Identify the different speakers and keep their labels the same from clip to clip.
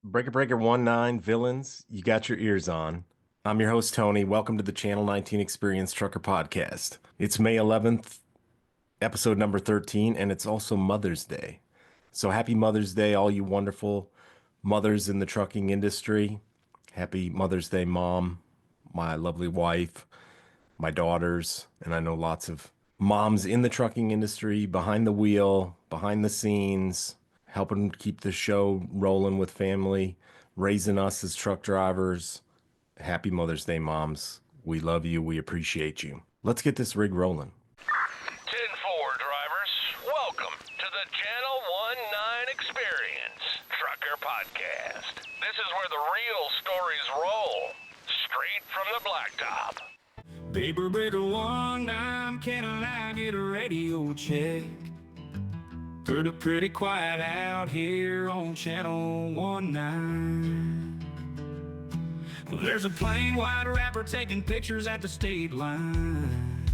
Speaker 1: Breaker 19 villains, you got your ears on. I'm your host, Tony. Welcome to the Channel 19 Experience Trucker Podcast. It's May 11th, episode number 13, and it's also Mother's Day. So happy Mother's Day, all you wonderful mothers in the trucking industry. Happy Mother's Day, Mom, my lovely wife, my daughters, and I know lots of moms in the trucking industry, behind the wheel, behind the scenes, helping keep the show rolling with family, raising us as truck drivers. Happy Mother's Day, moms. We love you. We appreciate you. Let's get this rig rolling.
Speaker 2: 10-4 drivers, welcome to the Channel 19 Experience Trucker Podcast. This is where the real stories roll, straight from the blacktop.
Speaker 3: Paper breaker 19, can I get a radio check? Pretty quiet out here on Channel 19. There's a plain white rapper taking pictures at the state line.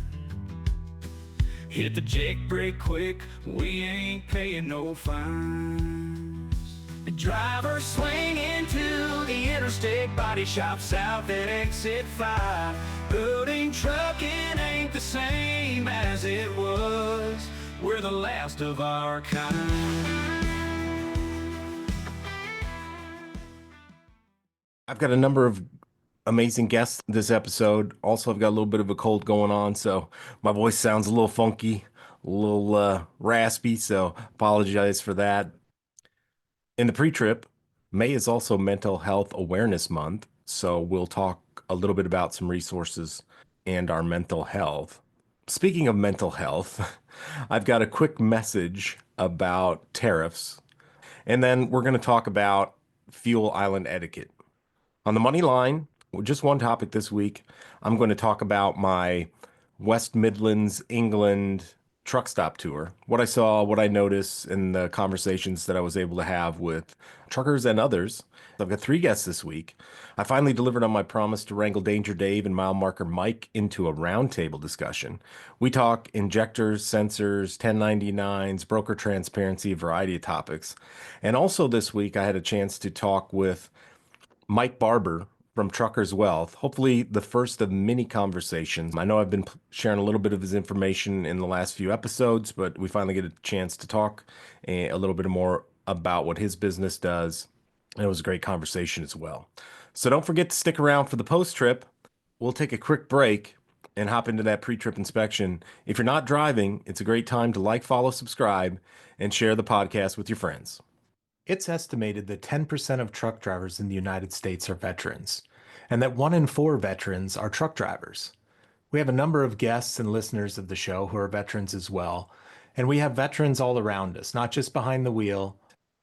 Speaker 3: Hit the jake brake quick, we ain't paying no fines. The driver swing into the interstate, body shop south at exit 5. Building trucking ain't the same as it was. We're the last of our kind.
Speaker 1: I've got a number of amazing guests this episode. Also, I've got a little bit of a cold going on, so my voice sounds a little funky, a little raspy, so apologize for that. In the pre-trip, May is also Mental Health Awareness Month, so we'll talk a little bit about some resources and our mental health. Speaking of mental health, I've got a quick message about tariffs, and then we're going to talk about fuel island etiquette. On the money line, just one topic this week, I'm going to talk about my West Midlands, England Truckstop tour, what I saw, what I noticed, and the conversations that I was able to have with truckers and others. I've got three guests this week. I finally delivered on my promise to wrangle Danger Dave and mile marker Mike into a roundtable discussion. We talk injectors, sensors, 1099s, broker transparency, a variety of topics. And also this week, I had a chance to talk with Mike Barbour from Truckers Wealth. Hopefully, the first of many conversations. I know I've been sharing a little bit of his information in the last few episodes, but we finally get a chance to talk a little bit more about what his business does. And it was a great conversation as well. So don't forget to stick around for the post trip. We'll take a quick break and hop into that pre-trip inspection. If you're not driving, it's a great time to like, follow, subscribe, and share the podcast with your friends. It's estimated that 10% of truck drivers in the United States are veterans, and that 1 in 4 veterans are truck drivers. We have a number of guests and listeners of the show who are veterans as well, and we have veterans all around us, not just behind the wheel.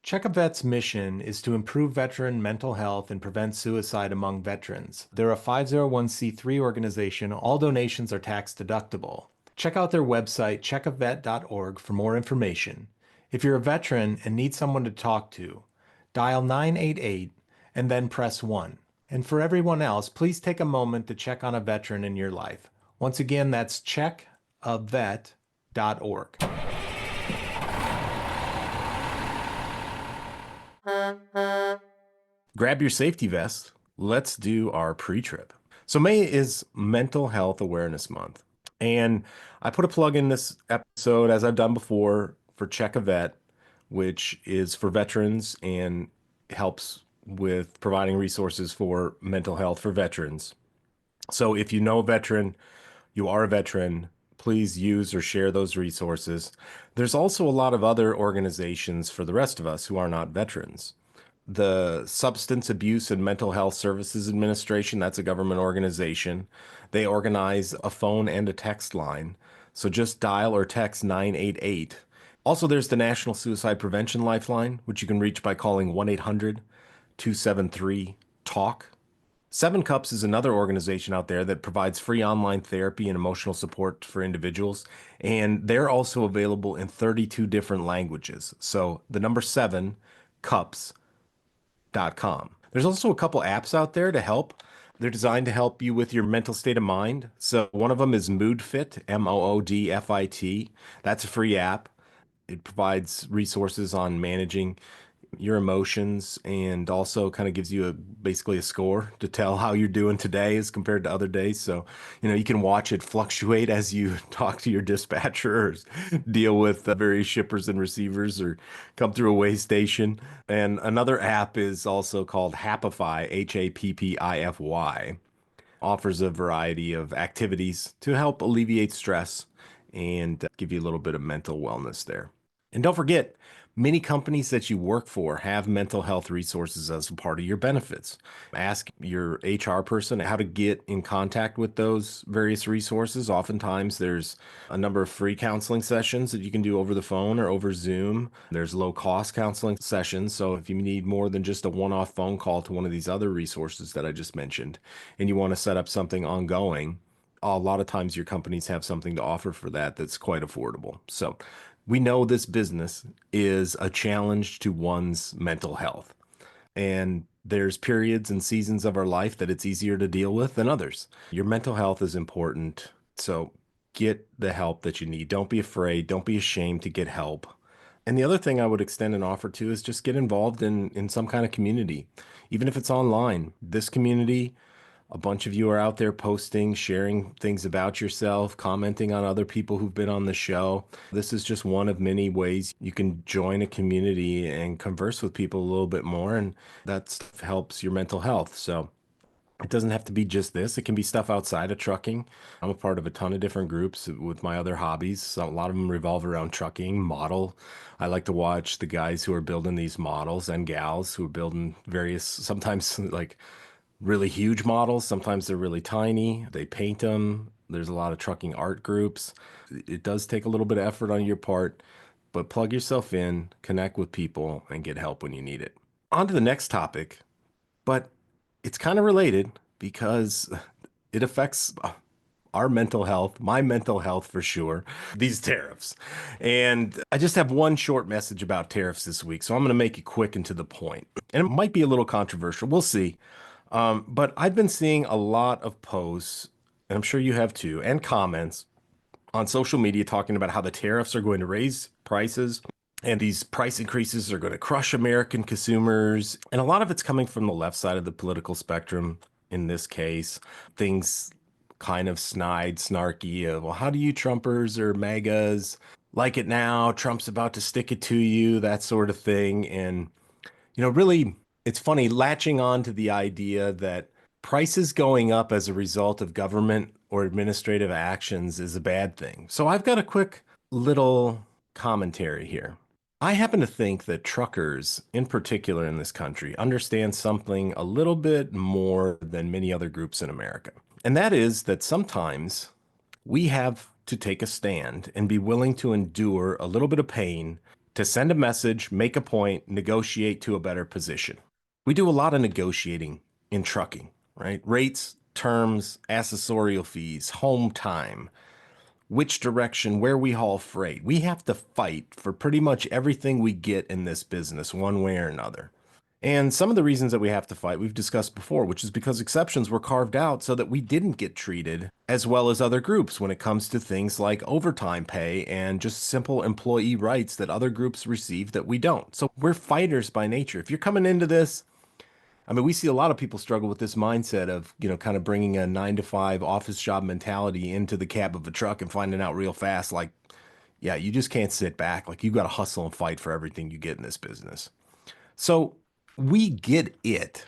Speaker 1: Check a Vet's mission is to improve veteran mental health and prevent suicide among veterans. They're a 501c3 organization. All donations are tax deductible. Check out their website, checkavet.org, for more information. If you're a veteran and need someone to talk to, dial 988 and then press 1. And for everyone else, please take a moment to check on a veteran in your life. Once again, that's checkavet.org. Grab your safety vest. Let's do our pre-trip. So May is Mental Health Awareness Month. And I put a plug in this episode, as I've done before, for Check a Vet, which is for veterans and helps with providing resources for mental health for veterans. So if you know a veteran, you are a veteran, please use or share those resources. There's also a lot of other organizations for the rest of us who are not veterans. The Substance Abuse and Mental Health Services Administration, that's a government organization. They organize a phone and a text line. So just dial or text 988. Also, there's the National Suicide Prevention Lifeline, which you can reach by calling 1-800-273-TALK. Seven Cups is another organization out there that provides free online therapy and emotional support for individuals, and they're also available in 32 different languages. So the number 7, cups.com. There's also a couple apps out there to help. They're designed to help you with your mental state of mind. So one of them is MoodFit, MoodFit. That's a free app. It provides resources on managing your emotions and also kind of gives you basically a score to tell how you're doing today as compared to other days. So, you can watch it fluctuate as you talk to your dispatcher or deal with various shippers and receivers or come through a weigh station. And another app is also called Happify, Happify. Offers a variety of activities to help alleviate stress and give you a little bit of mental wellness there. And don't forget, many companies that you work for have mental health resources as a part of your benefits. Ask your HR person how to get in contact with those various resources. Oftentimes, there's a number of free counseling sessions that you can do over the phone or over Zoom. There's low cost counseling sessions. So if you need more than just a one off phone call to one of these other resources that I just mentioned, and you want to set up something ongoing, a lot of times your companies have something to offer for that that's quite affordable. So we know this business is a challenge to one's mental health. And there's periods and seasons of our life that it's easier to deal with than others. Your mental health is important. So get the help that you need. Don't be afraid. Don't be ashamed to get help. And the other thing I would extend an offer to is just get involved in some kind of community, even if it's online. This community, a bunch of you are out there posting, sharing things about yourself, commenting on other people who've been on the show. This is just one of many ways you can join a community and converse with people a little bit more, and that helps your mental health. So it doesn't have to be just this. It can be stuff outside of trucking. I'm a part of a ton of different groups with my other hobbies. So a lot of them revolve around trucking, model. I like to watch the guys who are building these models and gals who are building various, sometimes like really huge models. Sometimes they're really tiny. They paint them. There's a lot of trucking art groups. It does take a little bit of effort on your part, but plug yourself in, connect with people, and get help when you need it. On to the next topic, but it's kind of related because it affects our mental health, my mental health for sure, these tariffs. And I just have one short message about tariffs this week, so I'm going to make it quick and to the point. And it might be a little controversial. We'll see. But I've been seeing a lot of posts, and I'm sure you have too, and comments on social media talking about how the tariffs are going to raise prices and these price increases are going to crush American consumers. And a lot of it's coming from the left side of the political spectrum in this case. Things kind of snide, snarky of, well, how do you Trumpers or MAGAs like it now? Trump's about to stick it to you, that sort of thing. And really, it's funny latching on to the idea that prices going up as a result of government or administrative actions is a bad thing. So I've got a quick little commentary here. I happen to think that truckers, in particular in this country, understand something a little bit more than many other groups in America. And that is that sometimes we have to take a stand and be willing to endure a little bit of pain to send a message, make a point, negotiate to a better position. We do a lot of negotiating in trucking, right? Rates, terms, accessorial fees, home time, which direction, where we haul freight. We have to fight for pretty much everything we get in this business, one way or another. And some of the reasons that we have to fight we've discussed before, which is because exceptions were carved out so that we didn't get treated as well as other groups when it comes to things like overtime pay and just simple employee rights that other groups receive that we don't. So we're fighters by nature. If you're coming into this, I mean, we see a lot of people struggle with this mindset of, kind of bringing a 9 to 5 office job mentality into the cab of a truck and finding out real fast, like, yeah, you just can't sit back. Like, you got to hustle and fight for everything you get in this business. So we get it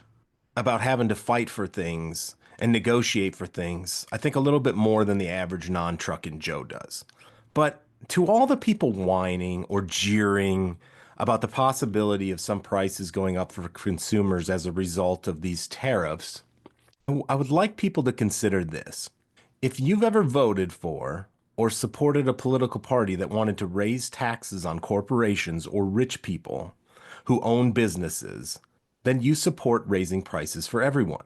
Speaker 1: about having to fight for things and negotiate for things, I think a little bit more than the average non-trucking Joe does. But to all the people whining or jeering about the possibility of some prices going up for consumers as a result of these tariffs, I would like people to consider this. If you've ever voted for or supported a political party that wanted to raise taxes on corporations or rich people who own businesses, then you support raising prices for everyone.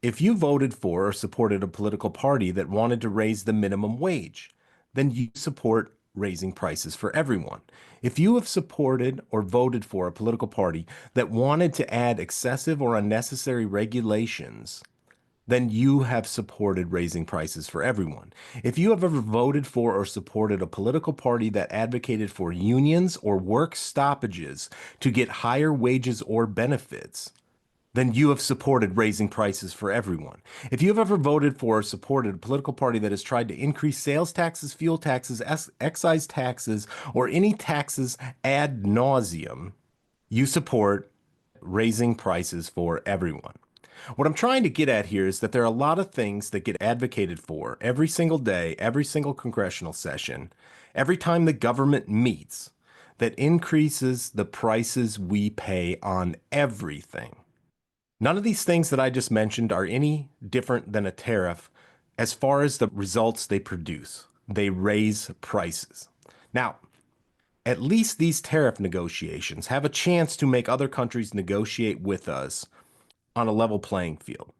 Speaker 1: If you voted for or supported a political party that wanted to raise the minimum wage, then you support raising prices for everyone. If you have supported or voted for a political party that wanted to add excessive or unnecessary regulations then you have supported raising prices for everyone. If you have ever voted for or supported a political party that advocated for unions or work stoppages to get higher wages or benefits, then you have supported raising prices for everyone. If you have ever voted for or supported a political party that has tried to increase sales taxes, fuel taxes, excise taxes, or any taxes ad nauseum, you support raising prices for everyone. What I'm trying to get at here is that there are a lot of things that get advocated for every single day, every single congressional session, every time the government meets, that increases the prices we pay on everything. None of these things that I just mentioned are any different than a tariff as far as the results they produce. They raise prices. Now, at least these tariff negotiations have a chance to make other countries negotiate with us on a level playing field.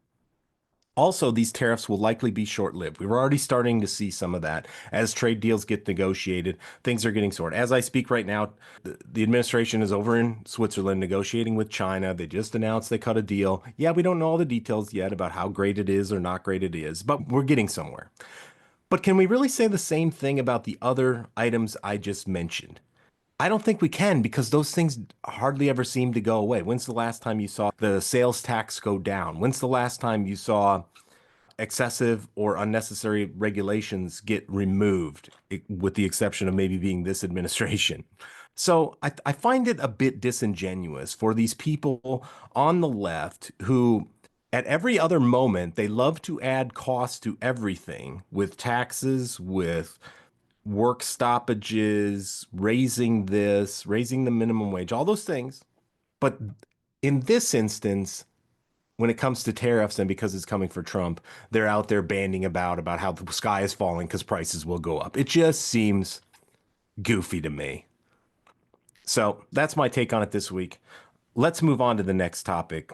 Speaker 1: Also, these tariffs will likely be short lived. We're already starting to see some of that as trade deals get negotiated. Things are getting sorted. As I speak right now, the administration is over in Switzerland negotiating with China. They just announced they cut a deal. Yeah, we don't know all the details yet about how great it is or not great it is, but we're getting somewhere. But can we really say the same thing about the other items I just mentioned? I don't think we can because those things hardly ever seem to go away. When's the last time you saw the sales tax go down? When's the last time you saw excessive or unnecessary regulations get removed, with the exception of maybe being this administration? So I find it a bit disingenuous for these people on the left who, at every other moment, they love to add costs to everything with taxes, with work stoppages, raising this, raising the minimum wage, all those things. But in this instance, when it comes to tariffs and because it's coming for Trump, they're out there banding about how the sky is falling because prices will go up. It just seems goofy to me. So that's my take on it this week. Let's move on to the next topic.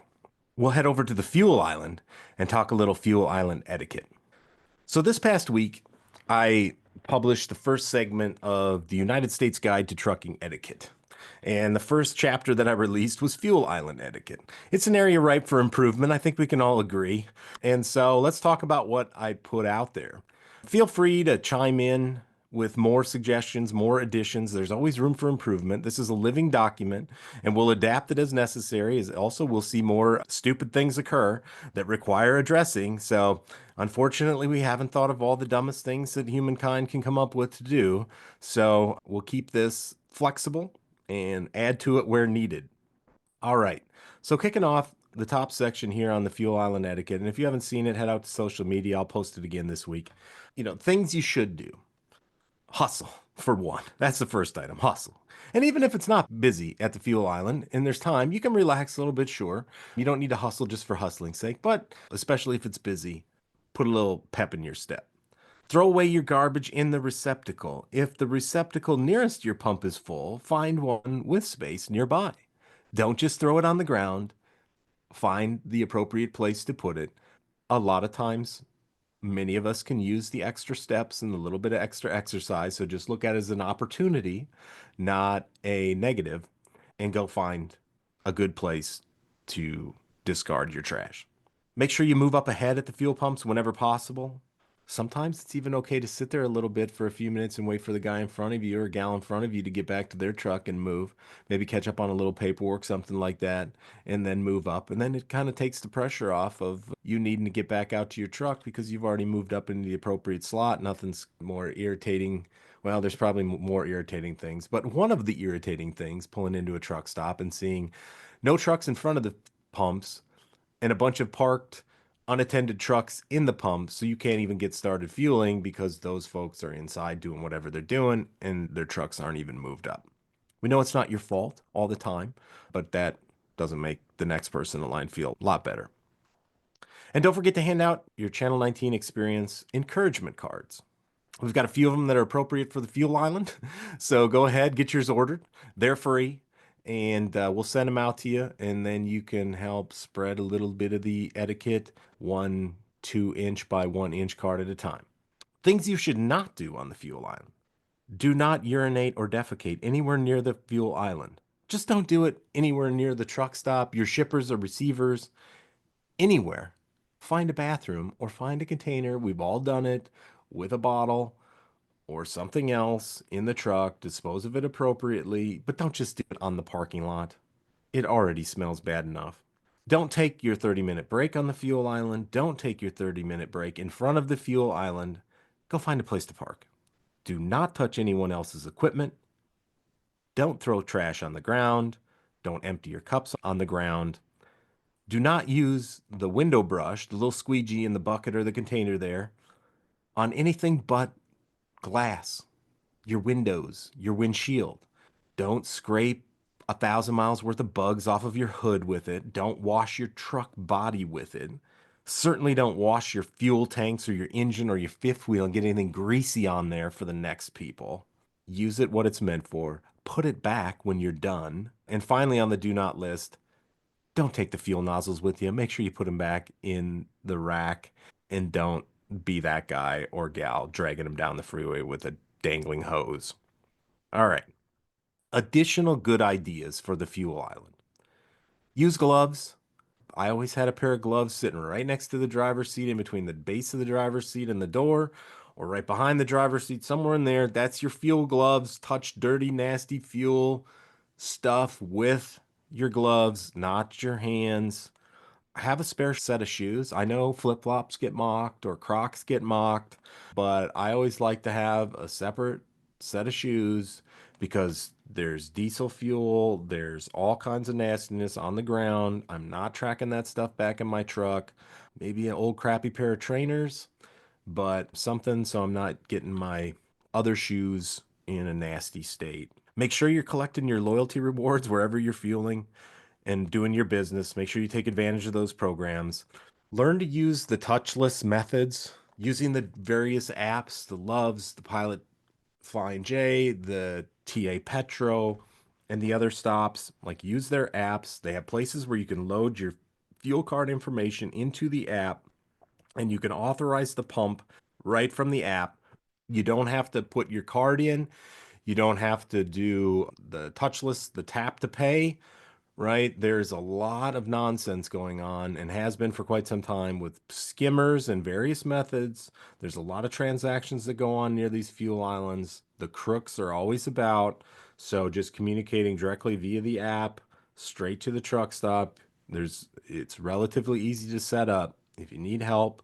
Speaker 1: We'll head over to the fuel island and talk a little fuel island etiquette. So this past week, I published the first segment of the United States Guide to Trucking Etiquette. And the first chapter that I released was fuel island etiquette. It's an area ripe for improvement. I think we can all agree. And so let's talk about what I put out there. Feel free to chime in with more suggestions, more additions. There's always room for improvement. This is a living document and we'll adapt it as necessary. As also, we'll see more stupid things occur that require addressing. So, unfortunately, we haven't thought of all the dumbest things that humankind can come up with to do. So, we'll keep this flexible and add to it where needed. All right. So, kicking off the top section here on the fuel island etiquette. And if you haven't seen it, head out to social media. I'll post it again this week. Things you should do. Hustle, for one. That's the first item, hustle. And even if it's not busy at the fuel island and there's time, you can relax a little bit, sure. You don't need to hustle just for hustling's sake, but especially if it's busy, put a little pep in your step. Throw away your garbage in the receptacle. If the receptacle nearest your pump is full, find one with space nearby. Don't just throw it on the ground. Find the appropriate place to put it. A lot of times, many of us can use the extra steps and a little bit of extra exercise. So just look at it as an opportunity, not a negative, and go find a good place to discard your trash. Make sure you move up ahead at the fuel pumps whenever possible. Sometimes it's even okay to sit there a little bit for a few minutes and wait for the guy in front of you or a gal in front of you to get back to their truck and move. Maybe catch up on a little paperwork, something like that, and then move up. And then it kind of takes the pressure off of you needing to get back out to your truck because you've already moved up into the appropriate slot. Nothing's more irritating. Well, there's probably more irritating things, but one of the irritating things, pulling into a truck stop and seeing no trucks in front of the pumps and a bunch of parked unattended trucks in the pump, so you can't even get started fueling because those folks are inside doing whatever they're doing and their trucks aren't even moved up. We know it's not your fault all the time, but that doesn't make the next person in line feel a lot better. And don't forget to hand out your Channel 19 Experience encouragement cards. We've got a few of them that are appropriate for the fuel island. So go ahead, get yours ordered. They're free. And we'll send them out to you. And then you can help spread a little bit of the etiquette, 1 2 inch by 1 inch card at a time. Things you should not do on the fuel island. Do not urinate or defecate anywhere near the fuel island. Just don't do it anywhere near the truck stop, your shippers or receivers, anywhere. Find a bathroom or find a container. We've all done it with a bottle or something else in the truck. Dispose of it appropriately, but don't just do it on the parking lot. It already smells bad enough. Don't take your 30-minute break on the fuel island. Don't take your 30-minute break in front of the fuel island. Go find a place to park. Do not touch anyone else's equipment. Don't throw trash on the ground. Don't empty your cups on the ground. Do not use the window brush, the little squeegee in the bucket or the container there, on anything but glass, your windows, your windshield. Don't scrape 1,000 miles worth of bugs off of your hood with it. Don't wash your truck body with it. Certainly don't wash your fuel tanks or your engine or your fifth wheel and get anything greasy on there for the next people. Use it what it's meant for. Put it back when you're done. And finally, on the do not list, don't take the fuel nozzles with you. Make sure you put them back in the rack and don't be that guy or gal dragging them down the freeway with a dangling hose. All right. Additional good ideas for the fuel island. Use gloves. I always had a pair of gloves sitting right next to the driver's seat, in between the base of the driver's seat and the door, or right behind the driver's seat, somewhere in there. That's your fuel gloves. Touch dirty, nasty fuel stuff with your gloves, not your hands. Have a spare set of shoes. I know flip-flops get mocked or Crocs get mocked, but I always like to have a separate set of shoes because there's diesel fuel, there's all kinds of nastiness on the ground. I'm not tracking that stuff back in my truck. Maybe an old crappy pair of trainers, but something so I'm not getting my other shoes in a nasty state. Make sure you're collecting your loyalty rewards wherever you're fueling and doing your business. Make sure you take advantage of those programs. Learn to use the touchless methods using the various apps, the Loves, the Pilot Flying J, the TA Petro, and the other stops. Like, use their apps. They have places where you can load your fuel card information into the app and you can authorize the pump right from the app. You don't have to put your card in. You don't have to do the touchless, the tap to pay, right? There's a lot of nonsense going on and has been for quite some time with skimmers and various methods. There's a lot of transactions that go on near these fuel islands. The crooks are always about. So just communicating directly via the app, straight to the truck stop. It's relatively easy to set up. If you need help,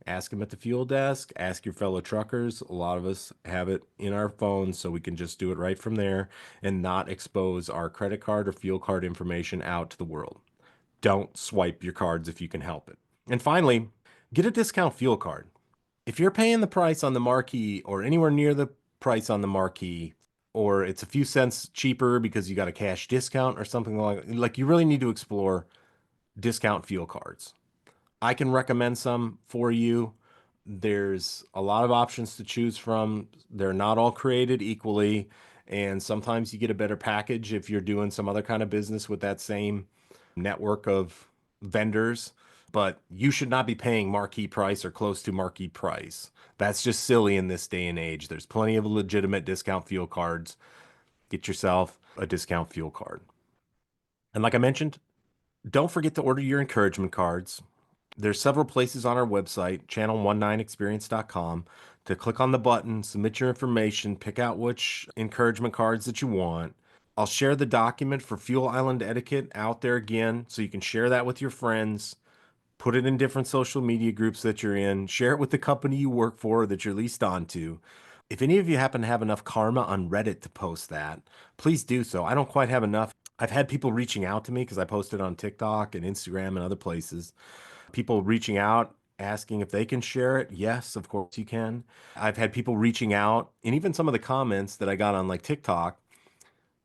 Speaker 1: ask them at the fuel desk, ask your fellow truckers. A lot of us have it in our phones, so we can just do it right from there and not expose our credit card or fuel card information out to the world. Don't swipe your cards if you can help it. And finally, get a discount fuel card. If you're paying the price on the marquee or anywhere near the price on the marquee, or it's a few cents cheaper because you got a cash discount or something like you really need to explore discount fuel cards. I can recommend some for you. There's a lot of options to choose from. They're not all created equally. And sometimes you get a better package if you're doing some other kind of business with that same network of vendors. But you should not be paying marquee price or close to marquee price. That's just silly in this day and age. There's plenty of legitimate discount fuel cards. Get yourself a discount fuel card. And like I mentioned, don't forget to order your encouragement cards. There's several places on our website, channel19experience.com, to click on the button, submit your information, pick out which encouragement cards that you want. I'll share the document for Fuel Island Etiquette out there again, so you can share that with your friends, put it in different social media groups that you're in, share it with the company you work for that you're leased onto. If any of you happen to have enough karma on Reddit to post that, please do so. I don't quite have enough. I've had people reaching out to me because I posted on TikTok and Instagram and other places. People reaching out, asking if they can share it. Yes, of course you can. I've had people reaching out, and even some of the comments that I got on like TikTok,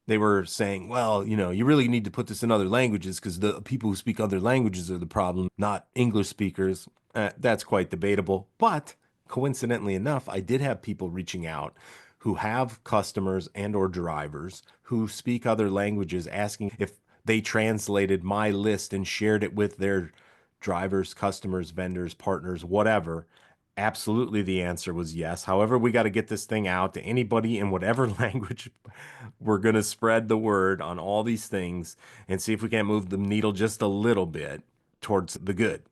Speaker 1: they were saying, well, you really need to put this in other languages because the people who speak other languages are the problem, not English speakers. That's quite debatable. But coincidentally enough, I did have people reaching out who have customers and or drivers who speak other languages asking if they translated my list and shared it with their drivers, customers, vendors, partners, whatever. Absolutely, the answer was yes. However, we got to get this thing out to anybody in whatever language. We're going to spread the word on all these things and see if we can't move the needle just a little bit towards the good,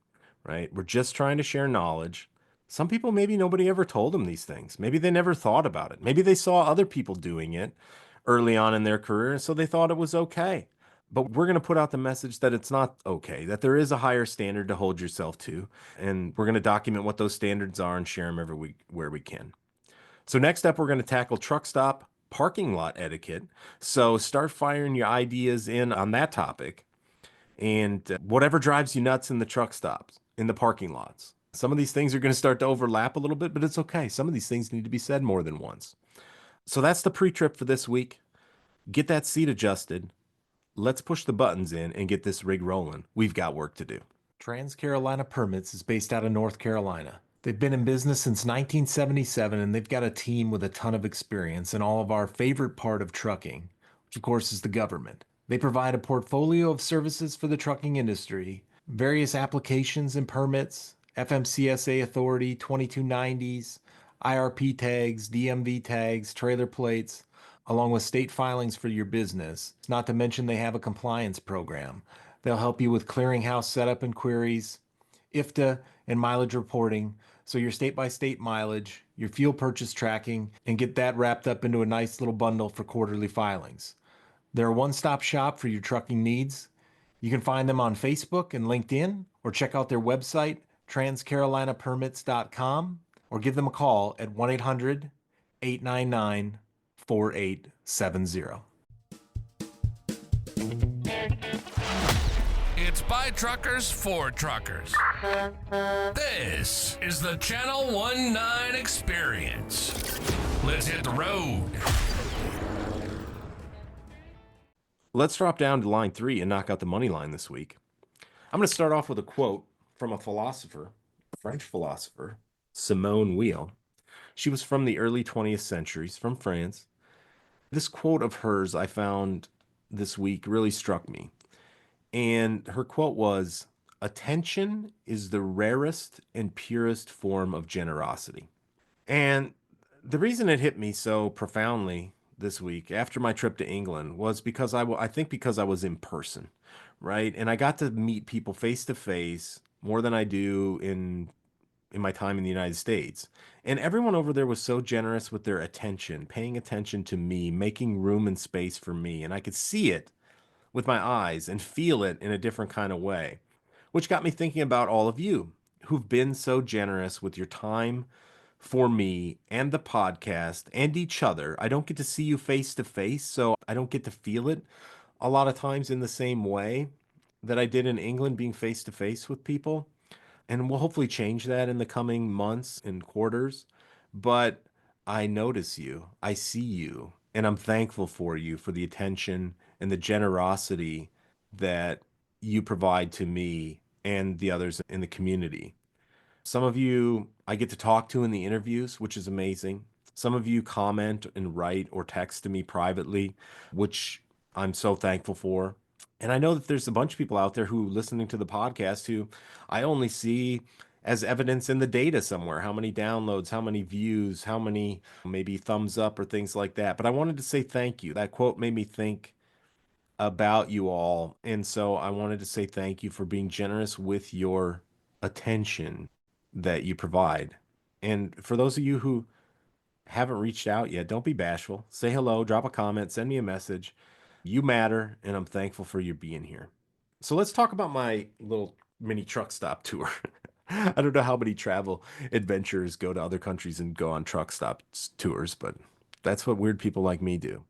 Speaker 1: right? We're just trying to share knowledge. Some people, maybe nobody ever told them these things. Maybe they never thought about it. Maybe they saw other people doing it early on in their career, and so they thought it was okay. But we're going to put out the message that it's not okay, that there is a higher standard to hold yourself to. And we're going to document what those standards are and share them every week where we can. So, next up, we're going to tackle truck stop parking lot etiquette. So, start firing your ideas in on that topic and whatever drives you nuts in the truck stops, in the parking lots. Some of these things are going to start to overlap a little bit, but it's okay. Some of these things need to be said more than once. So, that's the pre trip for this week. Get that seat adjusted. Let's push the buttons in and get this rig rolling. We've got work to do. Trans Carolina Permits is based out of North Carolina. They've been in business since 1977 and they've got a team with a ton of experience in all of our favorite part of trucking, which of course is the government. They provide a portfolio of services for the trucking industry, various applications and permits, FMCSA authority, 2290s, IRP tags, DMV tags, trailer plates, along with state filings for your business. Not to mention they have a compliance program. They'll help you with clearinghouse setup and queries, IFTA, and mileage reporting. So your state by state mileage, your fuel purchase tracking, and get that wrapped up into a nice little bundle for quarterly filings. They're a one-stop shop for your trucking needs. You can find them on Facebook and LinkedIn, or check out their website, transcarolinapermits.com, or give them a call at 1-800-899-4870.
Speaker 2: It's by truckers for truckers. This is the Channel 19 Experience. Let's hit the road.
Speaker 1: Let's drop down to line 3 and knock out the money line this week. I'm going to start off with a quote from a philosopher, a French philosopher, Simone Weil. She was from the early 20th centuries, from France. This quote of hers I found this week really struck me. And her quote was, "Attention is the rarest and purest form of generosity." And the reason it hit me so profoundly this week after my trip to England was because I think because I was in person, right? And I got to meet people face to face more than I do in my time in the United States. And everyone over there was so generous with their attention, paying attention to me, making room and space for me. And I could see it with my eyes and feel it in a different kind of way, which got me thinking about all of you who've been so generous with your time for me and the podcast and each other. I don't get to see you face to face, so I don't get to feel it a lot of times in the same way that I did in England, being face to face with people. And we'll hopefully change that in the coming months and quarters. But I notice you, I see you, and I'm thankful for you for the attention and the generosity that you provide to me and the others in the community. Some of you I get to talk to in the interviews, which is amazing. Some of you comment and write or text to me privately, which I'm so thankful for. And I know that there's a bunch of people out there who listening to the podcast who I only see as evidence in the data somewhere, how many downloads, how many views, how many maybe thumbs up or things like that. But I wanted to say thank you. That quote made me think about you all. And so I wanted to say thank you for being generous with your attention that you provide. And for those of you who haven't reached out yet, don't be bashful. Say hello, drop a comment, send me a message. You matter, and I'm thankful for you being here. So let's talk about my little mini truck stop tour. I don't know how many travel adventurers go to other countries and go on truck stop tours, but that's what weird people like me do.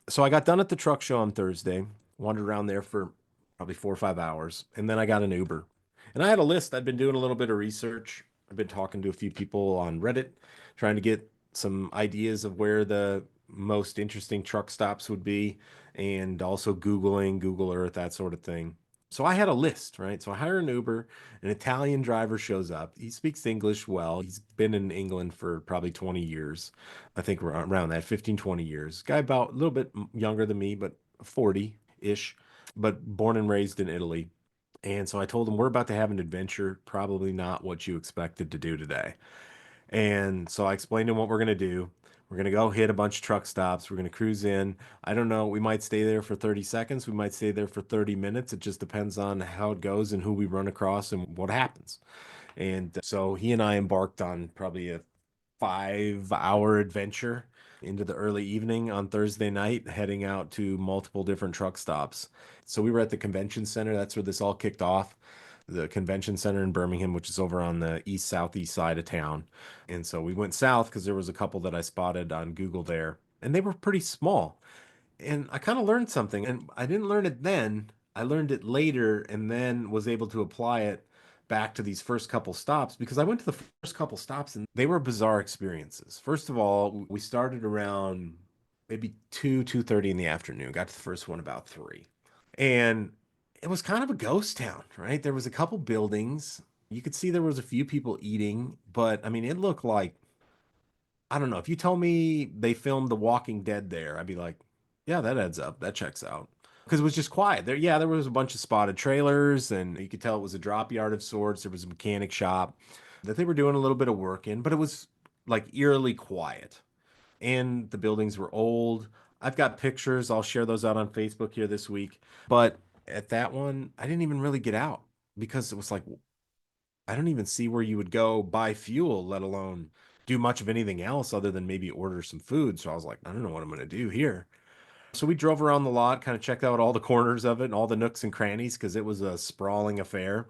Speaker 1: So I got done at the truck show on Thursday, wandered around there for probably 4 or 5 hours, and then I got an Uber. And I had a list. I'd been doing a little bit of research. I've been talking to a few people on Reddit, trying to get some ideas of where the most interesting truck stops would be, and also Googling, Google Earth, that sort of thing. So I had a list, right? So I hire an Uber, an Italian driver shows up. He speaks English well. He's been in England for probably 20 years. I think around that, 15, 20 years. Guy about a little bit younger than me, but 40-ish, but born and raised in Italy. And so I told him, we're about to have an adventure, probably not what you expected to do today. And so I explained to him what we're going to do. We're gonna go hit a bunch of truck stops. We're gonna cruise in. I don't know. We might stay there for 30 seconds. We might stay there for 30 minutes. It just depends on how it goes and who we run across and what happens. And so he and I embarked on probably a 5 hour adventure into the early evening on Thursday night, heading out to multiple different truck stops. So we were at the convention center. That's where this all kicked off. The convention center in Birmingham, which is over on the east southeast side of town. And so we went south because there was a couple that I spotted on Google there, and they were pretty small. And I kind of learned something, and I didn't learn it then. I learned it later and then was able to apply it back to these first couple stops because I went to the first couple stops and they were bizarre experiences. First of all, we started around maybe 2:30 in the afternoon. Got to the first one about 3. And it was kind of a ghost town, right? There was a couple buildings. You could see there was a few people eating, but I mean, it looked like I don't know. If you told me they filmed The Walking Dead there, I'd be like, yeah, that adds up. That checks out. Because it was just quiet. There, yeah, there was a bunch of spotted trailers, and you could tell it was a drop yard of sorts. There was a mechanic shop that they were doing a little bit of work in, but it was like eerily quiet. And the buildings were old. I've got pictures. I'll share those out on Facebook here this week. But at that one, I didn't even really get out because it was like I don't even see where you would go buy fuel, let alone do much of anything else other than maybe order some food. So I was like, I don't know what I'm going to do here. So we drove around the lot, kind of checked out all the corners of it and all the nooks and crannies because it was a sprawling affair.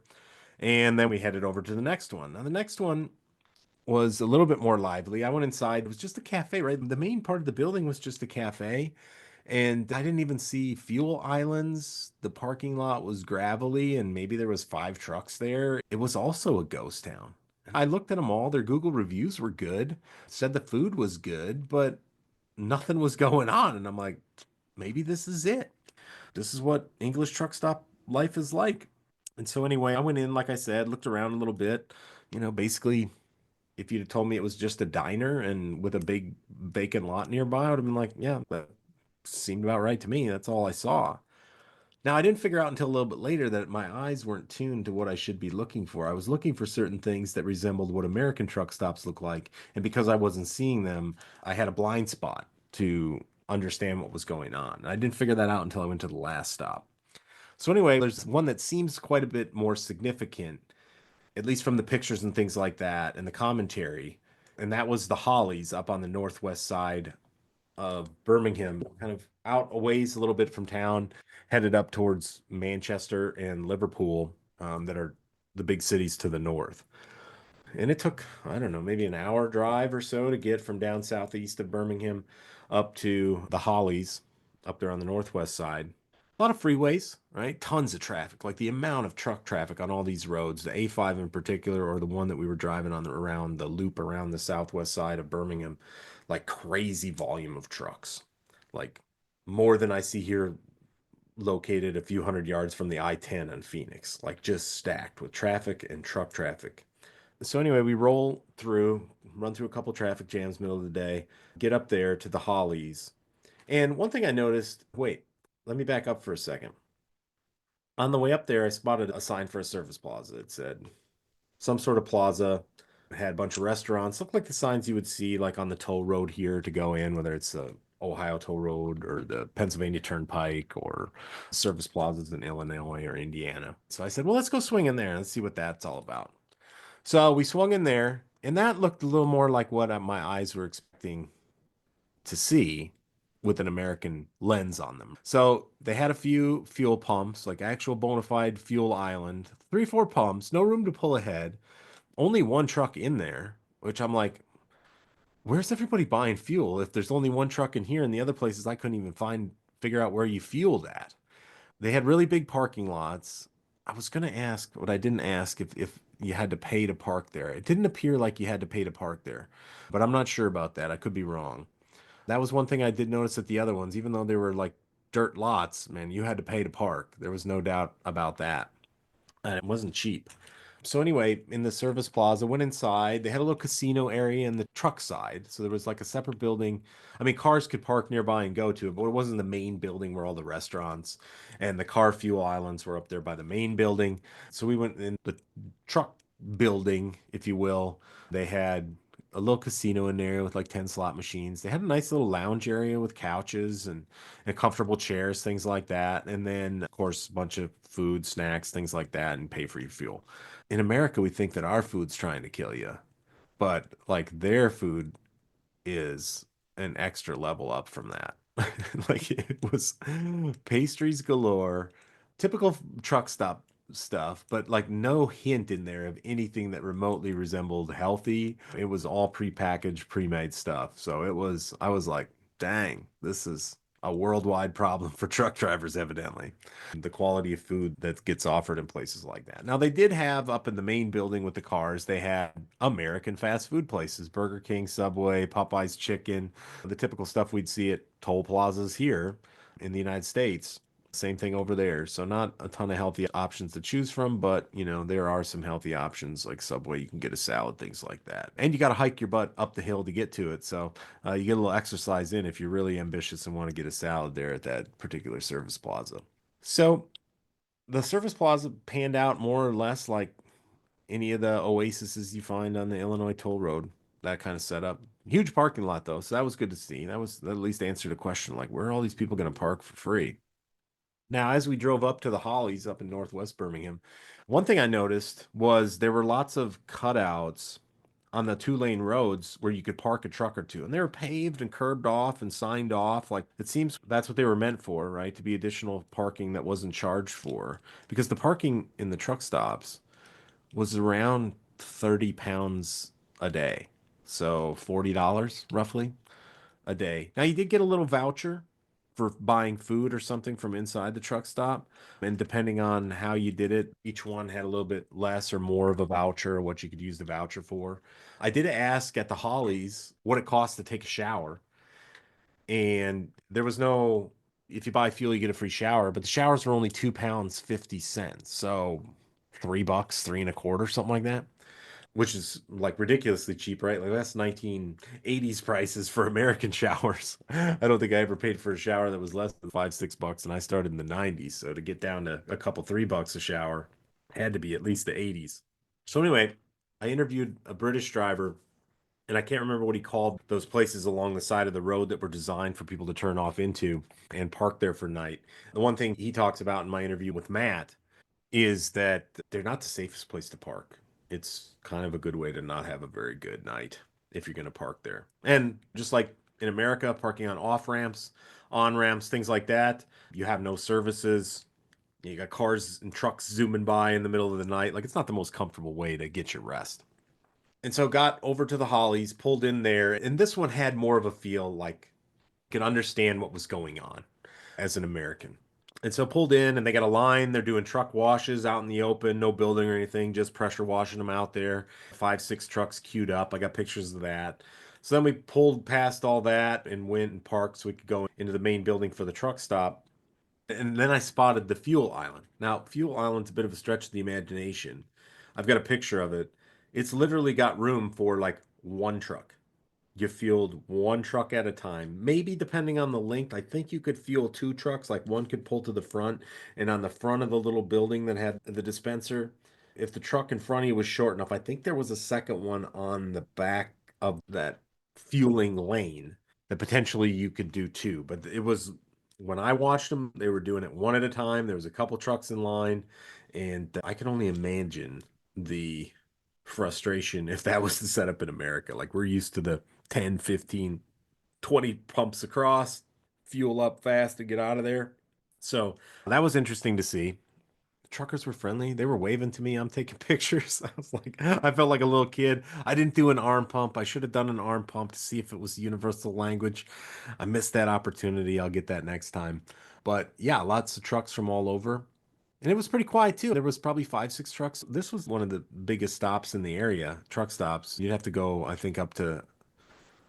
Speaker 1: And then we headed over to the next one. Now, the next one was a little bit more lively. I went inside. It was just a cafe, right? The main part of the building was just a cafe. And I didn't even see fuel islands. The parking lot was gravelly and maybe there was 5 trucks there. It was also a ghost town. I looked at them all. Their Google reviews were good, said the food was good, but nothing was going on. And I'm like, maybe this is it. This is what English truck stop life is like. And so anyway, I went in, like I said, looked around a little bit, basically if you'd have told me it was just a diner and with a big vacant lot nearby, I would have been like, yeah, that seemed about right to me. That's all I saw. Now, I didn't figure out until a little bit later that my eyes weren't tuned to what I should be looking for. I was looking for certain things that resembled what American truck stops look like. And because I wasn't seeing them, I had a blind spot to understand what was going on. And I didn't figure that out until I went to the last stop. So, anyway, there's one that seems quite a bit more significant, at least from the pictures and things like that and the commentary. And that was the Hollies up on the northwest side of Birmingham, kind of out a ways a little bit from town, headed up towards Manchester and Liverpool, that are the big cities to the north. And it took, I don't know, maybe an hour drive or so to get from down southeast of Birmingham up to the Hollies up there on the northwest side. A lot of freeways, right? Tons of traffic. Like the amount of truck traffic on all these roads, the A5 in particular, or the one that we were driving on around the loop around the southwest side of Birmingham, like crazy volume of trucks. Like more than I see here located a few hundred yards from the I-10 in Phoenix, like just stacked with traffic and truck traffic. So anyway, we roll through, run through a couple traffic jams middle of the day, get up there to the Hollies. And one thing I noticed, wait, let me back up for a second. On the way up there, I spotted a sign for a service plaza. It said some sort of plaza, had a bunch of restaurants, looked like the signs you would see like on the toll road here to go in, whether it's the Ohio toll road or the Pennsylvania Turnpike or service plazas in Illinois or Indiana. So I said, well, let's go swing in there and let's see what that's all about. So we swung in there, and that looked a little more like what my eyes were expecting to see with an American lens on them. So they had a few fuel pumps, like actual bona fide fuel island, 3, 4 pumps, no room to pull ahead, only one truck in there, which I'm like, where's everybody buying fuel if there's only one truck in here and the other places I couldn't even figure out where you fueled at. They had really big parking lots. I was going to ask, but I didn't ask if you had to pay to park there. It didn't appear like you had to pay to park there, but I'm not sure about that. I could be wrong. That was one thing I did notice at the other ones, even though they were like dirt lots, man, you had to pay to park. There was no doubt about that. And it wasn't cheap. So anyway, in the service plaza, went inside. They had a little casino area in the truck side. So there was like a separate building. I mean, cars could park nearby and go to it, but it wasn't the main building where all the restaurants and the car fuel islands were up there by the main building. So we went in the truck building, if you will. They had a little casino in there with like 10 slot machines. They had a nice little lounge area with couches and comfortable chairs, things like that. And then, of course, a bunch of food, snacks, things like that, and pay for your fuel. In America, we think that our food's trying to kill you, but like their food is an extra level up from that. Like it was pastries galore, typical truck stop stuff, but like no hint in there of anything that remotely resembled healthy. It was all prepackaged, pre-made stuff. So I was like, dang, this is a worldwide problem for truck drivers, evidently. The quality of food that gets offered in places like that. Now, they did have up in the main building with the cars, they had American fast food places, Burger King, Subway, Popeye's Chicken, the typical stuff we'd see at toll plazas here in the United States. Same thing over there. So not a ton of healthy options to choose from, but there are some healthy options like Subway. You can get a salad, things like that. And you got to hike your butt up the hill to get to it. So you get a little exercise in if you're really ambitious and want to get a salad there at that particular service plaza. So the service plaza panned out more or less like any of the oases you find on the Illinois toll road. That kind of setup. Huge parking lot though, so that was good to see. That at least answered a question like, where are all these people going to park for free? Now, as we drove up to the Hollies up in Northwest Birmingham, one thing I noticed was there were lots of cutouts on the two-lane roads where you could park a truck or two, and they were paved and curbed off and signed off. Like it seems that's what they were meant for, right? To be additional parking that wasn't charged for, because the parking in the truck stops was around 30 pounds a day, so $40 roughly a day. Now, you did get a little voucher for buying food or something from inside the truck stop. And depending on how you did it, each one had a little bit less or more of a voucher or what you could use the voucher for. I did ask at the Hollies what it costs to take a shower. And there was no, if you buy fuel, you get a free shower, but the showers were only £2 50 cents. So $3, three and a quarter, something like that, which is like ridiculously cheap, right? Like that's 1980s prices for American showers. I don't think I ever paid for a shower that was less than 5, $6, and I started in the 90s. So to get down to a couple $3 a shower had to be at least the 80s. So anyway, I interviewed a British driver, and I can't remember what he called those places along the side of the road that were designed for people to turn off into and park there for night. The one thing he talks about in my interview with Matt is that they're not the safest place to park. It's kind of a good way to not have a very good night if you're going to park there. And just like in America, parking on off ramps, on ramps, things like that, you have no services. You got cars and trucks zooming by in the middle of the night. Like it's not the most comfortable way to get your rest. And so got over to the Hollies, pulled in there, and this one had more of a feel like could understand what was going on as an American. And so pulled in and they got a line. They're doing truck washes out in the open, no building or anything, just pressure washing them out there. 5, 6 trucks queued up. I got pictures of that. So then we pulled past all that and went and parked so we could go into the main building for the truck stop. And then I spotted the fuel island. Now, fuel island's a bit of a stretch of the imagination. I've got a picture of it. It's literally got room for like one truck. You fueled one truck at a time. Maybe depending on the length, I think you could fuel two trucks. Like one could pull to the front, and on the front of the little building that had the dispenser, if the truck in front of you was short enough, I think there was a second one on the back of that fueling lane that potentially you could do two. But it was when I watched them, they were doing it one at a time. There was a couple trucks in line, and I can only imagine the frustration if that was the setup in America. Like we're used to the 10, 15, 20 pumps across, fuel up fast to get out of there. So that was interesting to see. The truckers were friendly. They were waving to me. I'm taking pictures. I was like, I felt like a little kid. I didn't do an arm pump. I should have done an arm pump to see if it was universal language. I missed that opportunity. I'll get that next time. But yeah, lots of trucks from all over. And it was pretty quiet too. There was probably 5, 6 trucks. This was one of the biggest stops in the area, truck stops. You'd have to go, I think, up to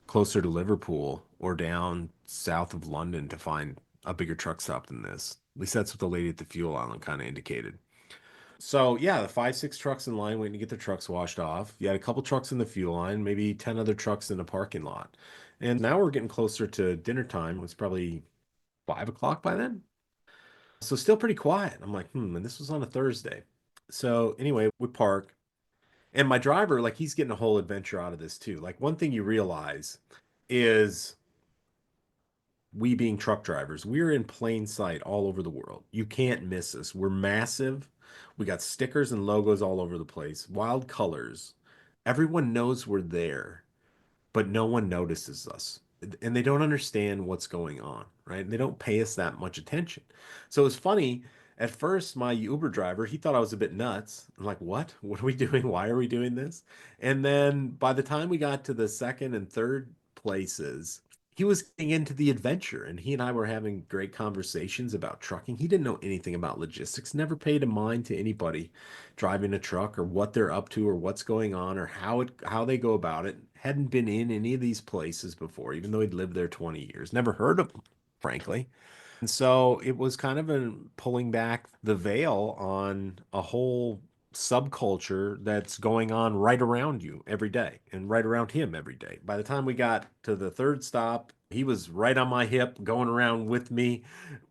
Speaker 1: closer to Liverpool or down south of London to find a bigger truck stop than this. At least that's what the lady at the fuel island kind of indicated. So yeah, the 5, 6 trucks in line waiting to get their trucks washed off. You had a couple trucks in the fuel line, maybe 10 other trucks in the parking lot. And now we're getting closer to dinner time. It was probably 5 o'clock by then. So still pretty quiet. I'm like, and this was on a Thursday. So anyway, we park. And my driver, like, he's getting a whole adventure out of this too. Like, one thing you realize is we being truck drivers, we're in plain sight all over the world. You can't miss us. We're massive. We got stickers and logos all over the place, wild colors. Everyone knows we're there, but no one notices us. And they don't understand what's going on, right? They don't pay us that much attention. So it's funny. At first, my Uber driver, he thought I was a bit nuts. I'm like, what? What are we doing? Why are we doing this? And then by the time we got to the second and third places, he was getting into the adventure and he and I were having great conversations about trucking. He didn't know anything about logistics, never paid a mind to anybody driving a truck or what they're up to or what's going on or how they go about it. Hadn't been in any of these places before, even though he'd lived there 20 years. Never heard of them, frankly. And so it was kind of a pulling back the veil on a whole subculture that's going on right around you every day and right around him every day. By the time we got to the third stop, he was right on my hip, going around with me,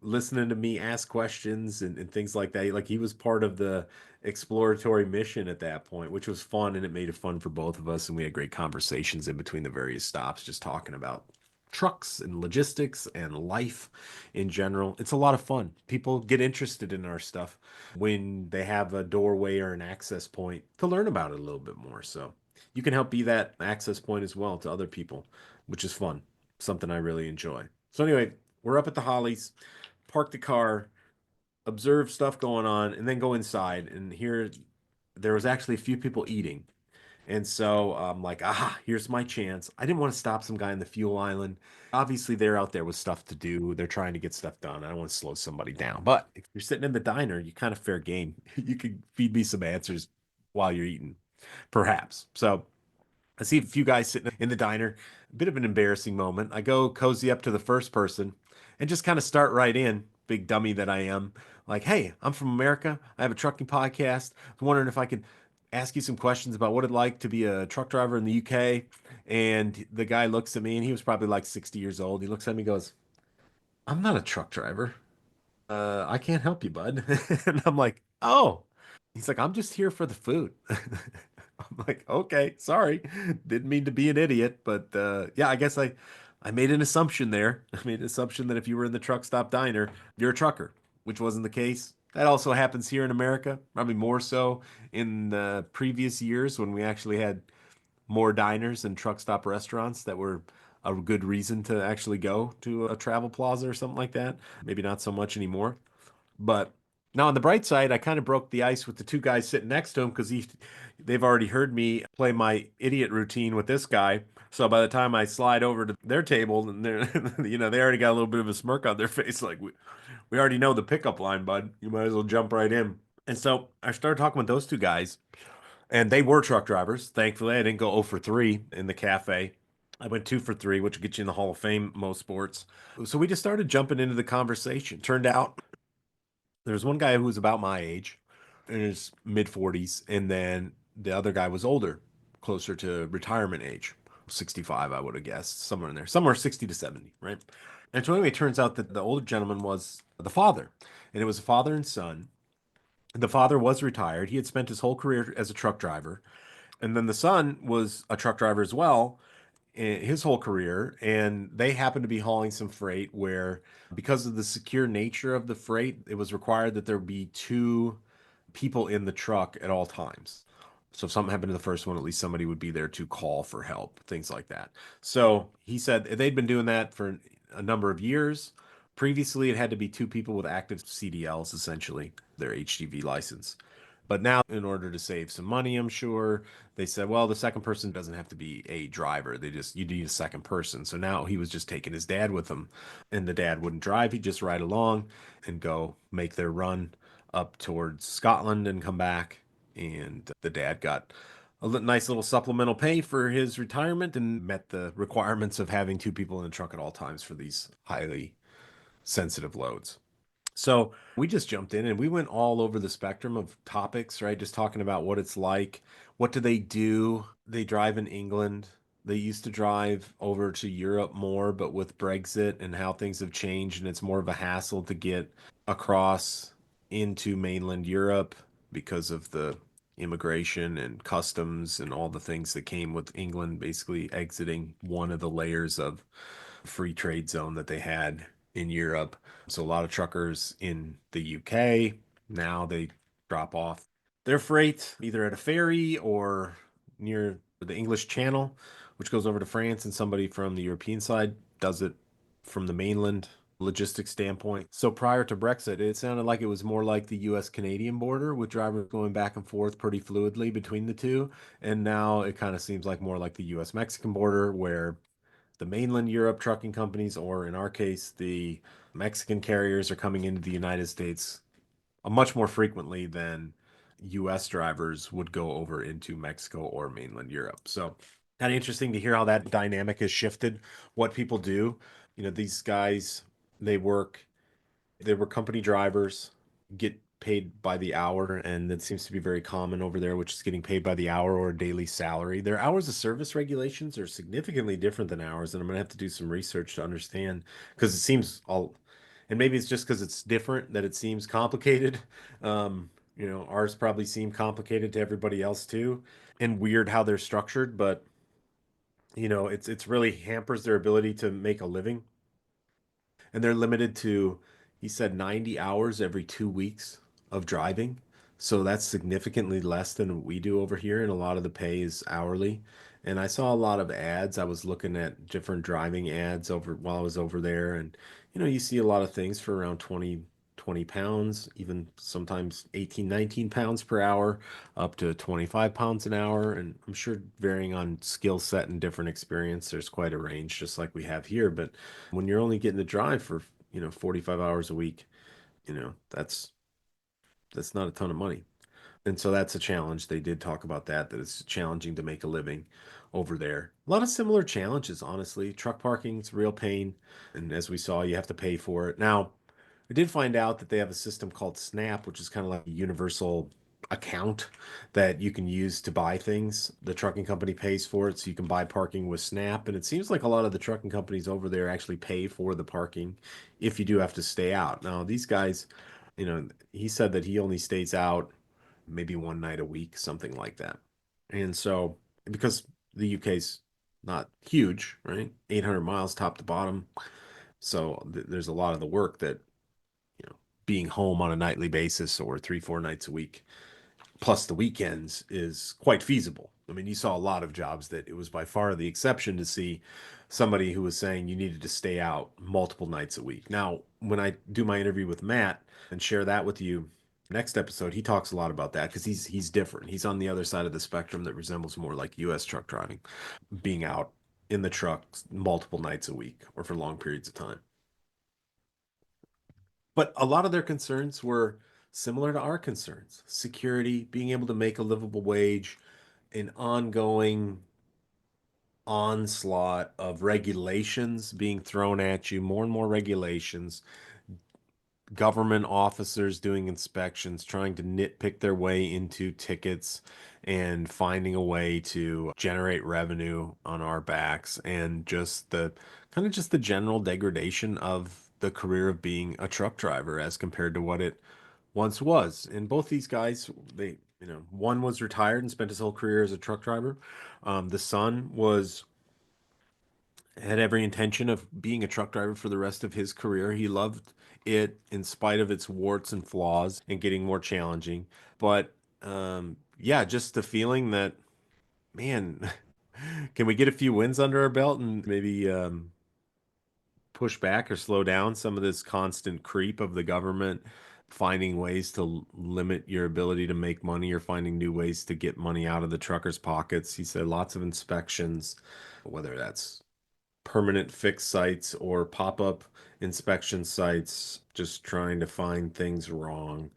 Speaker 1: listening to me ask questions and things like that. Like he was part of the exploratory mission at that point, which was fun and it made it fun for both of us. And we had great conversations in between the various stops, just talking about trucks and logistics and life in general. It's a lot of fun. People get interested in our stuff when they have a doorway or an access point to learn about it a little bit more. So you can help be that access point as well to other people, which is fun. Something I really enjoy. So anyway, we're up at the Hollies, park the car, observe stuff going on, and then go inside. And here there was actually a few people eating. And so I'm like, here's my chance. I didn't want to stop some guy in the fuel island. Obviously, they're out there with stuff to do. They're trying to get stuff done. I don't want to slow somebody down. But if you're sitting in the diner, you kind of fair game. You could feed me some answers while you're eating, perhaps. So I see a few guys sitting in the diner. A bit of an embarrassing moment. I go cozy up to the first person and just kind of start right in, big dummy that I am. Like, hey, I'm from America. I have a trucking podcast. I'm wondering if I could ask you some questions about what it'd like to be a truck driver in the UK. And the guy looks at me and he was probably like 60 years old. He looks at me and goes, I'm not a truck driver. I can't help you, bud. And I'm like, oh. He's like, I'm just here for the food. I'm like, okay, sorry. Didn't mean to be an idiot, but yeah, I guess I made an assumption there. I made an assumption that if you were in the truck stop diner, you're a trucker, which wasn't the case. That also happens here in America, probably more so in the previous years when we actually had more diners and truck stop restaurants that were a good reason to actually go to a travel plaza or something like that. Maybe not so much anymore. But now on the bright side, I kind of broke the ice with the two guys sitting next to him because they've already heard me play my idiot routine with this guy. So by the time I slide over to their table, and they're, they already got a little bit of a smirk on their face, like we already know the pickup line, bud. You might as well jump right in. And so I started talking with those two guys, and they were truck drivers. Thankfully, I didn't go 0 for 3 in the cafe. I went 2 for 3, which will get you in the Hall of Fame most sports. So we just started jumping into the conversation. Turned out there was one guy who was about my age, in his mid 40s, and then the other guy was older, closer to retirement age, 65, I would have guessed, somewhere in there, somewhere 60 to 70, right? And so anyway, it turns out that the older gentleman was the father, and it was a father and son. The father was retired. He had spent his whole career as a truck driver, and then the son was a truck driver as well, his whole career, and they happened to be hauling some freight where, because of the secure nature of the freight, it was required that there be two people in the truck at all times. So if something happened to the first one, at least somebody would be there to call for help, things like that. So he said they'd been doing that for a number of years. Previously, it had to be two people with active CDLs, essentially, their HGV license. But now, in order to save some money, I'm sure, they said, well, the second person doesn't have to be a driver. You need a second person. So now he was just taking his dad with him, and the dad wouldn't drive. He'd just ride along and go make their run up towards Scotland and come back. And the dad got a nice little supplemental pay for his retirement and met the requirements of having two people in the truck at all times for these highly sensitive loads. So we just jumped in and we went all over the spectrum of topics, right? Just talking about what it's like. What do they do? They drive in England. They used to drive over to Europe more, but with Brexit and how things have changed, and it's more of a hassle to get across into mainland Europe because of the immigration and customs and all the things that came with England basically exiting one of the layers of free trade zone that they had in Europe. So a lot of truckers in the UK now they drop off their freight either at a ferry or near the English Channel, which goes over to France, and somebody from the European side does it from the mainland logistics standpoint. So prior to Brexit, it sounded like it was more like the US Canadian border with drivers going back and forth pretty fluidly between the two. And now it kind of seems like more like the US Mexican border where the mainland Europe trucking companies, or in our case, the Mexican carriers, are coming into the United States much more frequently than US drivers would go over into Mexico or mainland Europe. So, kind of interesting to hear how that dynamic has shifted what people do. These guys, they work they were company drivers, get paid by the hour, and that seems to be very common over there, which is getting paid by the hour or a daily salary. Their hours of service regulations are significantly different than ours, and I'm gonna have to do some research to understand because it seems all, and maybe it's just because it's different that it seems complicated. Ours probably seem complicated to everybody else too, and weird how they're structured, but it's really hampers their ability to make a living, and they're limited to, he said, 90 hours every 2 weeks of driving. So that's significantly less than what we do over here, and a lot of the pay is hourly. And I saw a lot of ads. I was looking at different driving ads over while I was over there, and you see a lot of things for around 20 pounds, even sometimes 18, 19 pounds per hour, up to 25 pounds an hour. And I'm sure varying on skill set and different experience, there's quite a range, just like we have here. But when you're only getting to drive for, 45 hours a week, that's not a ton of money. And so that's a challenge. They did talk about that it's challenging to make a living over there. A lot of similar challenges, honestly. Truck parking's a real pain. And as we saw, you have to pay for it. Now, I did find out that they have a system called Snap, which is kind of like a universal account that you can use to buy things. The trucking company pays for it, so you can buy parking with Snap. And it seems like a lot of the trucking companies over there actually pay for the parking if you do have to stay out. Now, these guys, he said that he only stays out maybe one night a week, something like that. And so, because the UK's not huge, right? 800 miles top to bottom. So there's a lot of the work that, being home on a nightly basis or 3, 4 nights a week, plus the weekends, is quite feasible. I mean, you saw a lot of jobs that it was by far the exception to see somebody who was saying you needed to stay out multiple nights a week. Now, when I do my interview with Matt and share that with you next episode, he talks a lot about that because he's different. He's on the other side of the spectrum that resembles more like US truck driving, being out in the truck multiple nights a week or for long periods of time. But a lot of their concerns were similar to our concerns: security, being able to make a livable wage, an ongoing onslaught of regulations being thrown at you, more and more regulations, government officers doing inspections, trying to nitpick their way into tickets and finding a way to generate revenue on our backs, and just the general degradation of the career of being a truck driver as compared to what it once was. And both these guys, one was retired and spent his whole career as a truck driver. The son was had every intention of being a truck driver for the rest of his career. He loved it in spite of its warts and flaws and getting more challenging. But yeah, just the feeling that, man, can we get a few wins under our belt and maybe push back or slow down some of this constant creep of the government finding ways to limit your ability to make money or finding new ways to get money out of the truckers' pockets. He said lots of inspections, whether that's permanent fixed sites or pop-up inspection sites, just trying to find things wrong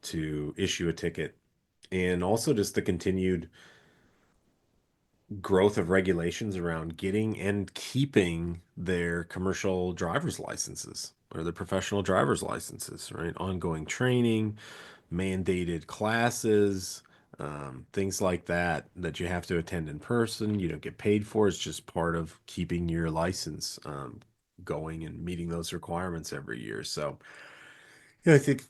Speaker 1: to issue a ticket. And also just the continued growth of regulations around getting and keeping their commercial driver's licenses or their professional driver's licenses, right? Ongoing training, mandated classes, things like that you have to attend in person. You don't get paid for. It's just part of keeping your license going and meeting those requirements every year. So, yeah, I think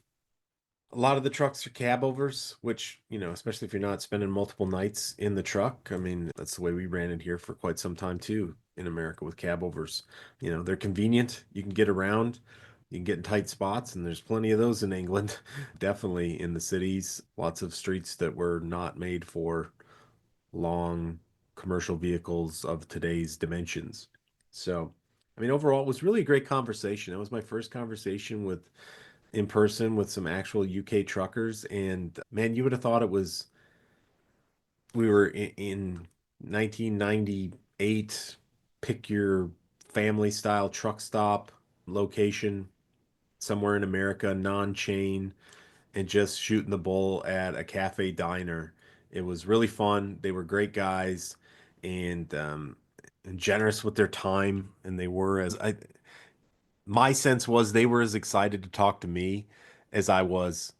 Speaker 1: A lot of the trucks are cab overs, which, especially if you're not spending multiple nights in the truck. I mean, that's the way we ran it here for quite some time too in America with cab overs. They're convenient. You can get around, you can get in tight spots, and there's plenty of those in England. Definitely in the cities, lots of streets that were not made for long commercial vehicles of today's dimensions. So, I mean, overall, it was really a great conversation. It was my first conversation with in person with some actual UK truckers, and man, you would have thought it was we were in 1998. Pick your family style truck stop location somewhere in America, non-chain, and just shooting the bull at a cafe diner. It was really fun. They were great guys and generous with their time, and they were as I my sense was they were as excited to talk to me as I was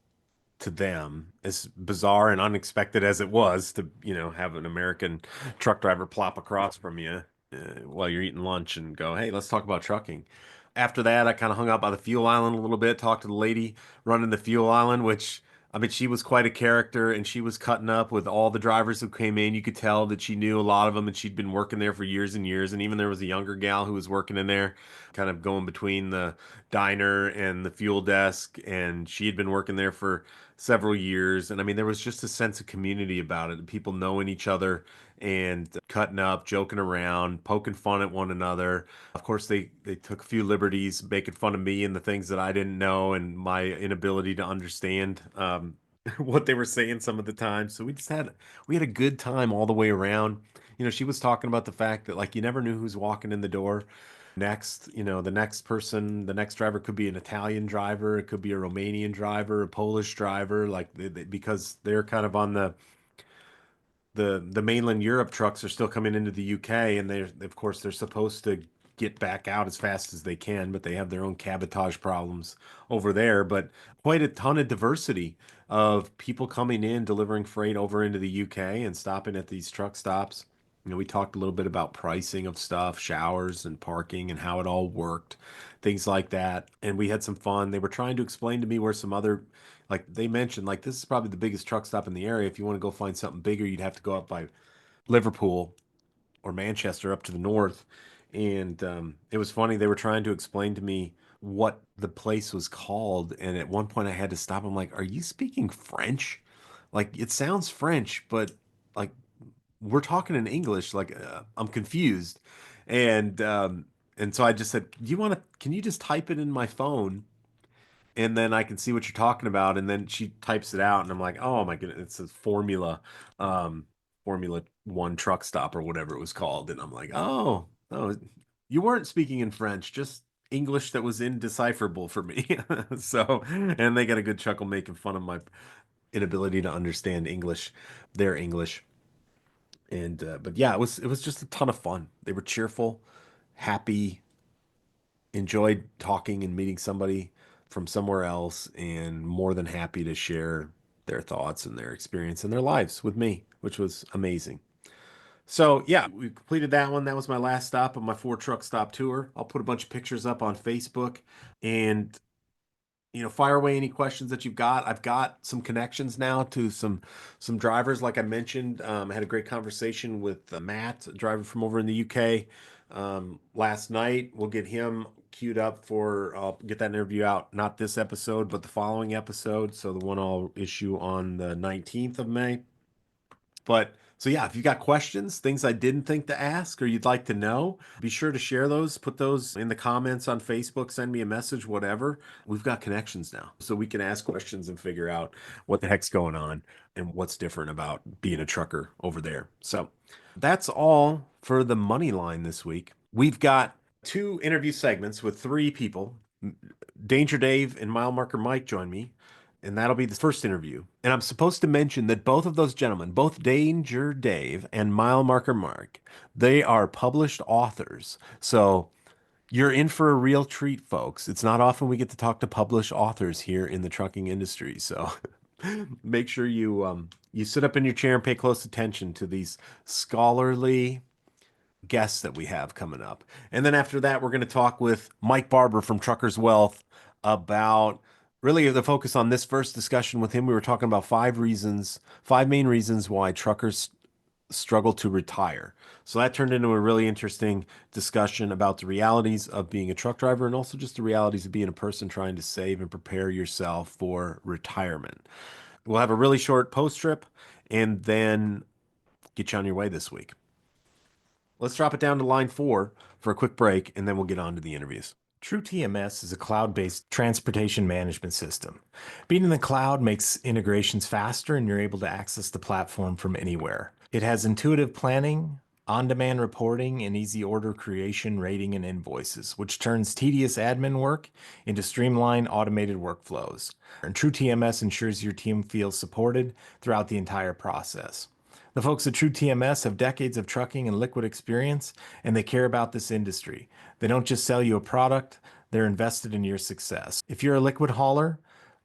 Speaker 1: to them, as bizarre and unexpected as it was to, have an American truck driver plop across from you while you're eating lunch and go, "Hey, let's talk about trucking." After that, I kind of hung out by the fuel island a little bit, talked to the lady running the fuel island, which I mean, she was quite a character and she was cutting up with all the drivers who came in. You could tell that she knew a lot of them and she'd been working there for years and years. And even there was a younger gal who was working in there, kind of going between the diner and the fuel desk. And she had been working there for several years. And I mean, there was just a sense of community about it, people knowing each other and cutting up, joking around, poking fun at one another. Of course, they took a few liberties, making fun of me and the things that I didn't know and my inability to understand what they were saying some of the time. So we had a good time all the way around. She was talking about the fact that like you never knew who's walking in the door next. The next person, the next driver could be an Italian driver, it could be a Romanian driver, a Polish driver, like because they're kind of on the mainland Europe trucks are still coming into the UK, and they're of course they're supposed to get back out as fast as they can, but they have their own cabotage problems over there. But quite a ton of diversity of people coming in, delivering freight over into the UK and stopping at these truck stops. We talked a little bit about pricing of stuff, showers and parking and how it all worked, things like that. And we had some fun. They were trying to explain to me where some other like they mentioned, like this is probably the biggest truck stop in the area. If you want to go find something bigger, you'd have to go up by Liverpool or Manchester up to the north. And it was funny. They were trying to explain to me what the place was called. And at one point, I had to stop. I'm like, "Are you speaking French? Like, it sounds French, but like we're talking in English. Like, I'm confused." And and so I just said, "Do you want to? Can you just type it in my phone?" And then I can see what you're talking about. And then she types it out, and I'm like, oh my goodness, it's a um, Formula One truck stop or whatever it was called. And I'm like, oh, you weren't speaking in French, just English that was indecipherable for me. So, and they got a good chuckle making fun of my inability to understand English, their English. And but yeah, it was just a ton of fun. They were cheerful, happy, enjoyed talking and meeting somebody from somewhere else and more than happy to share their thoughts and their experience and their lives with me, which was amazing. So, yeah, we completed that one. That was my last stop of my four truck stop tour. I'll put a bunch of pictures up on Facebook and fire away any questions that you've got. I've got some connections now to some drivers, like I mentioned. I had a great conversation with Matt, a driver from over in the UK, last night. We'll get him queued up for. I'll get that interview out, not this episode, but the following episode. So the one I'll issue on the 19th of May. But so yeah, if you got questions, things I didn't think to ask or you'd like to know, be sure to share those, put those in the comments on Facebook, send me a message, whatever. We've got connections now. So we can ask questions and figure out what the heck's going on and what's different about being a trucker over there. So that's all for the money line this week. We've got two interview segments with three people. Danger Dave and Mile Marker Mike join me, and that'll be the first interview. And I'm supposed to mention that both of those gentlemen, both Danger Dave and Mile Marker Mark, they are published authors. So you're in for a real treat, folks. It's not often we get to talk to published authors here in the trucking industry. So make sure you sit up in your chair and pay close attention to these scholarly guests that we have coming up. And then after that, we're going to talk with Mike Barbour from Truckers Wealth about Really, the focus on this first discussion with him, we were talking about 5 main reasons why truckers struggle to retire. So that turned into a really interesting discussion about the realities of being a truck driver and also just the realities of being a person trying to save and prepare yourself for retirement. We'll have a really short post trip and then get you on your way this week. Let's drop it down to line 4 for a quick break, and then we'll get on to the interviews. True TMS is a cloud-based transportation management system. Being in the cloud makes integrations faster, and you're able to access the platform from anywhere. It has intuitive planning, on-demand reporting, and easy order creation, rating, and invoices, which turns tedious admin work into streamlined automated workflows. And True TMS ensures your team feels supported throughout the entire process. The folks at True TMS have decades of trucking and liquid experience, and they care about this industry. They don't just sell you a product, they're invested in your success. If you're a liquid hauler,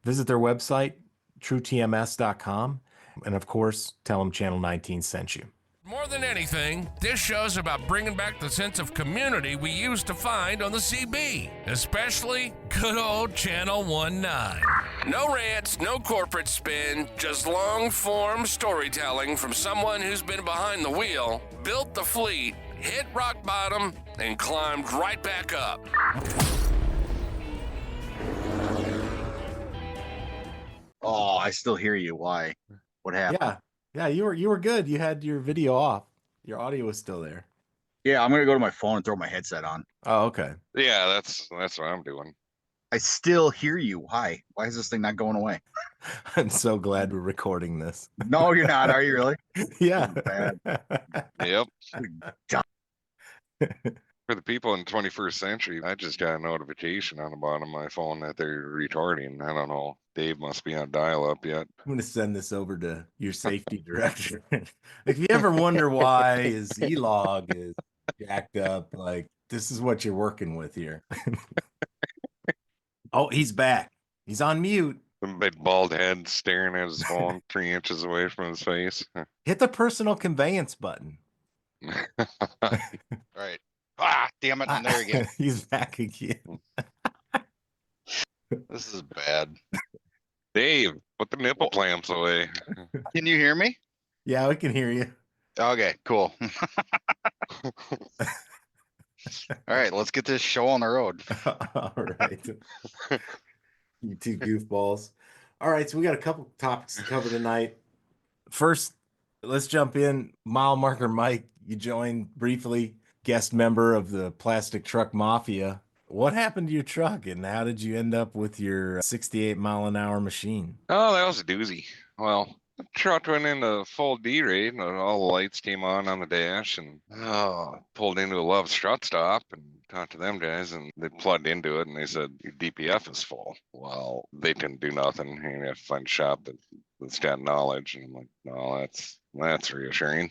Speaker 1: visit their website, truetms.com, and of course, tell them Channel 19 sent you.
Speaker 2: More than anything, this show's about bringing back the sense of community we used to find on the CB, especially good old Channel 19. No rants, no corporate spin, just long-form storytelling from someone who's been behind the wheel, built the fleet, hit rock bottom, and climbed right back up.
Speaker 4: Oh, I still hear you. Why? What happened?
Speaker 1: Yeah, you were good. You had your video off. Your audio was still there.
Speaker 4: Yeah, I'm gonna go to my phone and throw my headset on.
Speaker 1: Oh, okay.
Speaker 5: Yeah, that's what I'm doing.
Speaker 4: I still hear you. Why? Why is this thing not going away?
Speaker 1: I'm so glad we're recording this.
Speaker 4: No, you're not. Are you really?
Speaker 1: Yeah.
Speaker 4: Bad.
Speaker 5: Yep.
Speaker 4: Dumb.
Speaker 5: For the people in the 21st century, I just got a notification on the bottom of my phone that they're retarding. I don't know. Dave must be on dial-up yet.
Speaker 1: I'm going to send this over to your safety director. If you ever wonder why his e-log is jacked up, like this is what you're working with here. Oh, he's back. He's on mute.
Speaker 5: A big bald head staring at his phone 3 inches away from his face.
Speaker 1: Hit the personal conveyance button.
Speaker 4: Right. Ah, damn it. I'm there again.
Speaker 1: He's back again.
Speaker 4: This is bad.
Speaker 5: Dave, put the nipple clamps away.
Speaker 4: Can you hear me?
Speaker 1: Yeah, we can hear you.
Speaker 4: Okay, cool. All right, let's get this show on the road.
Speaker 1: All right. You two goofballs. All right, so we got a couple topics to cover tonight. First, let's jump in. Mile marker Mike, you joined briefly, guest member of the Plastic Truck Mafia. What happened to your truck and how did you end up with your 68-mile-an-hour machine?
Speaker 5: Oh, that was a doozy. Well, the truck went into full D-rate and all the lights came on the dash and pulled into a Love's Truckstop and talked to them guys and they plugged into it and they said, your DPF is full. Well, they couldn't do nothing. You have to find a shop that's got knowledge. And I'm like, no, that's reassuring.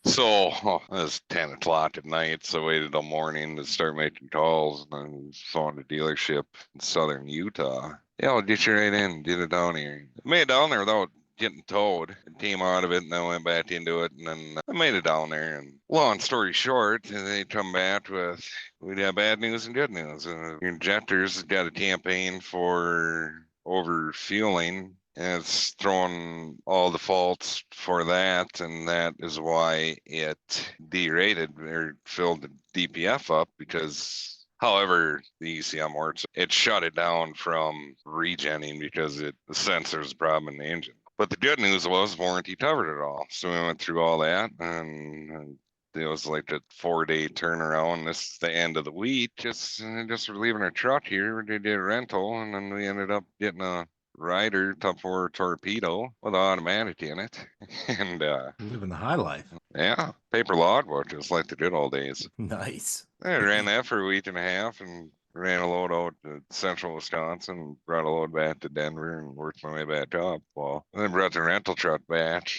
Speaker 5: So it was 10 o'clock at night, so I waited till morning to start making calls, and I found a dealership in southern Utah. Yeah, I'll get you right in, get it down here. I made it down there without getting towed. I came out of it, and then went back into it, and then I made it down there. And long story short, they come back with, we got bad news and good news. Your injector's got a campaign for overfueling. And it's throwing all the faults for that, and that is why it derated or filled the DPF up because however the ECM works, it shut it down from regenning because the sensor's problem in the engine. But the good news was warranty covered it all. So we went through all that and it was like a 4-day turnaround. This is the end of the week. Just we're leaving our truck here. We did a rental and then we ended up getting a rider top 4 torpedo with automatic in it. And
Speaker 1: living the high life.
Speaker 5: Yeah, paper logbook just like the good old days.
Speaker 1: Nice.
Speaker 5: I ran that for a week and a half and ran a load out to central Wisconsin, brought a load back to Denver and worked my way back up. Well, then brought the rental truck back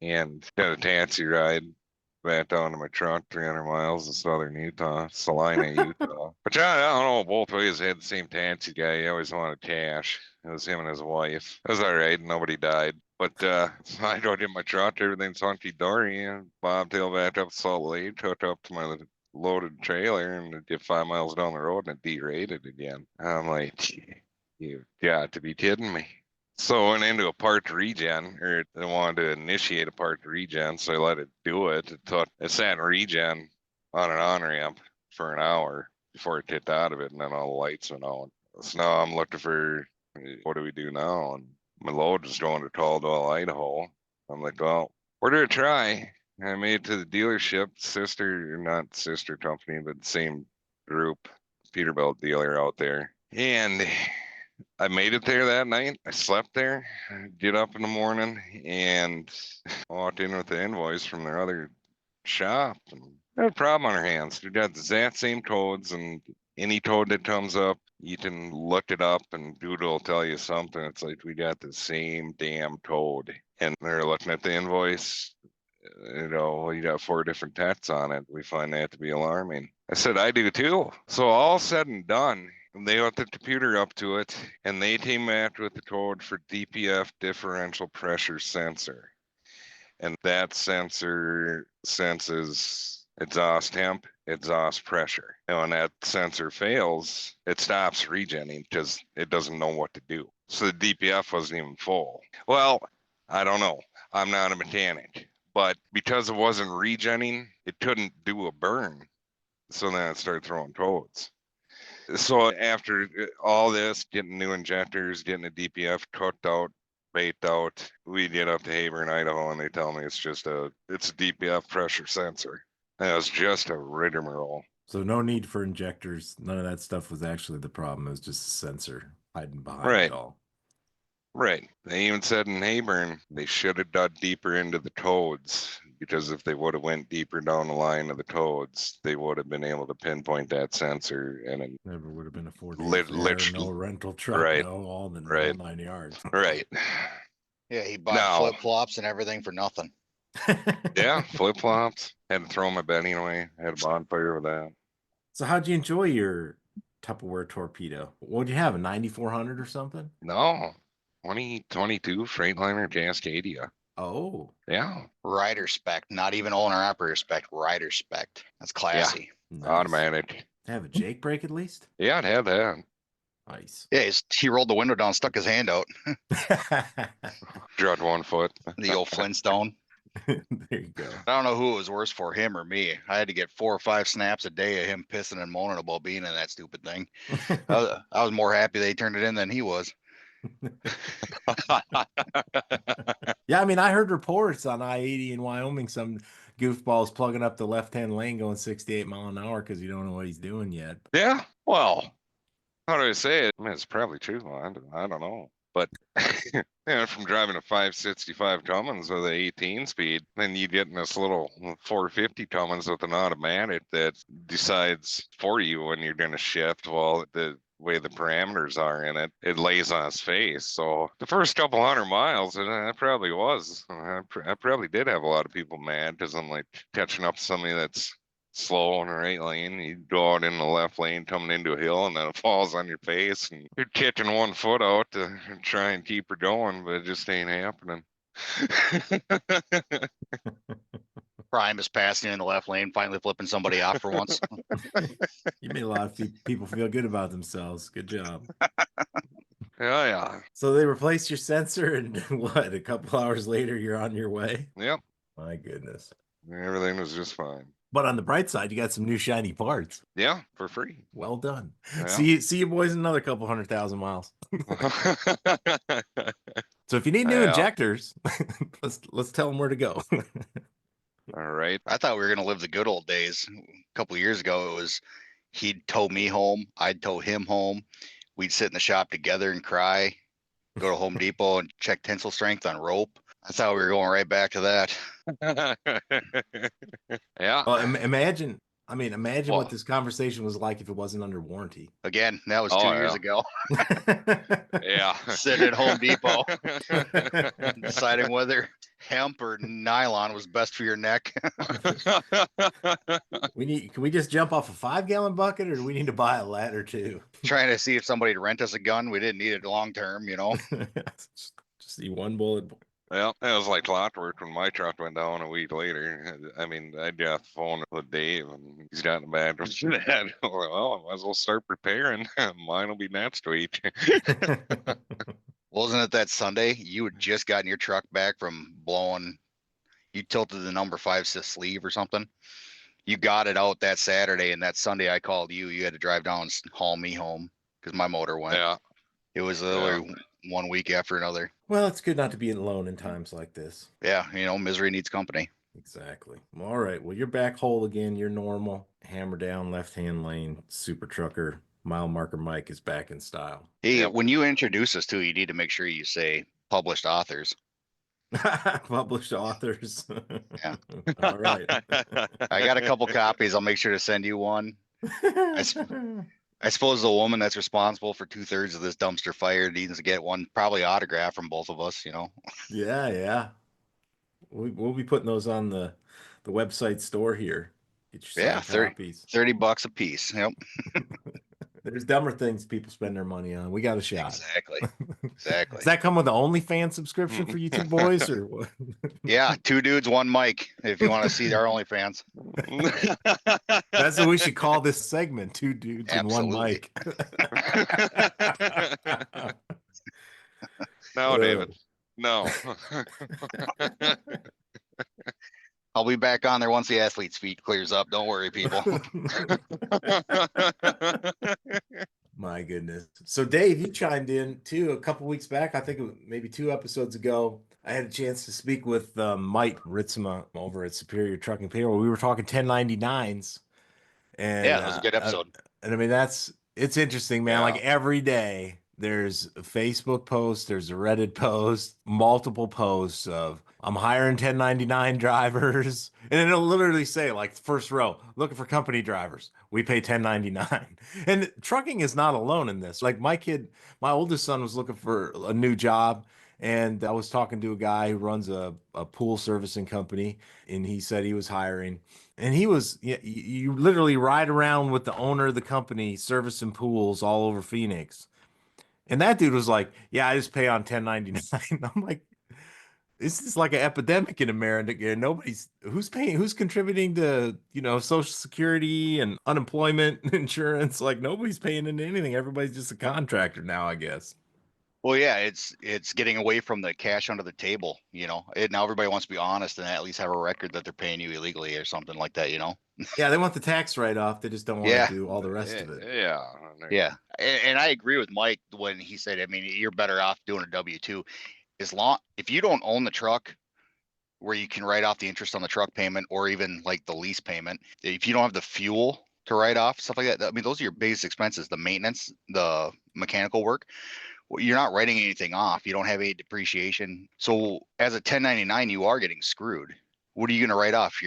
Speaker 5: and got a taxi ride back down to my truck 300 miles in southern Utah, Salina, Utah. But I don't know, both ways I had the same taxi guy. He always wanted cash. It was him and his wife. It was all right. Nobody died. But so I go get my truck. Everything's hunky-dory. And bobtail back up Salt Lake, hooked up to my loaded trailer, and get 5 miles down the road and it derated again. I'm like, You've got to be kidding me. So I went into a part regen, or I wanted to initiate a part regen, so I let it do it. It sat in regen on an on-ramp for an hour before it tipped out of it, and then all the lights went on. So now I'm looking for, what do we do now? And my load is going to Caldwell, Idaho. I'm like, well, we're going to try. And I made it to the dealership, not sister company, but same group, Peterbilt dealer out there. And I made it there that night. I slept there, get up in the morning, and walked in with the invoice from their other shop. And we had a problem on our hands. We got the exact same codes, and any code that comes up, you can look it up, and Google will tell you something. It's like, we got the same damn code. And they're looking at the invoice. You got 4 different texts on it. We find that to be alarming. I said, I do too. So all said and done, they hooked the computer up to it, and they came back with the code for DPF differential pressure sensor. And that sensor senses exhaust temp, exhaust pressure. And when that sensor fails, it stops regenning because it doesn't know what to do. So the DPF wasn't even full. Well, I don't know. I'm not a mechanic. But because it wasn't regenning, it couldn't do a burn. So then it started throwing codes. So after all this, getting new injectors, getting a DPF cooked out, baked out, we get up to Hayburn, Idaho, and they tell me it's a DPF pressure sensor. And it was just a rigmarole.
Speaker 1: So no need for injectors. None of that stuff was actually the problem. It was just a sensor hiding behind
Speaker 5: Right.
Speaker 1: it all.
Speaker 5: Right. They even said in Hayburn they should have dug deeper into the codes, because if they would have went deeper down the line of the codes, they would have been able to pinpoint that sensor. And it
Speaker 1: Never would have been a 4 no rental truck,
Speaker 5: right.
Speaker 1: no all the
Speaker 5: Right.
Speaker 1: 9 yards.
Speaker 5: Right.
Speaker 4: Yeah, he bought
Speaker 5: No.
Speaker 4: flip-flops and everything for nothing.
Speaker 5: Yeah, flip-flops. Had to throw my bedding away. Had a bonfire with that.
Speaker 1: So how'd you enjoy your Tupperware torpedo? What'd you have, a 9400 or something?
Speaker 5: No. 2022 Freightliner Cascadia.
Speaker 1: Oh.
Speaker 5: Yeah.
Speaker 4: Rider spec, not even owner operator spec, rider spec. That's classy.
Speaker 1: Nice.
Speaker 5: Automatic.
Speaker 1: Have a Jake brake at least?
Speaker 5: Yeah, it had that.
Speaker 1: Nice.
Speaker 4: Yeah, he rolled the window down, stuck his hand out.
Speaker 5: Dropped 1 foot.
Speaker 4: The old Flintstone.
Speaker 1: There you go.
Speaker 4: I don't know who it was worse for, him or me. I had to get 4 or 5 snaps a day of him pissing and moaning about being in that stupid thing. I was more happy they turned it in than he was.
Speaker 1: Yeah, I mean, I heard reports on I-80 in Wyoming, some goofballs plugging up the left-hand lane going 68 mile an hour because you don't know what he's doing yet.
Speaker 5: Yeah. Well, how do I say it? I mean, it's probably true. I don't know. But from driving a 565 Cummins with an 18 speed, then you get in this little 450 Cummins with an automatic that decides for you when you're going to shift. Well, the way the parameters are in it, it lays on its face. So the first couple 100 miles, and I probably was. I probably did have a lot of people mad because I'm like catching up to somebody that's slow in the right lane. You go out in the left lane coming into a hill, and then it falls on your face, and you're kicking 1 foot out to try and keep her going, but it just ain't happening.
Speaker 4: Prime is passing in the left lane, finally flipping somebody off for once.
Speaker 1: You made a lot of people feel good about themselves. Good job.
Speaker 5: Yeah.
Speaker 1: So they replaced your sensor, and what, a couple hours later, you're on your way?
Speaker 5: Yep.
Speaker 1: My goodness.
Speaker 5: Everything was just fine.
Speaker 1: But on the bright side, you got some new shiny parts.
Speaker 5: Yeah, for free.
Speaker 1: Well done.
Speaker 5: Yeah.
Speaker 1: See you boys in another couple 100,000 miles. So if you need new injectors, let's tell them where to go.
Speaker 5: All right.
Speaker 4: I thought we were going to live the good old days. A couple of years ago, it was he'd tow me home, I'd tow him home. We'd sit in the shop together and cry, go to Home Depot and check tensile strength on rope. I thought we were going right back to that.
Speaker 5: Yeah.
Speaker 1: Well, imagine
Speaker 5: Well-
Speaker 1: what this conversation was like if it wasn't under warranty.
Speaker 4: Again, that was 2
Speaker 5: Oh,
Speaker 4: years
Speaker 5: yeah.
Speaker 4: ago.
Speaker 5: Yeah.
Speaker 4: Sitting at Home Depot, deciding whether hemp or nylon was best for your neck.
Speaker 1: Can we just jump off a 5-gallon bucket, or do we need to buy a ladder too?
Speaker 4: Trying to see if somebody'd rent us a gun. We didn't need it long term,
Speaker 1: Just see one bullet.
Speaker 5: Well, it was like clockwork when my truck went down a week later. I mean, I got the phone with Dave, and he's got in the bathroom. Well, I might as well start preparing. Mine will be next week.
Speaker 4: Wasn't it that Sunday? You had just gotten your truck back from blowing, you tilted the number 5 sleeve or something. You got it out that Saturday, and that Sunday I called you. You had to drive down and haul me home because my motor went.
Speaker 5: Yeah,
Speaker 4: It was
Speaker 5: yeah.
Speaker 4: literally 1 week after another.
Speaker 1: Well, it's good not to be alone in times like this.
Speaker 4: Yeah, misery needs company.
Speaker 1: Exactly. All right. Well, you're back whole again. You're normal. Hammer down, left hand lane, super trucker. Mile marker Mike is back in style.
Speaker 4: Hey,
Speaker 5: Yep.
Speaker 4: when you introduce us to, you need to make sure you say published authors.
Speaker 1: Published authors.
Speaker 4: Yeah.
Speaker 1: All right.
Speaker 4: I got a couple copies. I'll make sure to send you one. I suppose the woman that's responsible for 2/3 of this dumpster fire needs to get one, probably autograph from both of us.
Speaker 1: Yeah, yeah. We'll be putting those on the website store here. Get your
Speaker 4: Yeah,
Speaker 1: signed copies.
Speaker 4: $30 a piece. Yep.
Speaker 1: There's dumber things people spend their money on. We got a shot.
Speaker 4: Exactly.
Speaker 1: Does
Speaker 4: Exactly.
Speaker 1: that come with the OnlyFans subscription for you two boys, or what?
Speaker 4: Yeah, 2 dudes, 1 mic. If you want to see our OnlyFans.
Speaker 1: That's what we should call this segment: 2 dudes and 1
Speaker 4: Absolutely.
Speaker 1: mic.
Speaker 5: No, David. No.
Speaker 4: I'll be back on there once the athlete's feet clears up. Don't worry, people.
Speaker 1: My goodness. So Dave, you chimed in too a couple weeks back. I think it was maybe 2 episodes ago. I had a chance to speak with Mike Ritzema over at Superior Trucking Payroll. We were talking 1099s. And
Speaker 4: Yeah, that was a good episode.
Speaker 1: and I mean, it's interesting, man.
Speaker 5: Yeah.
Speaker 1: Like every day there's a Facebook post, there's a Reddit post, multiple posts of I'm hiring 1099 drivers. And then it'll literally say, like, first row, looking for company drivers. We pay 1099. And trucking is not alone in this. Like my oldest son was looking for a new job. And I was talking to a guy who runs a pool servicing company, and he said he was hiring. And he was, you literally ride around with the owner of the company servicing pools all over Phoenix. And that dude was like, yeah, I just pay on 1099. I'm like, this is like an epidemic in America. Who's paying, who's contributing to, Social Security and unemployment insurance. Like nobody's paying into anything. Everybody's just a contractor now, I guess.
Speaker 4: Well, yeah, it's getting away from the cash under the table. Now everybody wants to be honest and at least have a record that they're paying you illegally or something like that.
Speaker 1: Yeah, they want the tax write-off. They just don't want
Speaker 4: Yeah.
Speaker 1: to do all the rest of it.
Speaker 5: Yeah.
Speaker 4: Yeah, and I agree with Mike when he said, I mean, you're better off doing a W-2 if you don't own the truck, where you can write off the interest on the truck payment or even like the lease payment. If you don't have the fuel to write off, stuff like that, I mean, those are your biggest expenses: the maintenance, the mechanical work. You're not writing anything off. You don't have any depreciation. So as a 1099, you are getting screwed. What are you going to write off?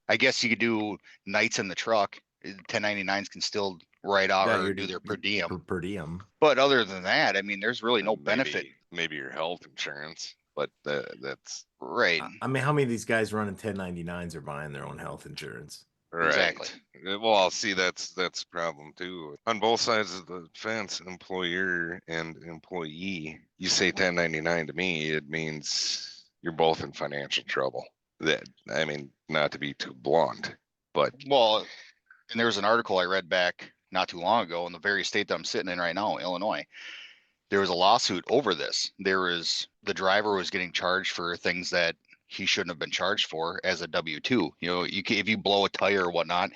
Speaker 4: I guess you could do nights in the truck. 1099s can still write off or do their per diem.
Speaker 1: Per diem.
Speaker 4: But other than that, I mean, there's really no benefit.
Speaker 5: Maybe your health insurance, but that's
Speaker 4: right.
Speaker 1: I mean, how many of these guys running 1099s are buying their own health insurance?
Speaker 5: right.
Speaker 4: Exactly.
Speaker 5: Well, see, that's a problem too. On both sides of the fence, employer and employee. You say 1099 to me, it means you're both in financial trouble. I mean, not to be too blunt, but
Speaker 4: Well, and there was an article I read back not too long ago in the very state that I'm sitting in right now, Illinois. There was a lawsuit over this. The driver was getting charged for things that he shouldn't have been charged for as a W-2. If you blow a tire or whatnot,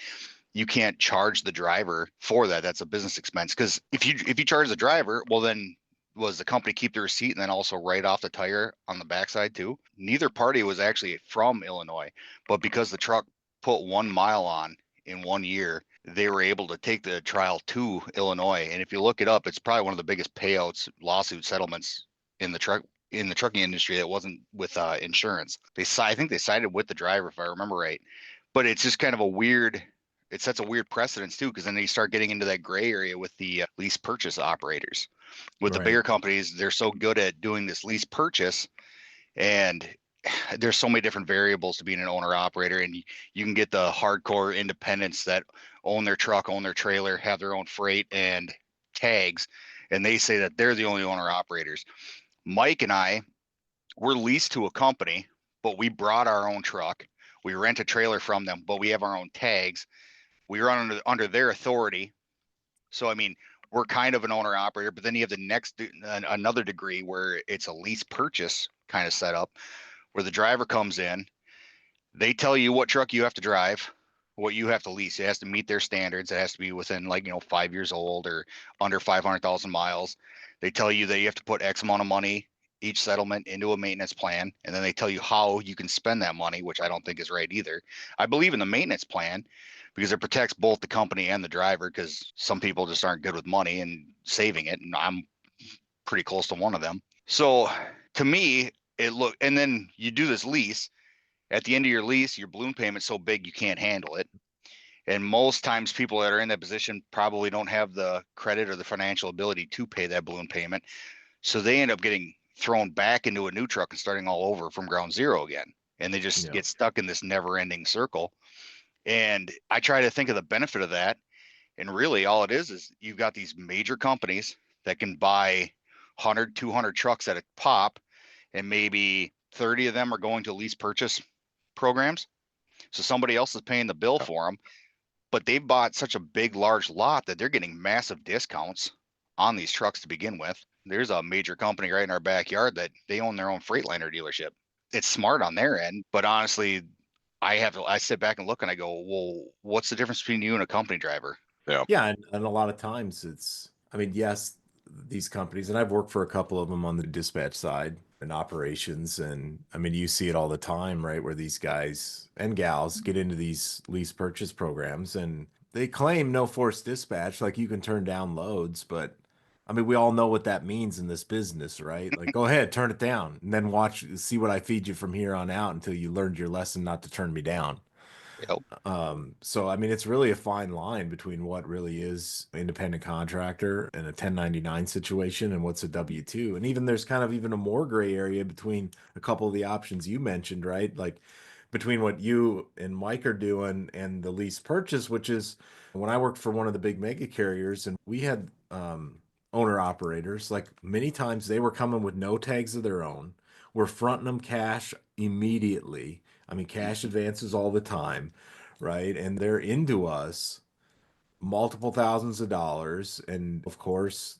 Speaker 4: you can't charge the driver for that. That's a business expense. Because if you charge the driver, well, then was the company keep the receipt and then also write off the tire on the backside too? Neither party was actually from Illinois, but because the truck put 1 mile on in 1 year, they were able to take the trial to Illinois. And if you look it up, it's probably one of the biggest payouts, lawsuit settlements in the trucking industry that wasn't with insurance. I think they sided with the driver, if I remember right. But it's just kind of it sets a weird precedence too, because then you start getting into that gray area with the lease purchase operators. With the bigger companies, they're so good at doing this lease purchase, and there's so many different variables to being an owner operator, and you can get the hardcore independents that own their truck, own their trailer, have their own freight and tags, and they say that they're the only owner operators. Mike and I we're leased to a company, but we brought our own truck. We rent a trailer from them, but we have our own tags. We run under their authority. So, I mean, we're kind of an owner operator, but then you have the next, another degree where it's a lease purchase kind of setup where the driver comes in. They tell you what truck you have to drive, what you have to lease. It has to meet their standards. It has to be within 5 years old or under 500,000 miles. They tell you that you have to put X amount of money each settlement into a maintenance plan. And then they tell you how you can spend that money, which I don't think is right either. I believe in the maintenance plan because it protects both the company and the driver, because some people just aren't good with money and saving it. And I'm pretty close to one of them. So to me, and then you do this lease. At the end of your lease, your balloon payment's so big you can't handle it. And most times people that are in that position probably don't have the credit or the financial ability to pay that balloon payment. So they end up getting thrown back into a new truck and starting all over from ground zero again. And they just get stuck in this never ending circle. And I try to think of the benefit of that. And really all it is you've got these major companies that can buy 100, 200 trucks at a pop, and maybe 30 of them are going to lease purchase programs. So somebody else is paying the bill for them, but they've bought such a big, large lot that they're getting massive discounts on these trucks to begin with. There's a major company right in our backyard that they own their own Freightliner dealership. It's smart on their end, but honestly, I sit back and look and I go, well, what's the difference between you and a company driver?
Speaker 1: Yeah, and a lot of times I mean, yes, these companies, and I've worked for a couple of them on the dispatch side and operations, and I mean, you see it all the time, right? Where these guys and gals get into these lease purchase programs and they claim no forced dispatch, like you can turn down loads, but I mean, we all know what that means in this business, right? Like, go ahead, turn it down, and then see what I feed you from here on out until you learned your lesson not to turn me down.
Speaker 4: Yep.
Speaker 1: So I mean, it's really a fine line between what really is independent contractor and a 1099 situation and what's a W-2. And even there's kind of even a more gray area between a couple of the options you mentioned, right? Like between what you and Mike are doing and the lease purchase, which is when I worked for one of the big mega carriers and we had owner operators, like many times they were coming with no tags of their own. We're fronting them cash immediately. I mean, cash advances all the time, right? And they're into us multiple thousands of dollars. And of course,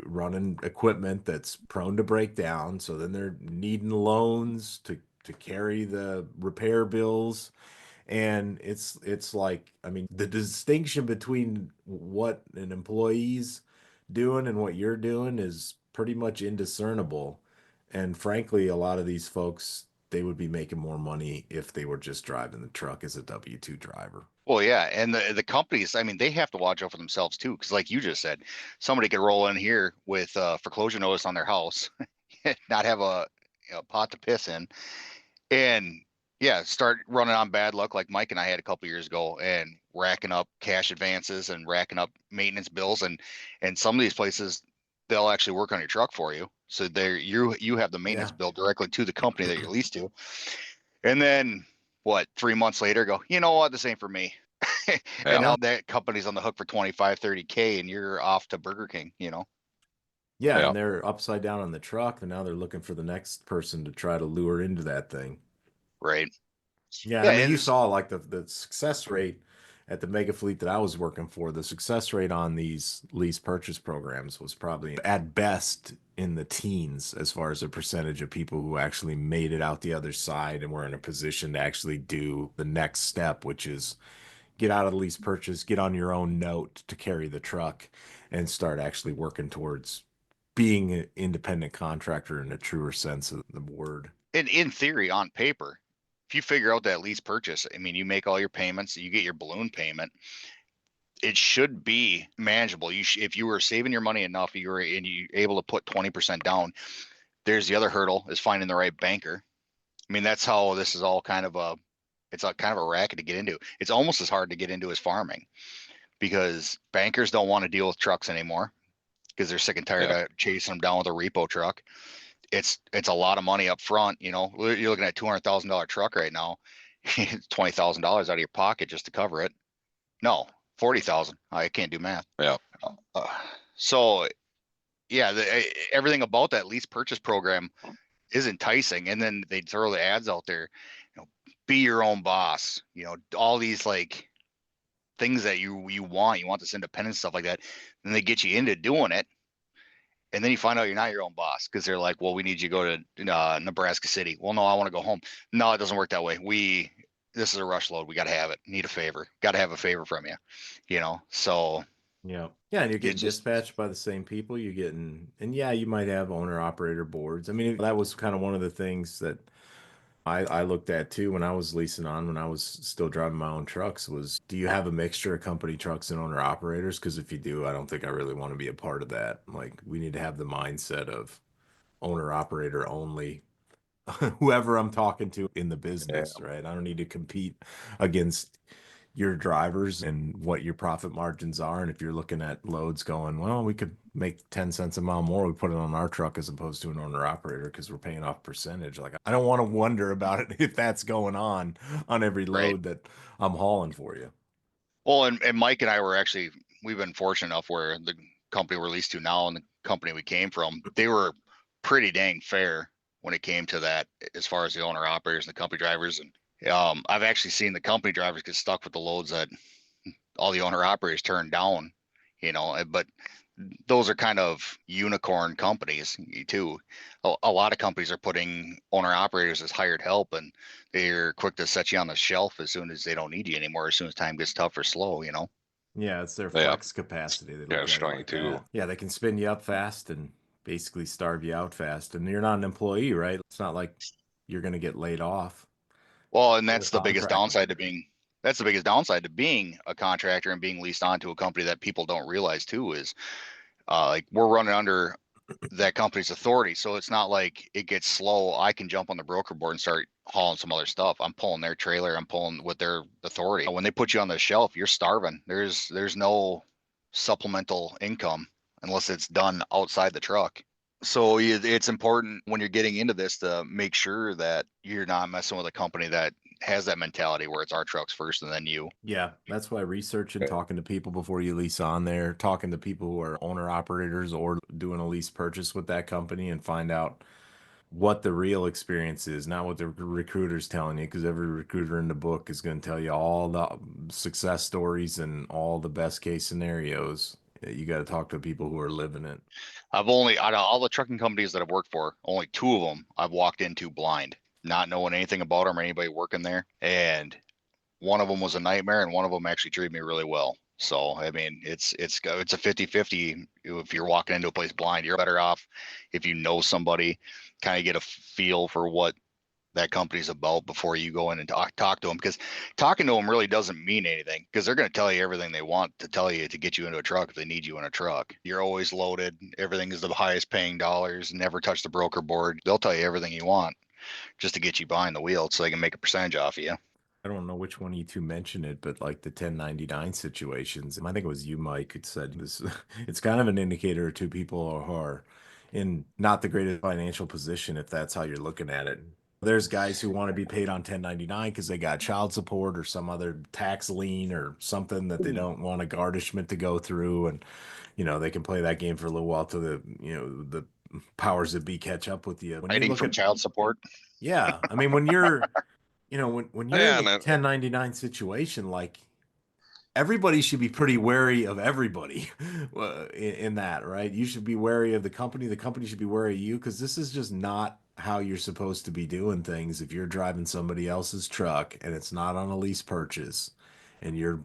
Speaker 1: running equipment that's prone to break down. So then they're needing loans to carry the repair bills. And it's like, I mean, the distinction between what an employee's doing and what you're doing is pretty much indiscernible. And frankly, a lot of these folks, they would be making more money if they were just driving the truck as a W-2 driver.
Speaker 4: Well, yeah, and the companies, I mean, they have to watch out for themselves too, because like you just said, somebody could roll in here with a foreclosure notice on their house, not have a pot to piss in, and yeah, start running on bad luck like Mike and I had a couple years ago, and racking up cash advances and racking up maintenance bills, and some of these places they'll actually work on your truck for you, so you have the maintenance
Speaker 1: Yeah.
Speaker 4: bill directly to the company that you're leased to, and then what, 3 months later go, you know what, this ain't for me. And now that company's on the hook for 25, 30K and you're off to Burger King,
Speaker 1: Yeah,
Speaker 5: Yeah.
Speaker 1: and they're upside down on the truck, and now they're looking for the next person to try to lure into that thing.
Speaker 4: right?
Speaker 1: Yeah, and
Speaker 4: Yeah,
Speaker 1: I mean, you
Speaker 4: it's
Speaker 1: saw like the success rate at the mega fleet that I was working for. The success rate on these lease purchase programs was probably at best in the teens as far as a percentage of people who actually made it out the other side and were in a position to actually do the next step, which is get out of the lease purchase, get on your own note to carry the truck, and start actually working towards being an independent contractor in a truer sense of the word.
Speaker 4: in theory on paper. If you figure out that lease purchase, I mean, you make all your payments, you get your balloon payment. It should be manageable. If you were saving your money enough, you able to put 20% down. There's the other hurdle is finding the right banker. I mean, that's how this is all it's a kind of a racket to get into. It's almost as hard to get into as farming, because bankers don't want to deal with trucks anymore because they're sick and tired of chasing them down with a repo truck. It's a lot of money up front. You're looking at $200,000 truck right now. $20,000 out of your pocket just to cover it. No, 40,000. I can't do math.
Speaker 5: Yeah.
Speaker 4: So yeah, everything about that lease purchase program is enticing. And then they throw the ads out there, be your own boss, all these like things that you want this independent stuff like that. And they get you into doing it. And then you find out you're not your own boss because they're like, well, we need you to go to Nebraska City. Well, no, I want to go home. No, it doesn't work that way. This is a rush load. We got to have it. Need a favor. Got to have a favor from you, So
Speaker 1: Yeah. Yeah. And you're getting
Speaker 4: just
Speaker 1: dispatched by the same people. You're getting, and yeah, you might have owner operator boards. I mean, that was kind of one of the things that I looked at too when I was leasing on, when I was still driving my own trucks, was do you have a mixture of company trucks and owner operators? Because if you do, I don't think I really want to be a part of that. Like, we need to have the mindset of owner operator only. Whoever I'm talking to in the
Speaker 5: Yeah.
Speaker 1: business, right? I don't need to compete against your drivers and what your profit margins are. And if you're looking at loads going, well, we could make 10 cents a mile more, we put it on our truck as opposed to an owner operator because we're paying off percentage. Like, I don't want to wonder about it if that's going on every
Speaker 4: right.
Speaker 1: load that I'm hauling for you.
Speaker 4: Well, and Mike and I we've been fortunate enough where the company we're leased to now and the company we came from, they were pretty dang fair when it came to that, as far as the owner operators and the company drivers. And I've actually seen the company drivers get stuck with the loads that all the owner operators turned down, but those are kind of unicorn companies too. A lot of companies are putting owner operators as hired help, and they're quick to set you on the shelf as soon as they don't need you anymore, as soon as time gets tough or slow.
Speaker 1: Yeah, it's their
Speaker 5: Yeah.
Speaker 1: flex capacity. They look
Speaker 5: Catch
Speaker 1: at it like
Speaker 5: 22.
Speaker 1: that. Yeah, they can spin you up fast and basically starve you out fast. And you're not an employee, right? It's not like you're going to get laid off.
Speaker 4: Well, and
Speaker 1: You're a contractor.
Speaker 4: that's the biggest downside to being a contractor and being leased onto a company that people don't realize too is like we're running under that company's authority. So it's not like it gets slow. I can jump on the broker board and start hauling some other stuff. I'm pulling their trailer. I'm pulling with their authority. When they put you on the shelf, you're starving. There's no supplemental income unless it's done outside the truck. So it's important when you're getting into this to make sure that you're not messing with a company that has that mentality where it's our trucks first and then you.
Speaker 1: Yeah, that's why researching,
Speaker 5: Yeah.
Speaker 1: talking to people before you lease on there, talking to people who are owner operators or doing a lease purchase with that company and find out what the real experience is, not what the recruiter's telling you, because every recruiter in the book is going to tell you all the success stories and all the best case scenarios. You got to talk to people who are living it.
Speaker 4: I've only out of all the trucking companies that I've worked for, only two of them I've walked into blind, not knowing anything about them or anybody working there. And one of them was a nightmare and one of them actually treated me really well. So, I mean, it's a 50-50. If you're walking into a place blind, you're better off if you know somebody, kind of get a feel for what that company's about before you go in and talk to them, because talking to them really doesn't mean anything, because they're going to tell you everything they want to tell you to get you into a truck if they need you in a truck. You're always loaded. Everything is the highest paying dollars. Never touch the broker board. They'll tell you everything you want just to get you behind the wheel so they can make a percentage off of you.
Speaker 1: I don't know which one of you two mentioned it, but like the 1099 situations, I think it was you, Mike, who said this. It's kind of an indicator to people who are in not the greatest financial position if that's how you're looking at it. There's guys who want to be paid on 1099 because they got child support or some other tax lien or something that they don't want a garnishment to go through, and they can play that game for a little while till the powers that be catch up with you. When you
Speaker 4: Hiding
Speaker 1: look
Speaker 4: from
Speaker 1: at
Speaker 4: child support.
Speaker 1: Yeah, I mean when you're when you're in
Speaker 5: Yeah,
Speaker 1: a
Speaker 5: and
Speaker 1: 1099 situation, like everybody should be pretty wary of everybody in that, right? You should be wary of the company should be wary of you, because this is just not how you're supposed to be doing things. If you're driving somebody else's truck and it's not on a lease purchase and you're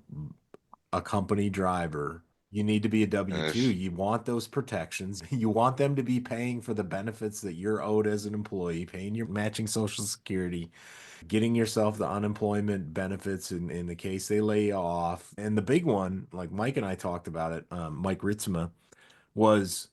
Speaker 1: a company driver, you need to be a W-2.
Speaker 5: if-
Speaker 1: You want those protections. You want them to be paying for the benefits that you're owed as an employee, paying your matching Social Security, getting yourself the unemployment benefits in the case they lay you off. And the big one, like Mike and I talked about it, Mike Ritzma, was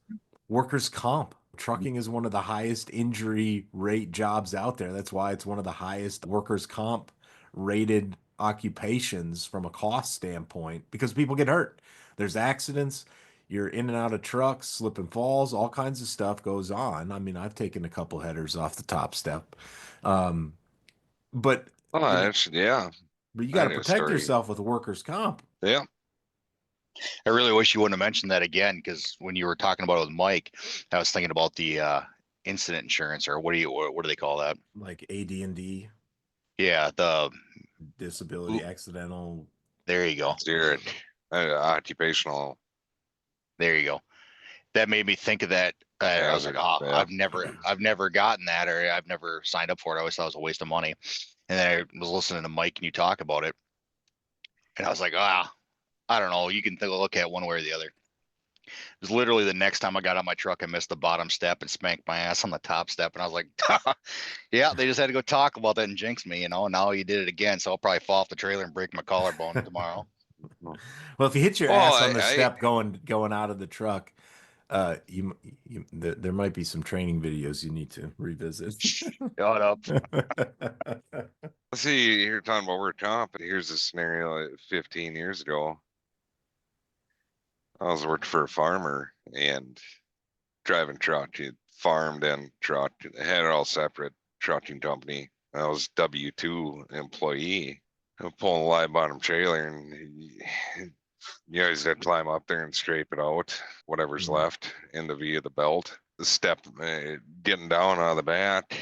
Speaker 1: workers' comp. Trucking is one of the highest injury rate jobs out there. That's why it's one of the highest workers' comp rated occupations from a cost standpoint, because people get hurt. There's accidents. You're in and out of trucks, slip and falls, all kinds of stuff goes on. I mean, I've taken a couple headers off the top step. Um, but
Speaker 5: oh,
Speaker 1: you
Speaker 5: actually, yeah.
Speaker 1: but you got
Speaker 5: I
Speaker 1: to
Speaker 5: knew a
Speaker 1: protect
Speaker 5: story.
Speaker 1: yourself with workers' comp.
Speaker 5: Yeah.
Speaker 4: I really wish you wouldn't have mentioned that again, because when you were talking about it with Mike, I was thinking about the incident insurance, or what do they call that?
Speaker 1: Like AD&D,
Speaker 4: Yeah, the
Speaker 1: disability, accidental.
Speaker 4: there you go.
Speaker 5: Jared, occupational
Speaker 4: There you go. That made me think of that. I was like,
Speaker 5: hazard.
Speaker 4: oh,
Speaker 5: Yeah.
Speaker 4: I've never gotten that, or I've never signed up for it. I always thought it was a waste of money. And then I was listening to Mike and you talk about it, and I was like, I don't know. You can look at it one way or the other. It was literally the next time I got on my truck, I missed the bottom step and spanked my ass on the top step, and I was like, yeah, they just had to go talk about that and jinx me, And now you did it again, so I'll probably fall off the trailer and break my collarbone tomorrow.
Speaker 1: Well, if you hit your
Speaker 5: Well,
Speaker 1: ass on the
Speaker 5: I
Speaker 1: step going out of the truck, there might be some training videos you need to revisit.
Speaker 4: Shut up.
Speaker 5: see you're talking about work comp, but here's a scenario 15 years ago. I was working for a farmer and driving truck. He farmed and truck, had it all separate trucking company. I was W-2 employee. I'm pulling a live bottom trailer, and you always have to climb up there and scrape it out, whatever's left in the V of the belt. The step, getting down out of the back,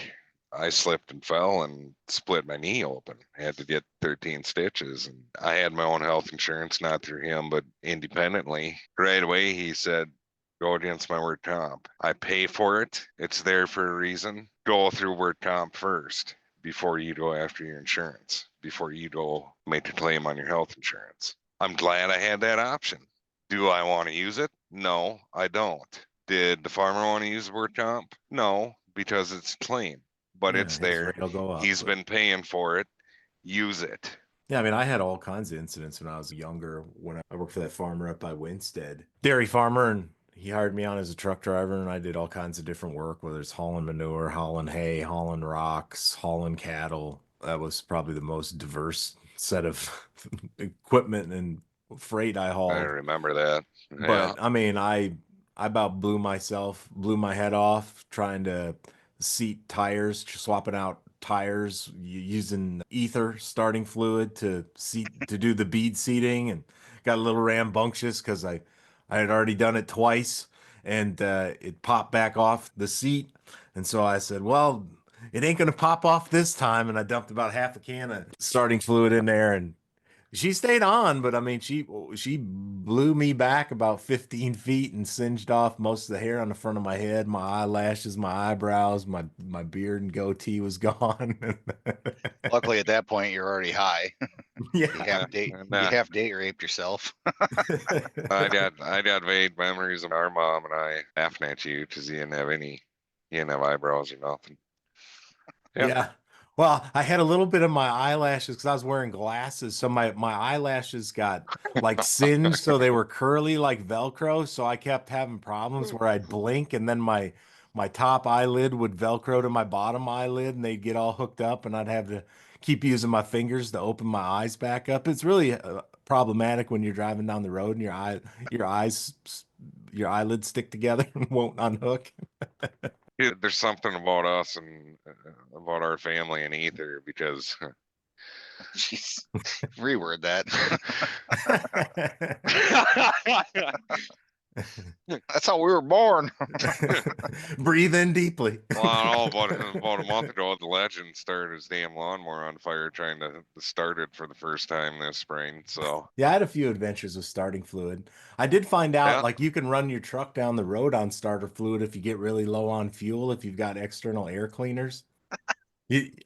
Speaker 5: I slipped and fell and split my knee open. I had to get 13 stitches, and I had my own health insurance, not through him, but independently. Right away, he said, go against my work comp. I pay for it. It's there for a reason. Go through work comp first before you go after your insurance, before you go make a claim on your health insurance. I'm glad I had that option. Do I want to use it? No, I don't. Did the farmer want to use work comp? No, because it's a claim, but
Speaker 1: Yeah,
Speaker 5: it's
Speaker 1: his
Speaker 5: there.
Speaker 1: rate will go up,
Speaker 5: He's
Speaker 1: but-
Speaker 5: been paying for it. Use it.
Speaker 1: Yeah, I mean, I had all kinds of incidents when I was younger. When I worked for that farmer up by Winstead, dairy farmer, and he hired me on as a truck driver, and I did all kinds of different work, whether it's hauling manure, hauling hay, hauling rocks, hauling cattle. That was probably the most diverse set of equipment and freight I
Speaker 5: I
Speaker 1: hauled.
Speaker 5: remember that. Yeah.
Speaker 1: But I mean, I about blew my head off trying to seat tires, swapping out tires using ether starting fluid to do the bead seating, and got a little rambunctious because I had already done it twice, and it popped back off the seat, and so I said, well, it ain't gonna pop off this time, and I dumped about half a can of starting fluid in there, and she stayed on, but I mean, she blew me back about 15 feet and singed off most of the hair on the front of my head, my eyelashes, my eyebrows, my beard and goatee was gone.
Speaker 4: Luckily, at that point, you're already high.
Speaker 1: Yeah.
Speaker 4: You half date raped yourself.
Speaker 5: I got vague memories of our mom and I laughing at you because you didn't have eyebrows or nothing. Yeah.
Speaker 1: Yeah. Well, I had a little bit of my eyelashes because I was wearing glasses, so my eyelashes got like singed, so they were curly like Velcro. So I kept having problems where I'd blink, and then my top eyelid would Velcro to my bottom eyelid, and they'd get all hooked up, and I'd have to keep using my fingers to open my eyes back up. It's really problematic when you're driving down the road and your eyelids stick together and won't unhook.
Speaker 5: There's something about us and about our family and ether because
Speaker 4: Jeez. Reword that. That's how we were born.
Speaker 1: Breathe in deeply.
Speaker 5: well, I don't know, about a month ago, the legend started his damn lawnmower on fire trying to start it for the first time this spring. So
Speaker 1: Yeah, I had a few adventures with starting fluid. I did find out
Speaker 5: Yeah.
Speaker 1: like you can run your truck down the road on starter fluid if you get really low on fuel, if you've got external air cleaners.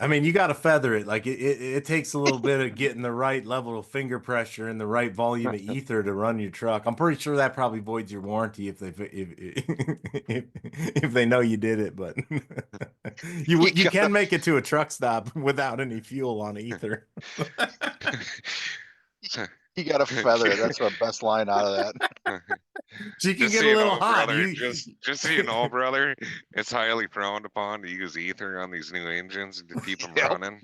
Speaker 1: I mean, you got to feather it. Like it takes a little bit of getting the right level of finger pressure and the right volume of ether to run your truck. I'm pretty sure that probably voids your warranty if they know you did it, but you can make it to a truck stop without any fuel on ether.
Speaker 4: You got to feather it. That's our best line out of that.
Speaker 1: She can
Speaker 5: just
Speaker 1: get
Speaker 5: so
Speaker 1: a
Speaker 5: you
Speaker 1: little
Speaker 5: know,
Speaker 1: hot.
Speaker 5: brother, just so you know, brother, it's highly frowned upon to use ether on these new engines to keep them
Speaker 4: Yep.
Speaker 5: running.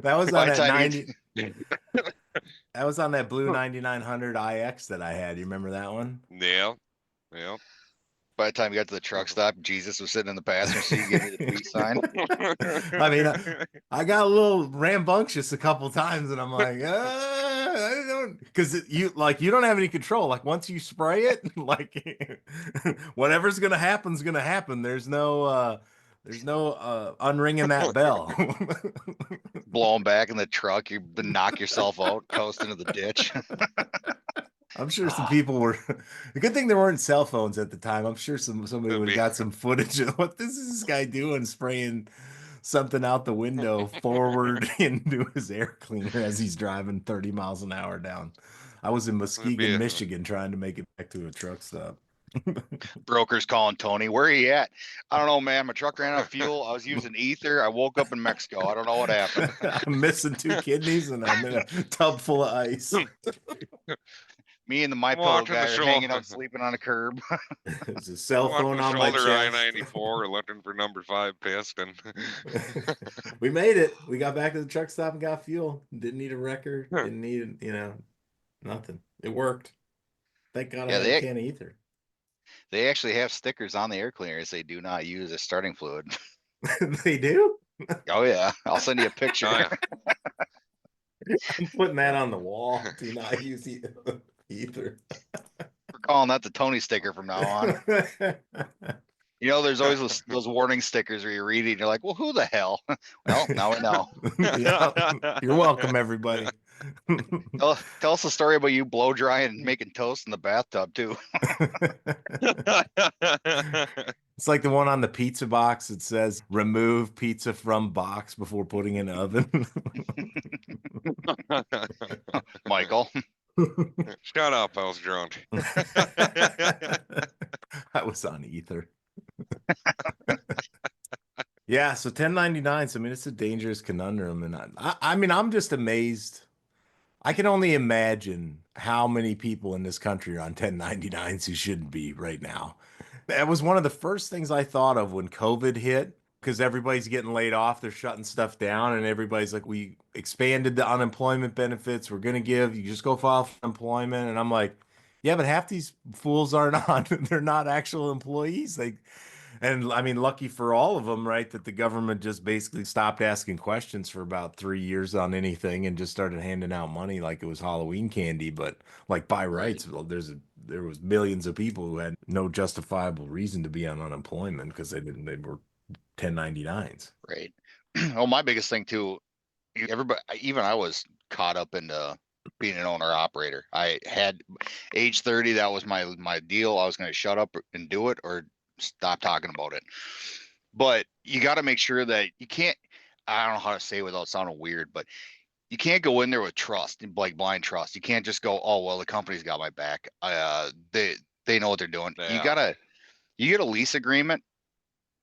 Speaker 1: That was
Speaker 4: By
Speaker 1: on
Speaker 4: the
Speaker 1: that
Speaker 4: time you-
Speaker 1: 90. That was on that blue 9900 IX that I had. You remember that one?
Speaker 5: Yeah. Yeah.
Speaker 4: By the time you got to the truck stop, Jesus was sitting in the passenger seat, giving me the peace sign.
Speaker 1: I mean, I got a little rambunctious a couple times, and I'm like, I don't Because you don't have any control. Like once you spray it, like whatever's gonna happen is gonna happen. There's no unringing that bell.
Speaker 4: Blowing back in the truck, you knock yourself out, coast into the ditch.
Speaker 1: I'm sure some people were. The good thing there weren't cell phones at the time. I'm sure somebody
Speaker 5: Could
Speaker 1: would have
Speaker 5: be.
Speaker 1: got some footage of what this is this guy doing, spraying something out the window forward into his air cleaner as he's driving 30 miles an hour down. I was in
Speaker 5: Would be
Speaker 1: Muskegon, Michigan, trying to make it back to a truck stop.
Speaker 4: Broker's calling Tony. Where are you at? I don't know, man. My truck ran out of fuel. I was using ether. I woke up in Mexico. I don't know what happened.
Speaker 1: I'm missing two kidneys and I'm in a tub full of ice.
Speaker 4: Me and the My Pillow
Speaker 5: Watching the
Speaker 4: guy are
Speaker 5: show.
Speaker 4: hanging out, sleeping on a curb.
Speaker 1: There's a cell phone
Speaker 5: Watching the
Speaker 1: on my
Speaker 5: shoulder
Speaker 1: chest.
Speaker 5: I-94 looking for number 5 piston.
Speaker 1: We made it. We got back to the truck stop and got fuel. Didn't need a wrecker. Didn't need, nothing. It worked. Thank God I
Speaker 4: Yeah,
Speaker 1: had a can of ether.
Speaker 4: they actually have stickers on the air cleaners. They do not use a starting fluid.
Speaker 1: They do?
Speaker 4: Oh yeah, I'll send you a picture.
Speaker 5: Oh, yeah.
Speaker 1: I'm putting that on the wall. Do not use ether.
Speaker 4: We're calling that the Tony sticker from now on. There's always those warning stickers where you read it and you're like, well, who the hell? Well, now we know.
Speaker 1: Yeah. You're welcome, everybody.
Speaker 4: Tell us a story about you blow drying and making toast in the bathtub too.
Speaker 1: It's like the one on the pizza box. It says remove pizza from box before putting in oven.
Speaker 4: Michael.
Speaker 5: Shut up, I was drunk.
Speaker 1: I was on ether. Yeah, so 1099s. I mean, it's a dangerous conundrum, and I mean, I'm just amazed. I can only imagine how many people in this country are on 1099s who shouldn't be right now. That was one of the first things I thought of when COVID hit, because everybody's getting laid off, they're shutting stuff down, and everybody's like, we expanded the unemployment benefits. We're gonna you just go file for employment. And I'm like, yeah, but half these fools aren't on, they're not actual employees. And I mean, lucky for all of them, right, that the government just basically stopped asking questions for about 3 years on anything and just started handing out money like it was Halloween candy. But like by rights, well, there was millions of people who had no justifiable reason to be on unemployment because they were 1099s.
Speaker 4: Right. Well, my biggest thing too, everybody, even I was caught up into being an owner operator. I had age 30. That was my deal. I was going to shut up and do it or stop talking about it. But you got to make sure that you can't, I don't know how to say it without sounding weird, but you can't go in there with trust, like blind trust. You can't just go, oh, well, the company's got my back. They know what they're doing.
Speaker 5: Yeah.
Speaker 4: You get a lease agreement.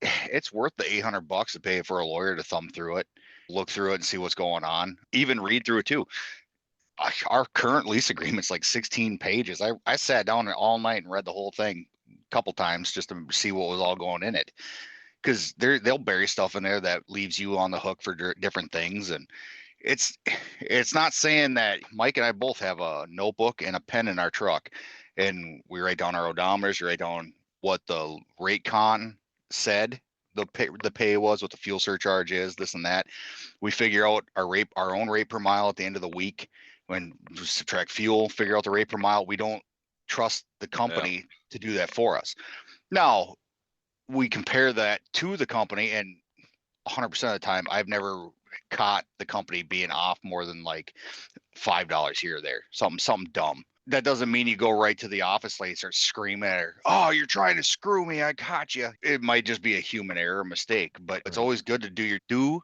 Speaker 4: It's worth the $800 to pay for a lawyer to thumb through it, look through it and see what's going on, even read through it too. Our current lease agreement's like 16 pages. I sat down all night and read the whole thing a couple times just to see what was all going in it. Because they'll bury stuff in there that leaves you on the hook for different things. And it's not saying that Mike and I both have a notebook and a pen in our truck and we write down our odometers, we write down what the rate con said the pay was, what the fuel surcharge is, this and that. We figure out our own rate per mile at the end of the week. When we subtract fuel, figure out the rate per mile. We don't trust the company to do that for us. Now, we compare that to the company, and 100% of the time, I've never caught the company being off more than like $5 here or there, something dumb. That doesn't mean you go right to the office lady and start screaming at her, oh, you're trying to screw me, I caught you. It might just be a human error, a mistake, but it's always good to do your due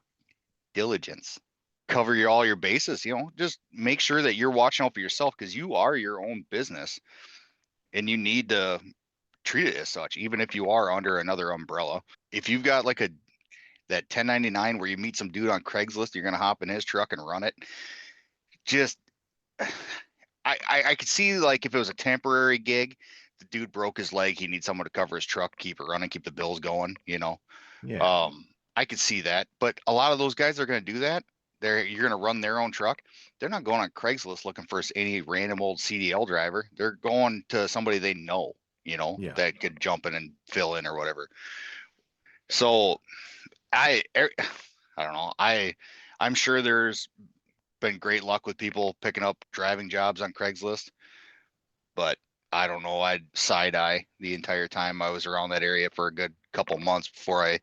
Speaker 4: diligence. Cover all your bases, just make sure that you're watching out for yourself, because you are your own business and you need to treat it as such, even if you are under another umbrella. If you've got like that 1099 where you meet some dude on Craigslist, you're going to hop in his truck and run it. Just, I could see, like, if it was a temporary gig, the dude broke his leg, he needs someone to cover his truck, keep it running, keep the bills going,
Speaker 1: Yeah.
Speaker 4: I could see that. But a lot of those guys are going to do that. You're going to run their own truck. They're not going on Craigslist looking for any random old CDL driver. They're going to somebody they know, that could jump in and fill in or whatever. So I don't know. I'm sure there's been great luck with people picking up driving jobs on Craigslist, but I don't know. I'd side eye the entire time I was around that area for a good couple months before I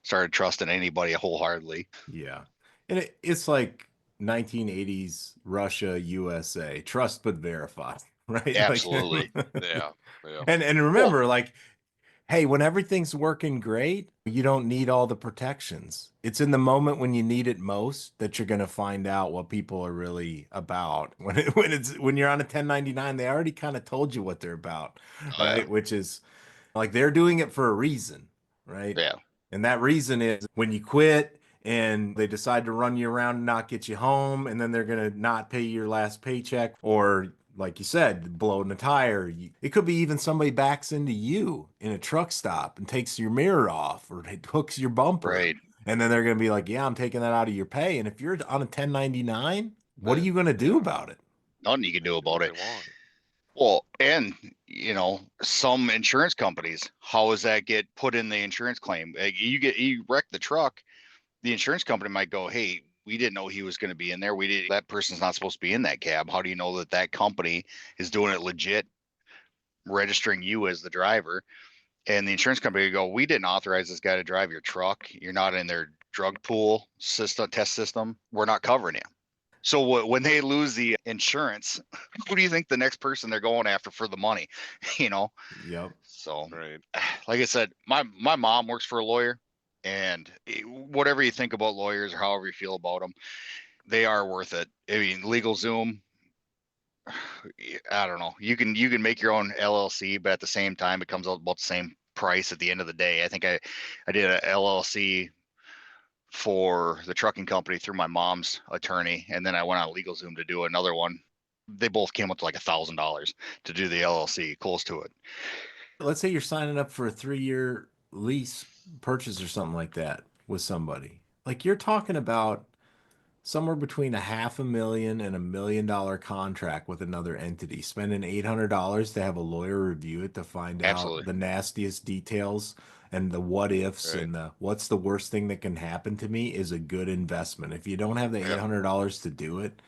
Speaker 4: started trusting anybody wholeheartedly.
Speaker 1: Yeah. And it's like 1980s Russia, USA. Trust but verify, right? Like
Speaker 4: Absolutely.
Speaker 5: Yeah. Yeah.
Speaker 1: and
Speaker 4: Well,
Speaker 1: remember, like, hey, when everything's working great, you don't need all the protections. It's in the moment when you need it most that you're going to find out what people are really about. When you're on a 1099, they already kind of told you what they're about,
Speaker 4: oh yeah,
Speaker 1: right? Which is like they're doing it for a reason, right?
Speaker 4: yeah,
Speaker 1: And that reason is when you quit and they decide to run you around and not get you home, and then they're going to not pay your last paycheck, or like you said, blowing a tire. It could be even somebody backs into you in a truck stop and takes your mirror off or it hooks your bumper.
Speaker 4: right.
Speaker 1: And then they're going to be like, yeah, I'm taking that out of your pay. And if you're on a 1099, what are you going to do
Speaker 5: Yeah.
Speaker 1: about it?
Speaker 4: Nothing you can
Speaker 5: They
Speaker 4: do
Speaker 5: can do
Speaker 4: about
Speaker 5: what
Speaker 4: it.
Speaker 5: they want.
Speaker 4: Well, and some insurance companies, how does that get put in the insurance claim? You wreck the truck, the insurance company might go, hey, we didn't know he was going to be in there. We did That person's not supposed to be in that cab. How do you know that that company is doing it legit, registering you as the driver? And the insurance company would go, we didn't authorize this guy to drive your truck. You're not in their drug pool system, test system. We're not covering you. So when they lose the insurance, who do you think the next person they're going after for the money? You know.
Speaker 1: Yep.
Speaker 4: So,
Speaker 5: Right.
Speaker 4: like I said, my mom works for a lawyer, and whatever you think about lawyers or however you feel about them, they are worth it. I mean, LegalZoom, I don't know. You can make your own LLC, but at the same time, it comes out about the same price at the end of the day. I think I did a LLC for the trucking company through my mom's attorney, and then I went on LegalZoom to do another one. They both came up to like $1,000 to do the LLC, close to it.
Speaker 1: Let's say you're signing up for a 3-year lease purchase or something like that with somebody. Like you're talking about somewhere between a half a million and $1 million contract with another entity, spending $800 to have a lawyer review it to find out
Speaker 4: Absolutely.
Speaker 1: the nastiest details and the what ifs
Speaker 5: Right.
Speaker 1: and the what's the worst thing that can happen to me is a good investment. If you don't have the
Speaker 4: Yeah.
Speaker 1: $800 to do it,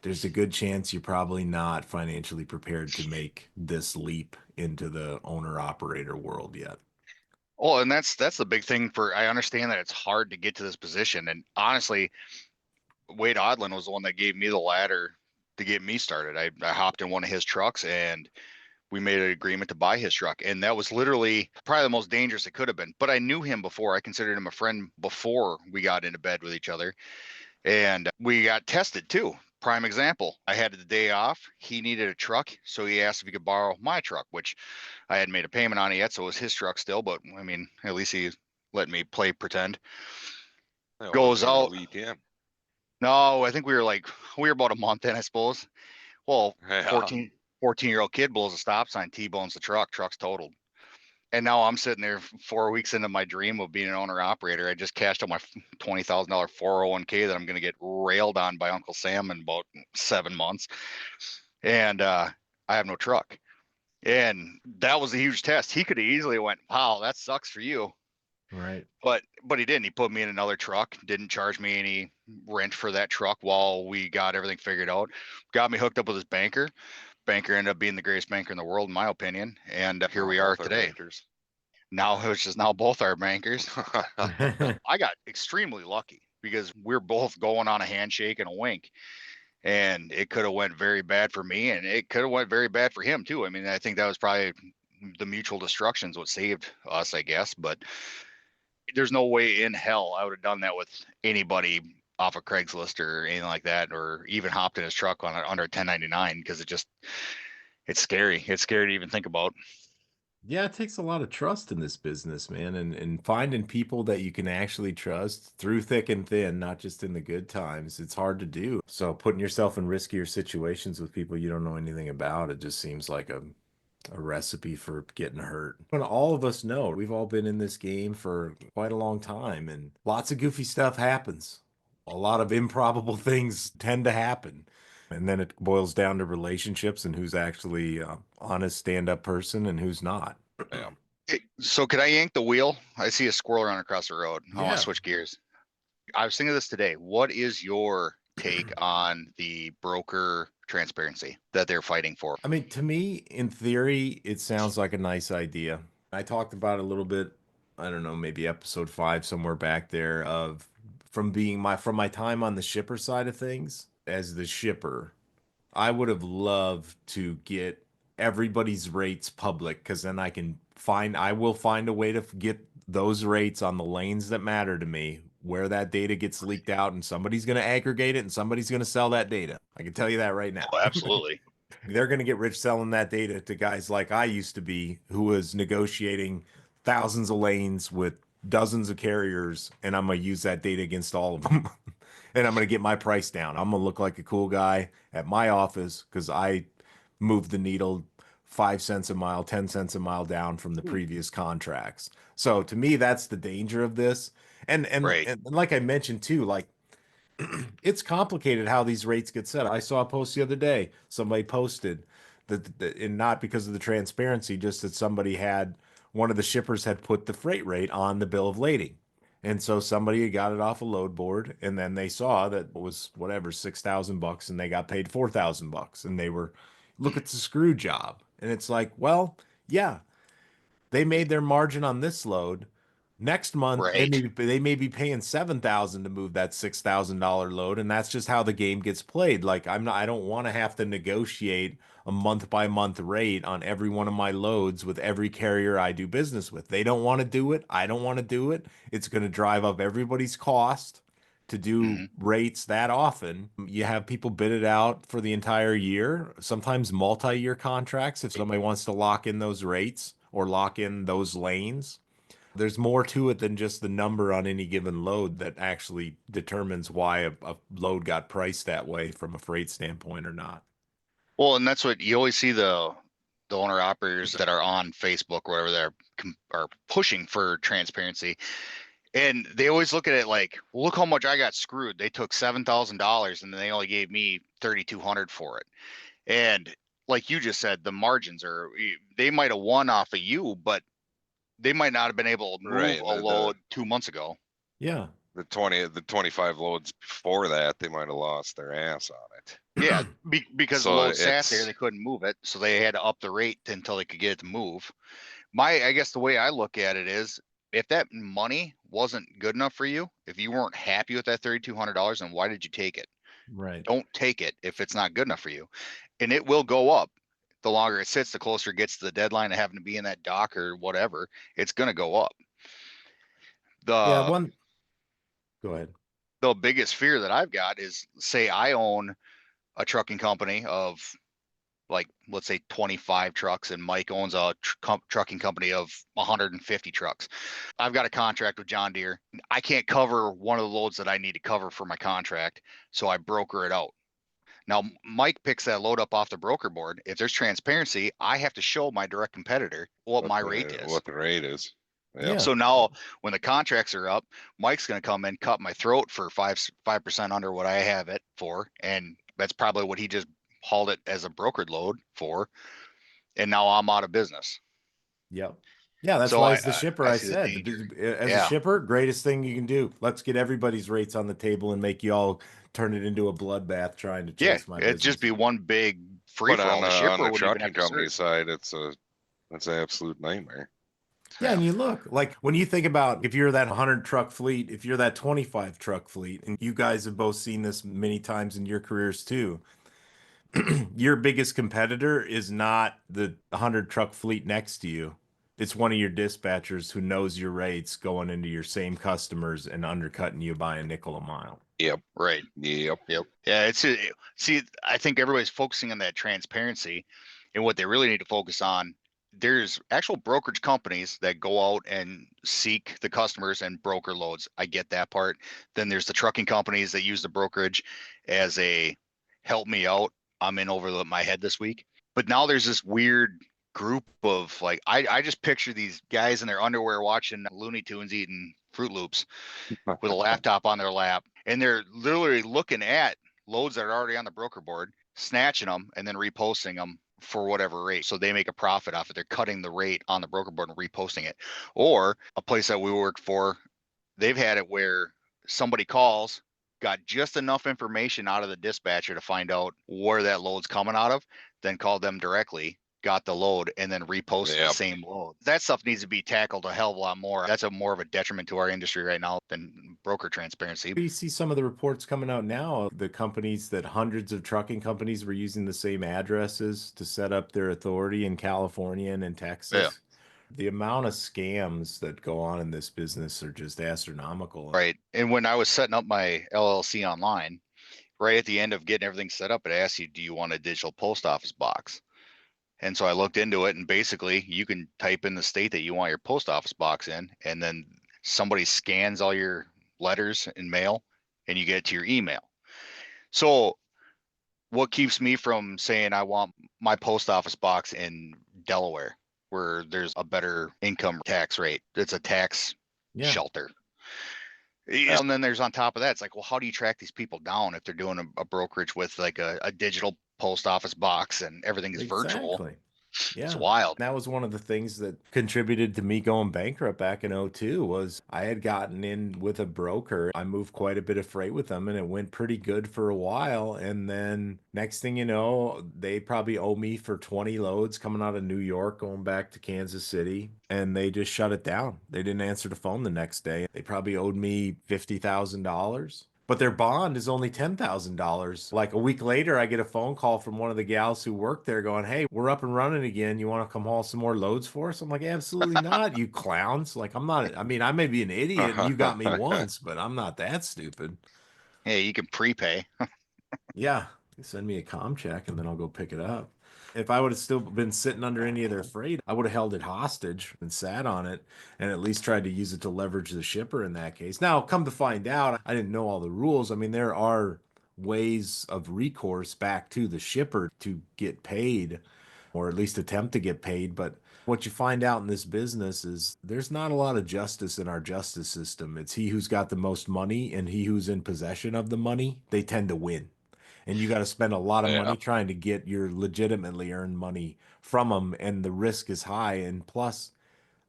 Speaker 1: there's a good chance you're probably not financially prepared to make this leap into the owner operator world yet.
Speaker 4: Well, and that's the big thing for. I understand that it's hard to get to this position, and honestly, Wade Odlin was the one that gave me the ladder to get me started. I hopped in one of his trucks, and we made an agreement to buy his truck, and that was literally probably the most dangerous it could have been. But I knew him before. I considered him a friend before we got into bed with each other, and we got tested too. Prime example, I had the day off. He needed a truck, so he asked if he could borrow my truck, which I hadn't made a payment on it yet, so it was his truck still. But I mean, at least he let me play pretend.
Speaker 5: That
Speaker 4: Goes
Speaker 5: wasn't even a
Speaker 4: out.
Speaker 5: weekend.
Speaker 4: No, I think we were about a month in, I suppose. Well,
Speaker 5: Yeah.
Speaker 4: 14-year-old kid blows a stop sign, T-bones the truck, truck's totaled. And now I'm sitting there 4 weeks into my dream of being an owner operator. I just cashed out my $20,000 401k that I'm going to get railed on by Uncle Sam in about 7 months. And I have no truck. And that was a huge test. He could have easily went, wow, that sucks for you.
Speaker 1: Right.
Speaker 4: But he didn't. He put me in another truck, didn't charge me any rent for that truck while we got everything figured out. Got me hooked up with his banker. Banker ended up being the greatest banker in the world, in my opinion. And here
Speaker 5: Now
Speaker 4: we are
Speaker 5: both our
Speaker 4: today.
Speaker 5: bankers.
Speaker 4: Now, which is now both our bankers. I got extremely lucky because we're both going on a handshake and a wink. And it could have went very bad for me, and it could have went very bad for him too. I mean, I think that was probably the mutual destruction's what saved us, I guess. But there's no way in hell I would have done that with anybody off of Craigslist or anything like that, or even hopped in his truck on under 1099 because it's scary. It's scary to even think about.
Speaker 1: Yeah, it takes a lot of trust in this business, man, and finding people that you can actually trust through thick and thin, not just in the good times. It's hard to do. So putting yourself in riskier situations with people you don't know anything about, it just seems like a recipe for getting hurt. And all of us know we've all been in this game for quite a long time, and lots of goofy stuff happens. A lot of improbable things tend to happen. And then it boils down to relationships and who's actually honest stand-up person and who's not.
Speaker 5: Yeah.
Speaker 4: Hey, so could I yank the wheel? I see a squirrel run across the road. I want
Speaker 1: Yeah.
Speaker 4: to switch gears. I was thinking of this today. What is your take on the broker transparency that they're fighting for?
Speaker 1: I mean, to me, in theory, it sounds like a nice idea. I talked about it a little bit, I don't know, maybe episode 5 somewhere back there of from my time on the shipper side of things as the shipper. I would have loved to get everybody's rates public because then I will find a way to get those rates on the lanes that matter to me where that data gets leaked out and somebody's going to aggregate it and somebody's going to sell that data. I can tell you that right now.
Speaker 4: Oh, absolutely.
Speaker 1: They're going to get rich selling that data to guys like I used to be, who was negotiating thousands of lanes with dozens of carriers, and I'm going to use that data against all of them. And I'm going to get my price down. I'm going to look like a cool guy at my office because I moved the needle 5 cents a mile, 10 cents a mile down from the previous contracts. So to me, that's the danger of this.
Speaker 4: Right.
Speaker 1: And like I mentioned too, like it's complicated how these rates get set. I saw a post the other day. Somebody posted and not because of the transparency, just that somebody had one of the shippers had put the freight rate on the bill of lading. And so somebody had got it off a load board, and then they saw that it was whatever, $6,000, and they got paid $4,000, and they were, look at the screw job. And it's like, well, yeah, they made their margin on this load. Next month,
Speaker 4: Right.
Speaker 1: they may be paying 7,000 to move that $6,000 load, and that's just how the game gets played. Like I don't want to have to negotiate a month by month rate on every one of my loads with every carrier I do business with. They don't want to do it. I don't want to do it. It's going to drive up everybody's cost to do
Speaker 4: Mhm.
Speaker 1: rates that often. You have people bid it out for the entire year, sometimes multi-year contracts if somebody wants to lock in those rates or lock in those lanes. There's more to it than just the number on any given load that actually determines why a load got priced that way from a freight standpoint or not.
Speaker 4: Well, and that's what you always see the owner operators that are on Facebook or whatever that are pushing for transparency. And they always look at it like, well, look how much I got screwed. They took $7,000 and then they only gave me 3,200 for it. And like you just said, the margins they might have won off of you, but they might not have been able to move
Speaker 5: Right.
Speaker 4: a load 2 months ago.
Speaker 1: Yeah.
Speaker 5: The 25 loads before that, they might have lost their ass on it.
Speaker 4: Yeah, because the
Speaker 5: So
Speaker 4: load sat there,
Speaker 5: it's
Speaker 4: they couldn't move it, so they had to up the rate until they could get it to move. I guess the way I look at it is, if that money wasn't good enough for you, if you weren't happy with that $3,200, then why did you take it?
Speaker 1: Right.
Speaker 4: Don't take it if it's not good enough for you, and it will go up. The longer it sits, the closer it gets to the deadline of having to be in that dock or whatever. It's going to go up.
Speaker 1: Yeah.
Speaker 4: The
Speaker 1: Go ahead.
Speaker 4: the biggest fear that I've got is, say I own a trucking company of, like, let's say 25 trucks, and Mike owns a trucking company of 150 trucks. I've got a contract with John Deere. I can't cover one of the loads that I need to cover for my contract, so I broker it out. Now Mike picks that load up off the broker board. If there's transparency, I have to show my direct competitor what my rate is.
Speaker 5: what the rate is.
Speaker 1: Yeah.
Speaker 4: So now when the contracts are up, Mike's going to come and cut my throat for 5% under what I have it for, and that's probably what he just hauled it as a brokered load for, and now I'm out of business.
Speaker 1: Yep. Yeah, that's
Speaker 4: So
Speaker 1: why as the shipper,
Speaker 4: I
Speaker 1: I
Speaker 4: see the
Speaker 1: said,
Speaker 4: danger.
Speaker 1: as a
Speaker 4: Yeah.
Speaker 1: shipper, greatest thing you can do. Let's get everybody's rates on the table and make you all turn it into a bloodbath trying to
Speaker 4: Yeah,
Speaker 1: chase my
Speaker 4: it'd just
Speaker 1: business.
Speaker 4: be one big free
Speaker 5: But
Speaker 4: for all. The
Speaker 5: on
Speaker 4: shipper
Speaker 5: the
Speaker 4: wouldn't even have
Speaker 5: trucking
Speaker 4: to
Speaker 5: company
Speaker 4: search.
Speaker 5: side, it's an absolute nightmare.
Speaker 1: Yeah, and you look like when you think about if you're that 100 truck fleet, if you're that 25 truck fleet, and you guys have both seen this many times in your careers too, your biggest competitor is not the 100 truck fleet next to you. It's one of your dispatchers who knows your rates going into your same customers and undercutting you by a nickel a mile.
Speaker 5: Yep.
Speaker 4: Right.
Speaker 5: Yep.
Speaker 4: Yep. Yeah. See, I think everybody's focusing on that transparency, and what they really need to focus on. There's actual brokerage companies that go out and seek the customers and broker loads. I get that part. Then there's the trucking companies that use the brokerage as a help me out. I'm in over my head this week. But now there's this weird group of, like, I just picture these guys in their underwear watching Looney Tunes eating Fruit Loops with a laptop on their lap, and they're literally looking at loads that are already on the broker board, snatching them and then reposting them for whatever rate. So they make a profit off it. They're cutting the rate on the broker board and reposting it. Or a place that we work for, they've had it where somebody calls, got just enough information out of the dispatcher to find out where that load's coming out of, then called them directly, got the load, and then reposted the
Speaker 5: Yep.
Speaker 4: same load. That stuff needs to be tackled a hell of a lot more. That's a more of a detriment to our industry right now than broker transparency.
Speaker 1: You see some of the reports coming out now, the companies that hundreds of trucking companies were using the same addresses to set up their authority in California and in
Speaker 4: Yeah.
Speaker 1: Texas. The amount of scams that go on in this business are just astronomical.
Speaker 4: Right. And when I was setting up my LLC online, right at the end of getting everything set up, it asks you, do you want a digital post office box? And so I looked into it, and basically you can type in the state that you want your post office box in, and then somebody scans all your letters and mail, and you get it to your email. So what keeps me from saying I want my post office box in Delaware, where there's a better income tax rate? It's a tax
Speaker 1: Yeah,
Speaker 4: shelter. And then there's on top of that, it's like, well, how do you track these people down if they're doing a brokerage with like a digital post office box and everything is virtual?
Speaker 1: exactly.
Speaker 4: It's
Speaker 1: Yeah.
Speaker 4: wild.
Speaker 1: That was one of the things that contributed to me going bankrupt back in '02 was I had gotten in with a broker. I moved quite a bit of freight with them and it went pretty good for a while. And then next thing you know, they probably owe me for 20 loads coming out of New York, going back to Kansas City, and they just shut it down. They didn't answer the phone the next day. They probably owed me $50,000. But their bond is only $10,000. Like a week later, I get a phone call from one of the gals who worked there going, "Hey, we're up and running again. You want to come haul some more loads for us?" I'm like, "Absolutely not, you clowns." Like, I'm not, I mean, I may be an idiot and you got me once, but I'm not that stupid.
Speaker 4: Hey, you can prepay.
Speaker 1: Yeah, send me a com check and then I'll go pick it up. If I would have still been sitting under any of their freight, I would have held it hostage and sat on it and at least tried to use it to leverage the shipper in that case. Now, come to find out, I didn't know all the rules. I mean, there are ways of recourse back to the shipper to get paid or at least attempt to get paid. But what you find out in this business is there's not a lot of justice in our justice system. It's he who's got the most money and he who's in possession of the money, they tend to win, and you got to spend a lot of
Speaker 5: Yeah.
Speaker 1: money trying to get your legitimately earned money from them, and the risk is high. And plus,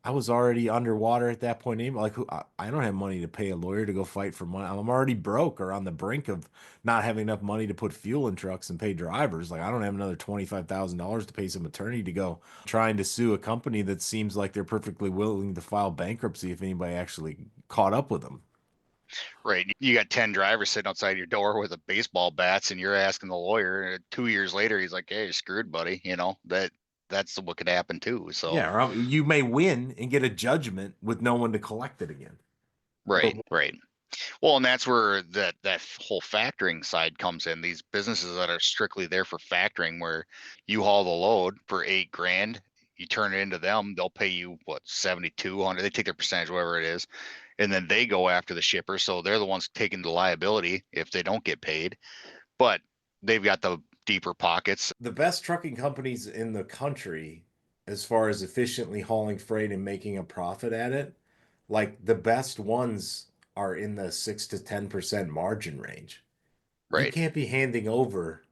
Speaker 1: I was already underwater at that point. Anyway. Like, I don't have money to pay a lawyer to go fight for money. I'm already broke or on the brink of not having enough money to put fuel in trucks and pay drivers. Like, I don't have another $25,000 to pay some attorney to go trying to sue a company that seems like they're perfectly willing to file bankruptcy if anybody actually caught up with them.
Speaker 4: Right. You got 10 drivers sitting outside your door with a baseball bats, and you're asking the lawyer. 2 years later, he's like, "Hey, you're screwed, buddy." That's what could happen too. So
Speaker 1: Yeah, or you may win and get a judgment with no one to collect it again.
Speaker 4: right, right. Well, and that's where that whole factoring side comes in. These businesses that are strictly there for factoring, where you haul the load for 8 grand, you turn it into them, they'll pay you what, 7,200. They take their percentage, whatever it is, and then they go after the shipper. So they're the ones taking the liability if they don't get paid. But they've got the deeper pockets.
Speaker 1: The best trucking companies in the country, as far as efficiently hauling freight and making a profit at it, like the best ones are in the 6 to 10% margin range. You
Speaker 4: Right,
Speaker 1: can't be handing over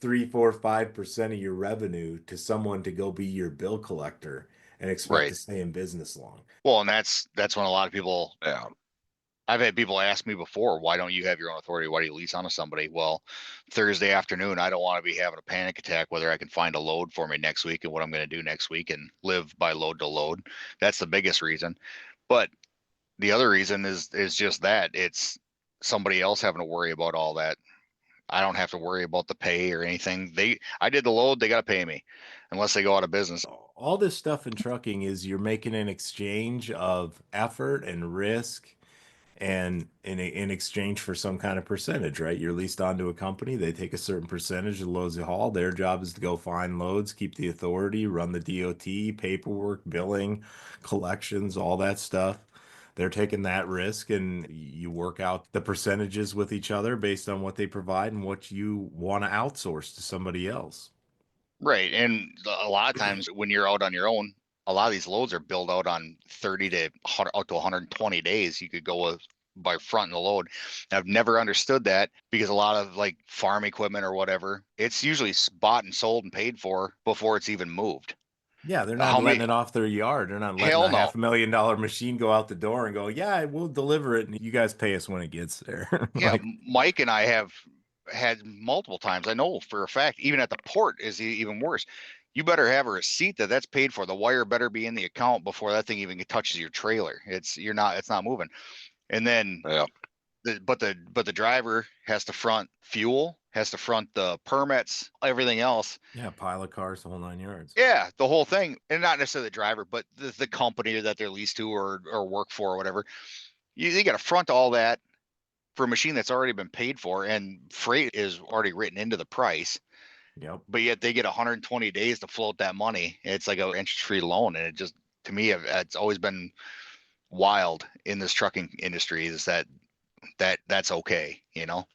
Speaker 1: 3, 4, 5% of your revenue to someone to go be your bill collector and expect
Speaker 4: right.
Speaker 1: to stay in business long.
Speaker 4: Well, and that's when a lot of people,
Speaker 5: Yeah.
Speaker 4: I've had people ask me before, why don't you have your own authority? Why do you lease onto somebody? Well, Thursday afternoon, I don't want to be having a panic attack whether I can find a load for me next week and what I'm going to do next week and live by load to load. That's the biggest reason. But the other reason is just that it's somebody else having to worry about all that. I don't have to worry about the pay or anything. I did the load, they got to pay me unless they go out of business.
Speaker 1: All this stuff in trucking is you're making an exchange of effort and risk and in exchange for some kind of percentage, right? You're leased onto a company, they take a certain percentage of loads you haul. Their job is to go find loads, keep the authority, run the DOT, paperwork, billing, collections, all that stuff. They're taking that risk and you work out the percentages with each other based on what they provide and what you want to outsource to somebody else.
Speaker 4: Right. And a lot of times when you're out on your own, a lot of these loads are billed out on 30 to 100, out to 120 days. You could go with by fronting the load. I've never understood that because a lot of like farm equipment or whatever, it's usually bought and sold and paid for before it's even moved.
Speaker 1: Yeah, they're not
Speaker 4: How
Speaker 1: letting
Speaker 4: many?
Speaker 1: it off their yard. They're not letting
Speaker 4: Hell
Speaker 1: a
Speaker 4: no.
Speaker 1: $500,000 machine go out the door and go, yeah, we'll deliver it and you guys pay us when it gets there.
Speaker 4: Yeah,
Speaker 1: Like,
Speaker 4: Mike and I have had multiple times. I know for a fact, even at the port is even worse. You better have a receipt that that's paid for. The wire better be in the account before that thing even touches your trailer. It's not moving. And then
Speaker 5: Yeah.
Speaker 4: but the driver has to front fuel, has to front the permits, everything else.
Speaker 1: yeah, pile of cars, the whole 9 yards.
Speaker 4: Yeah, the whole thing, and not necessarily the driver, but the company that they're leased to or work for or whatever. They got to front all that for a machine that's already been paid for, and freight is already written into the price.
Speaker 1: Yep.
Speaker 4: But yet they get 120 days to float that money. It's like an interest-free loan, and it just, to me, it's always been wild in this trucking industry is that's okay, you know?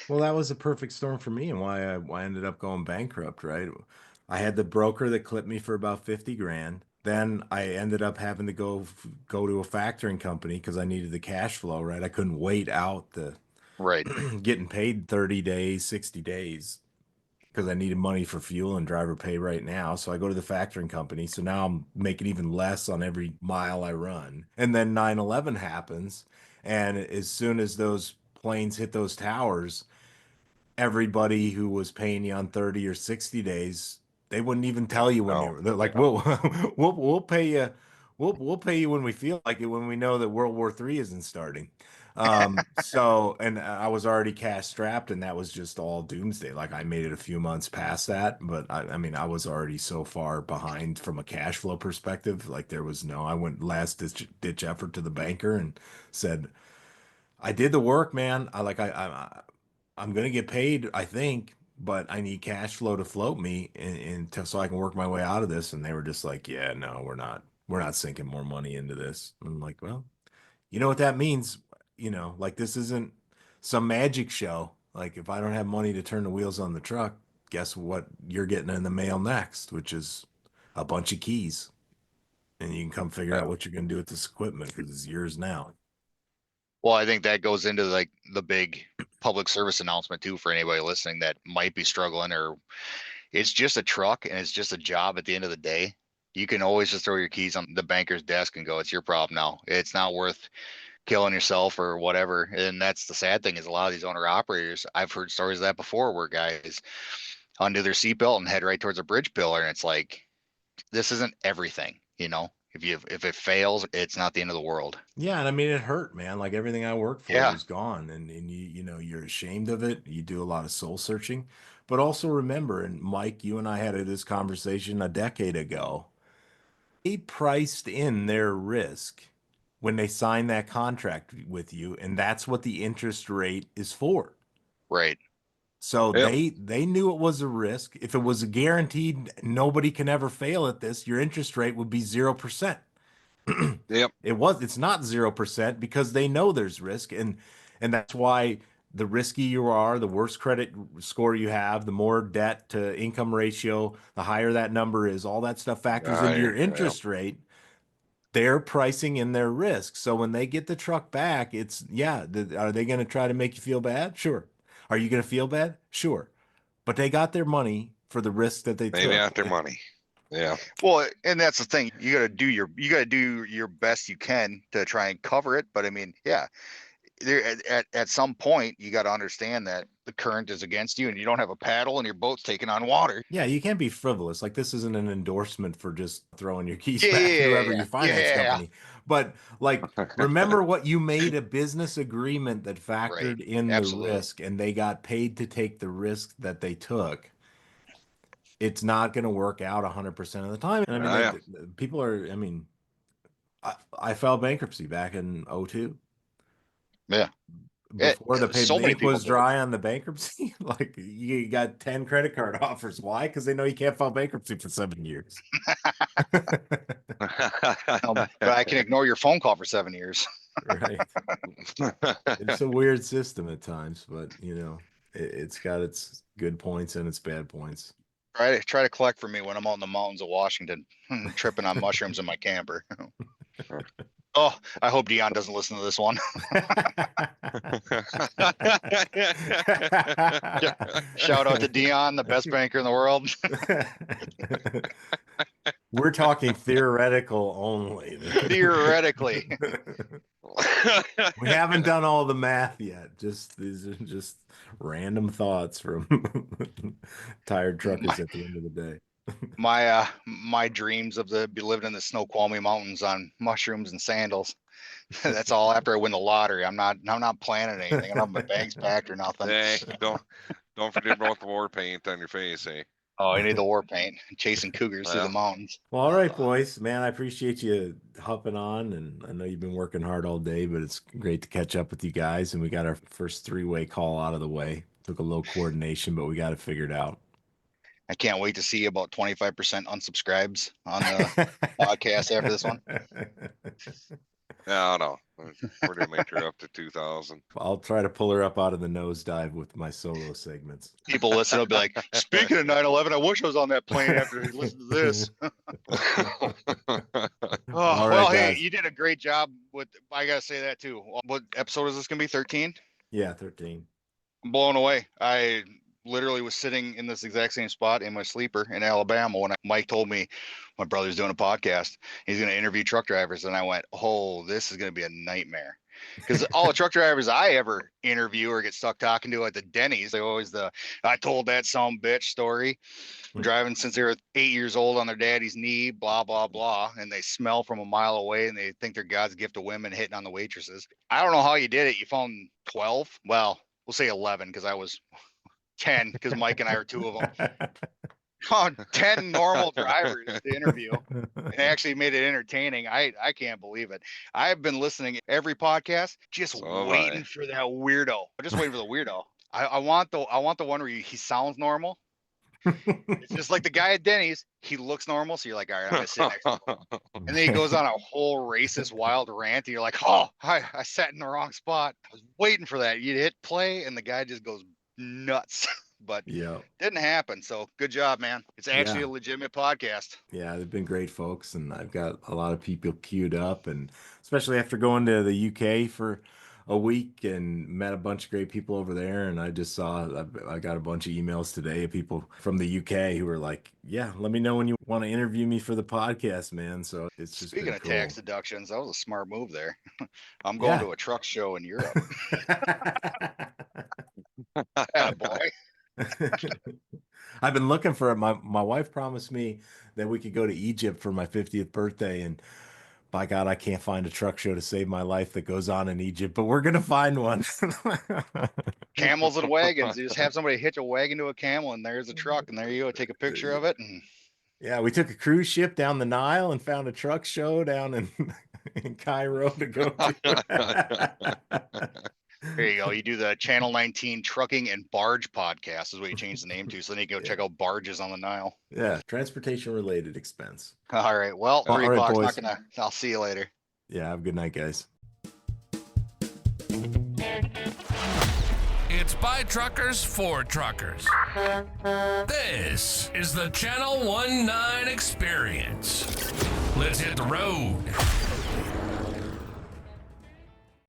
Speaker 1: Well, that was a perfect storm for me and why I ended up going bankrupt, right? I had the broker that clipped me for about 50 grand. Then I ended up having to go to a factoring company because I needed the cash flow, right? I couldn't wait out the
Speaker 4: Right.
Speaker 1: getting paid 30 days, 60 days because I needed money for fuel and driver pay right now. So I go to the factoring company. So now I'm making even less on every mile I run. And then 9/11 happens. And as soon as those planes hit those towers, everybody who was paying you on 30 or 60 days, they wouldn't even tell you when
Speaker 5: No.
Speaker 1: they're like,
Speaker 5: Yeah.
Speaker 1: we'll pay you, we'll pay you when we feel like it, when we know that World War III isn't starting. So, and I was already cash strapped, and that was just all doomsday. Like I made it a few months past that, but I mean, I was already so far behind from a cash flow perspective. Like there was no, I went last ditch effort to the banker and said, I did the work, man. I'm gonna get paid, I think, but I need cash flow to float me so I can work my way out of this. And they were just like, yeah, no, we're not sinking more money into this. I'm like, well, you know what that means? Like this isn't some magic show. Like if I don't have money to turn the wheels on the truck, guess what you're getting in the mail next, which is a bunch of keys. And you can come figure out
Speaker 5: Yeah.
Speaker 1: what you're gonna do with this equipment because it's yours now.
Speaker 4: Well, I think that goes into like the big public service announcement too for anybody listening that might be struggling, or it's just a truck and it's just a job at the end of the day. You can always just throw your keys on the banker's desk and go, it's your problem now. It's not worth killing yourself or whatever. And that's the sad thing is a lot of these owner operators, I've heard stories of that before where guys undo their seatbelt and head right towards a bridge pillar. And it's like, this isn't everything, you know? If it fails, it's not the end of the world.
Speaker 1: Yeah, and I mean it hurt, man. Like everything I worked for
Speaker 4: Yeah,
Speaker 1: was gone, and you're ashamed of it. You do a lot of soul searching, but also remember, and Mike, you and I had this conversation a decade ago. They priced in their risk when they signed that contract with you, and that's what the interest rate is for.
Speaker 4: right.
Speaker 1: So
Speaker 5: Yep.
Speaker 1: they knew it was a risk. If it was a guaranteed, nobody can ever fail at this, your interest rate would be 0%.
Speaker 5: Yep.
Speaker 1: It's not 0% because they know there's risk, and that's why the riskier you are, the worse credit score you have, the more debt to income ratio, the higher that number is. All that stuff factors into your
Speaker 5: Yep.
Speaker 1: interest rate. They're pricing in their risk. So when they get the truck back, are they going to try to make you feel bad? Sure. Are you going to feel bad? Sure. But they got their money for the risk that they
Speaker 5: Maybe
Speaker 1: took.
Speaker 5: out their money. Yeah.
Speaker 4: Well, and that's the thing. You got to do your best you can to try and cover it. But I mean, yeah, there at some point you got to understand that the current is against you and you don't have a paddle and your boat's taking on water.
Speaker 1: Yeah, you can't be frivolous. Like this isn't an endorsement for just throwing your keys
Speaker 4: Yeah,
Speaker 1: back to
Speaker 4: yeah,
Speaker 1: whoever
Speaker 4: yeah,
Speaker 1: your finance
Speaker 4: yeah.
Speaker 1: company. But like remember what you made a business agreement that
Speaker 4: Right.
Speaker 1: factored in the
Speaker 4: Absolutely.
Speaker 1: risk and they got paid to take the risk that they took. It's not going to work out 100% of the time. And I mean,
Speaker 5: Oh, yeah.
Speaker 1: people are, I mean, I filed bankruptcy back in '02
Speaker 4: Yeah.
Speaker 1: before the
Speaker 4: So many
Speaker 1: ink
Speaker 4: people
Speaker 1: was
Speaker 4: did.
Speaker 1: dry on the bankruptcy. Like you got 10 credit card offers. Why? Because they know you can't file bankruptcy for 7 years.
Speaker 4: But I can ignore your phone call for 7 years.
Speaker 1: Right. It's a weird system at times, but it's got its good points and its bad points.
Speaker 4: Try to collect for me when I'm out in the mountains of Washington, tripping on mushrooms in my camper. Oh, I hope Dion doesn't listen to this one. Shout out to Dion, the best banker in the world.
Speaker 1: We're talking theoretical only.
Speaker 4: Theoretically.
Speaker 1: We haven't done all the math yet. Just these are just random thoughts from tired truckers at the end of the day.
Speaker 4: My dreams of be living in the Snoqualmie Mountains on mushrooms and sandals. That's all after I win the lottery. I'm not planning anything. I don't have my bags packed or nothing.
Speaker 5: Hey, don't forget about the war paint on your face, eh?
Speaker 4: Oh, I need the war paint. Chasing cougars through the mountains.
Speaker 1: Well, all right, boys. Man, I appreciate you hopping on, and I know you've been working hard all day, but it's great to catch up with you guys. And we got our first three-way call out of the way. Took a little coordination, but we got it figured out.
Speaker 4: I can't wait to see about 25% unsubscribes on the podcast after this one.
Speaker 5: No. We're gonna make her up to 2,000.
Speaker 1: I'll try to pull her up out of the nosedive with my solo segments.
Speaker 4: People listen will be like, speaking of 9/11, I wish I was on that plane after he listened to this.
Speaker 1: All
Speaker 4: well,
Speaker 1: right,
Speaker 4: hey,
Speaker 1: guys.
Speaker 4: you did a great job with, I gotta say that too. What episode is this gonna be? 13?
Speaker 1: Yeah, 13.
Speaker 4: I'm blown away. I literally was sitting in this exact same spot in my sleeper in Alabama when Mike told me my brother's doing a podcast. He's going to interview truck drivers. And I went, oh, this is going to be a nightmare. Because all the truck drivers I ever interview or get stuck talking to at the Denny's, they always I told that some bitch story. Driving since they were 8 years old on their daddy's knee, blah, blah, blah. And they smell from a mile away and they think they're God's gift to women hitting on the waitresses. I don't know how you did it. You found 12? Well, we'll say 11 because I was 10 because Mike and I are two of them. On 10 normal drivers to interview and actually made it entertaining. I can't believe it. I've been listening every podcast, just waiting for that weirdo. Just waiting for the weirdo. I want the one where he sounds normal. It's just like the guy at Denny's. He looks normal, so you're like, all right, I'm gonna sit next to him. And then he goes on a whole racist wild rant, and you're like, oh, I sat in the wrong spot. I was waiting for that. You hit play, and the guy just goes nuts. But
Speaker 1: yeah,
Speaker 4: didn't happen. So good job, man. It's actually a legitimate podcast.
Speaker 1: Yeah, they've been great folks, and I've got a lot of people queued up, and especially after going to the UK for a week and met a bunch of great people over there. And I just saw I got a bunch of emails today of people from the UK who were like, yeah, let me know when you want to interview me for the podcast, man. So it's just
Speaker 4: Speaking of
Speaker 1: cool.
Speaker 4: tax deductions, that was a smart move there. I'm going to a truck show in Europe. Boy.
Speaker 1: I've been looking for it. My wife promised me that we could go to Egypt for my 50th birthday, and by God, I can't find a truck show to save my life that goes on in Egypt, but we're gonna find one.
Speaker 4: Camels and wagons. You just have somebody hitch a wagon to a camel, and there's a truck, and there you go. Take a picture of it. And
Speaker 1: yeah, we took a cruise ship down the Nile and found a truck show down in Cairo to go to.
Speaker 4: There you go. You do the Channel 19 Trucking and Barge podcast is what you changed the name to. So then you go check out barges on the Nile.
Speaker 1: Yeah, transportation related expense.
Speaker 4: All right. Well, 3
Speaker 1: right,
Speaker 4: o'clock's
Speaker 1: boys.
Speaker 4: not gonna. I'll see you later.
Speaker 1: Yeah, have a good night, guys.
Speaker 2: It's by truckers for truckers. This is the Channel 19 experience. Let's hit the road.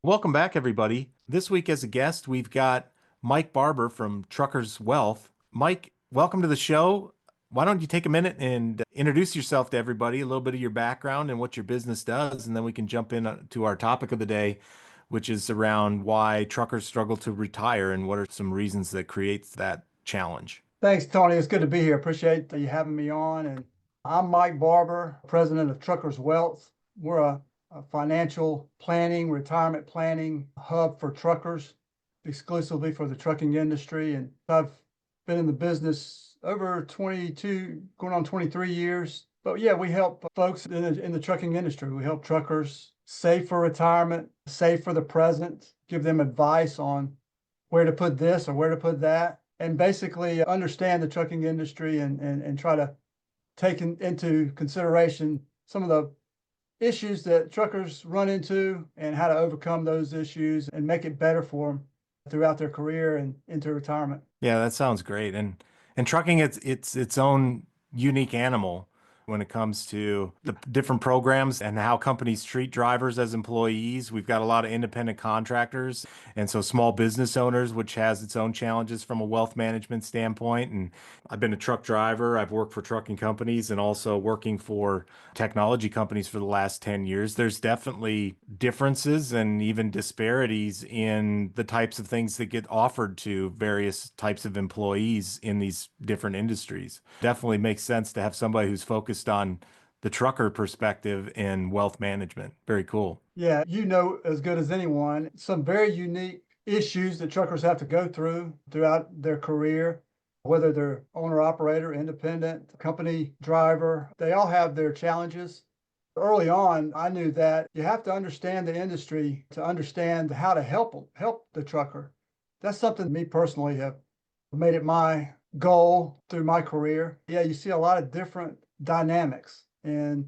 Speaker 1: Welcome back, everybody. This week as a guest, we've got Mike Barbour from Truckers Wealth. Mike, welcome to the show. Why don't you take a minute and introduce yourself to everybody, a little bit of your background and what your business does, and then we can jump in to our topic of the day, which is around why truckers struggle to retire and what are some reasons that creates that challenge.
Speaker 6: Thanks, Tony. It's good to be here. Appreciate you having me on. And I'm Mike Barbour, president of Truckers Wealth. We're a financial planning, retirement planning hub for truckers, exclusively for the trucking industry. And I've been in the business over 22, going on 23 years. But yeah, we help folks in the trucking industry. We help truckers save for retirement, save for the present, give them advice on where to put this or where to put that, and basically understand the trucking industry and try to take into consideration some of the issues that truckers run into and how to overcome those issues and make it better for them throughout their career and into retirement.
Speaker 1: Yeah, that sounds great. And trucking, it's its own unique animal. when it comes to the different programs and how companies treat drivers as employees. We've got a lot of independent contractors and so small business owners, which has its own challenges from a wealth management standpoint. And I've been a truck driver. I've worked for trucking companies and also working for technology companies for the last 10 years. There's definitely differences and even disparities in the types of things that get offered to various types of employees in these different industries. Definitely makes sense to have somebody who's focused on the trucker perspective in wealth management. Very cool.
Speaker 6: Yeah, you know as good as anyone, some very unique issues that truckers have to go through throughout their career, whether they're owner operator, independent, company driver, they all have their challenges. Early on, I knew that you have to understand the industry to understand how to help the trucker. That's something me personally have made it my goal through my career. Yeah, you see a lot of different dynamics and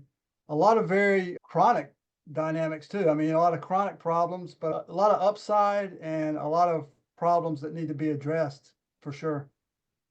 Speaker 6: a lot of very chronic dynamics too. I mean, a lot of chronic problems, but a lot of upside and a lot of problems that need to be addressed for sure.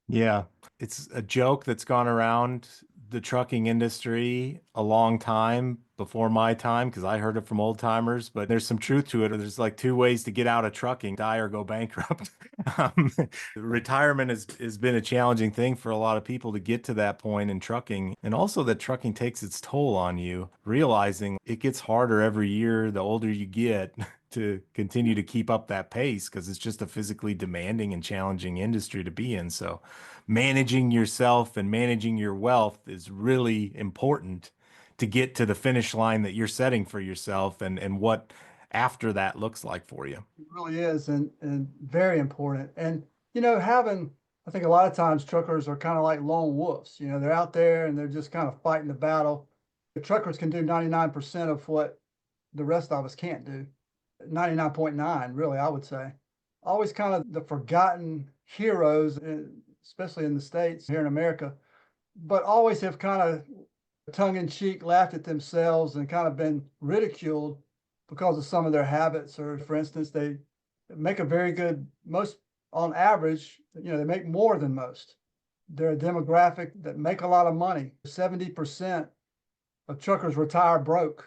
Speaker 1: Yeah, it's a joke that's gone around the trucking industry a long time before my time because I heard it from old timers, but there's some truth to it. There's like two ways to get out of trucking, die or go bankrupt. Um, Retirement has been a challenging thing for a lot of people to get to that point in trucking. And also that trucking takes its toll on you, realizing it gets harder every year the older you get to continue to keep up that pace because it's just a physically demanding and challenging industry to be in. So managing yourself and managing your wealth is really important to get to the finish line that you're setting for yourself and what after that looks like for you.
Speaker 6: It really is, and very important. And you know, having I think a lot of times truckers are kind of like lone wolves. You know, they're out there and they're just kind of fighting the battle. The truckers can do 99% of what the rest of us can't do. 99.9, really, I would say. Always kind of the forgotten heroes, especially in the States, here in America, but always have kind of tongue in cheek laughed at themselves and kind of been ridiculed because of some of their habits. Or, for instance, they make a very good, most on average, you know, they make more than most. They're a demographic that make a lot of money. 70% of truckers retire broke.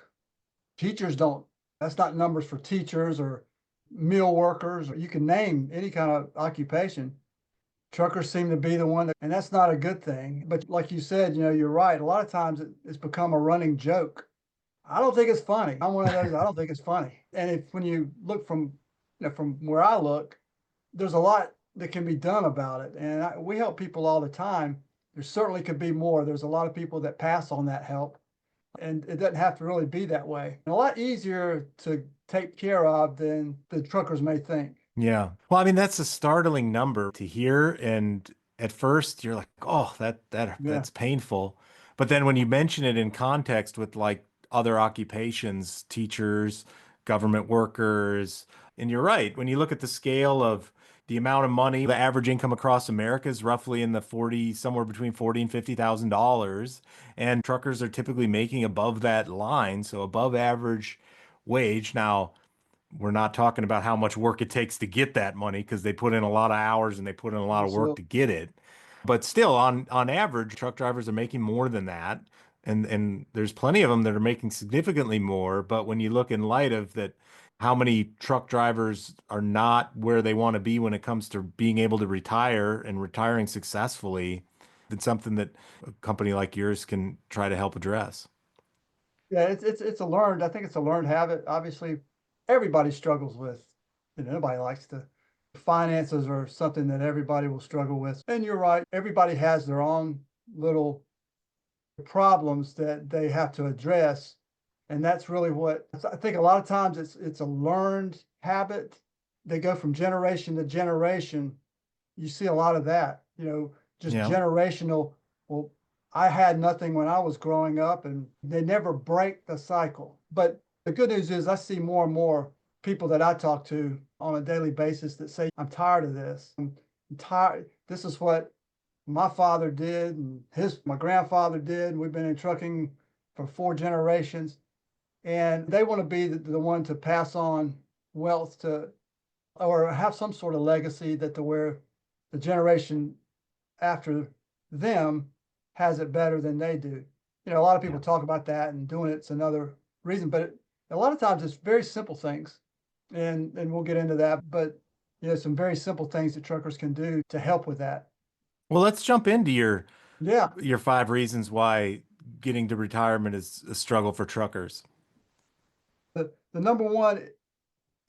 Speaker 6: Teachers don't. That's not numbers for teachers or mill workers, or you can name any kind of occupation. Truckers seem to be the one that, and that's not a good thing. But like you said, you know, you're right. A lot of times it's become a running joke. I don't think it's funny. I'm one of those, I don't think it's funny. And if when you look from, you know, from where I look, there's a lot that can be done about it. And we help people all the time. There certainly could be more. There's a lot of people that pass on that help. And it doesn't have to really be that way. And a lot easier to take care of than the truckers may think.
Speaker 1: Yeah. Well, I mean, that's a startling number to hear. And at first you're like, oh,
Speaker 6: Yeah.
Speaker 1: that's painful. But then when you mention it in context with like other occupations, teachers, government workers, and you're right, when you look at the scale of the amount of money, the average income across America is roughly in the 40, somewhere between 40 and $50,000. And truckers are typically making above that line, so above average wage. Now, we're not talking about how much work it takes to get that money because they put in a lot of hours and they put in a lot of work
Speaker 6: So
Speaker 1: to get it. But still, on average, truck drivers are making more than that. And there's plenty of them that are making significantly more. But when you look in light of that, how many truck drivers are not where they want to be when it comes to being able to retire and retiring successfully, it's something that a company like yours can try to help address.
Speaker 6: yeah, it's a learned, I think it's a learned habit. Obviously, everybody struggles with, you know, nobody likes to. Finances are something that everybody will struggle with. And you're right, everybody has their own little problems that they have to address. And that's really what I think a lot of times it's a learned habit. They go from generation to generation. You see a lot of that, you know, just
Speaker 1: Yeah.
Speaker 6: generational. Well, I had nothing when I was growing up, and they never break the cycle. But the good news is I see more and more people that I talk to on a daily basis that say, I'm tired of this. I'm tired. This is what my father did and my grandfather did. We've been in trucking for 4 generations, and they want to be the one to pass on wealth to, or have some sort of legacy that to where the generation after them has it better than they do. a lot of people talk about that and doing it's another reason, but a lot of times it's very simple things. And we'll get into that, but some very simple things that truckers can do to help with that.
Speaker 1: Well, let's jump into
Speaker 6: Yeah.
Speaker 1: your 5 reasons why getting to retirement is a struggle for truckers.
Speaker 6: The number one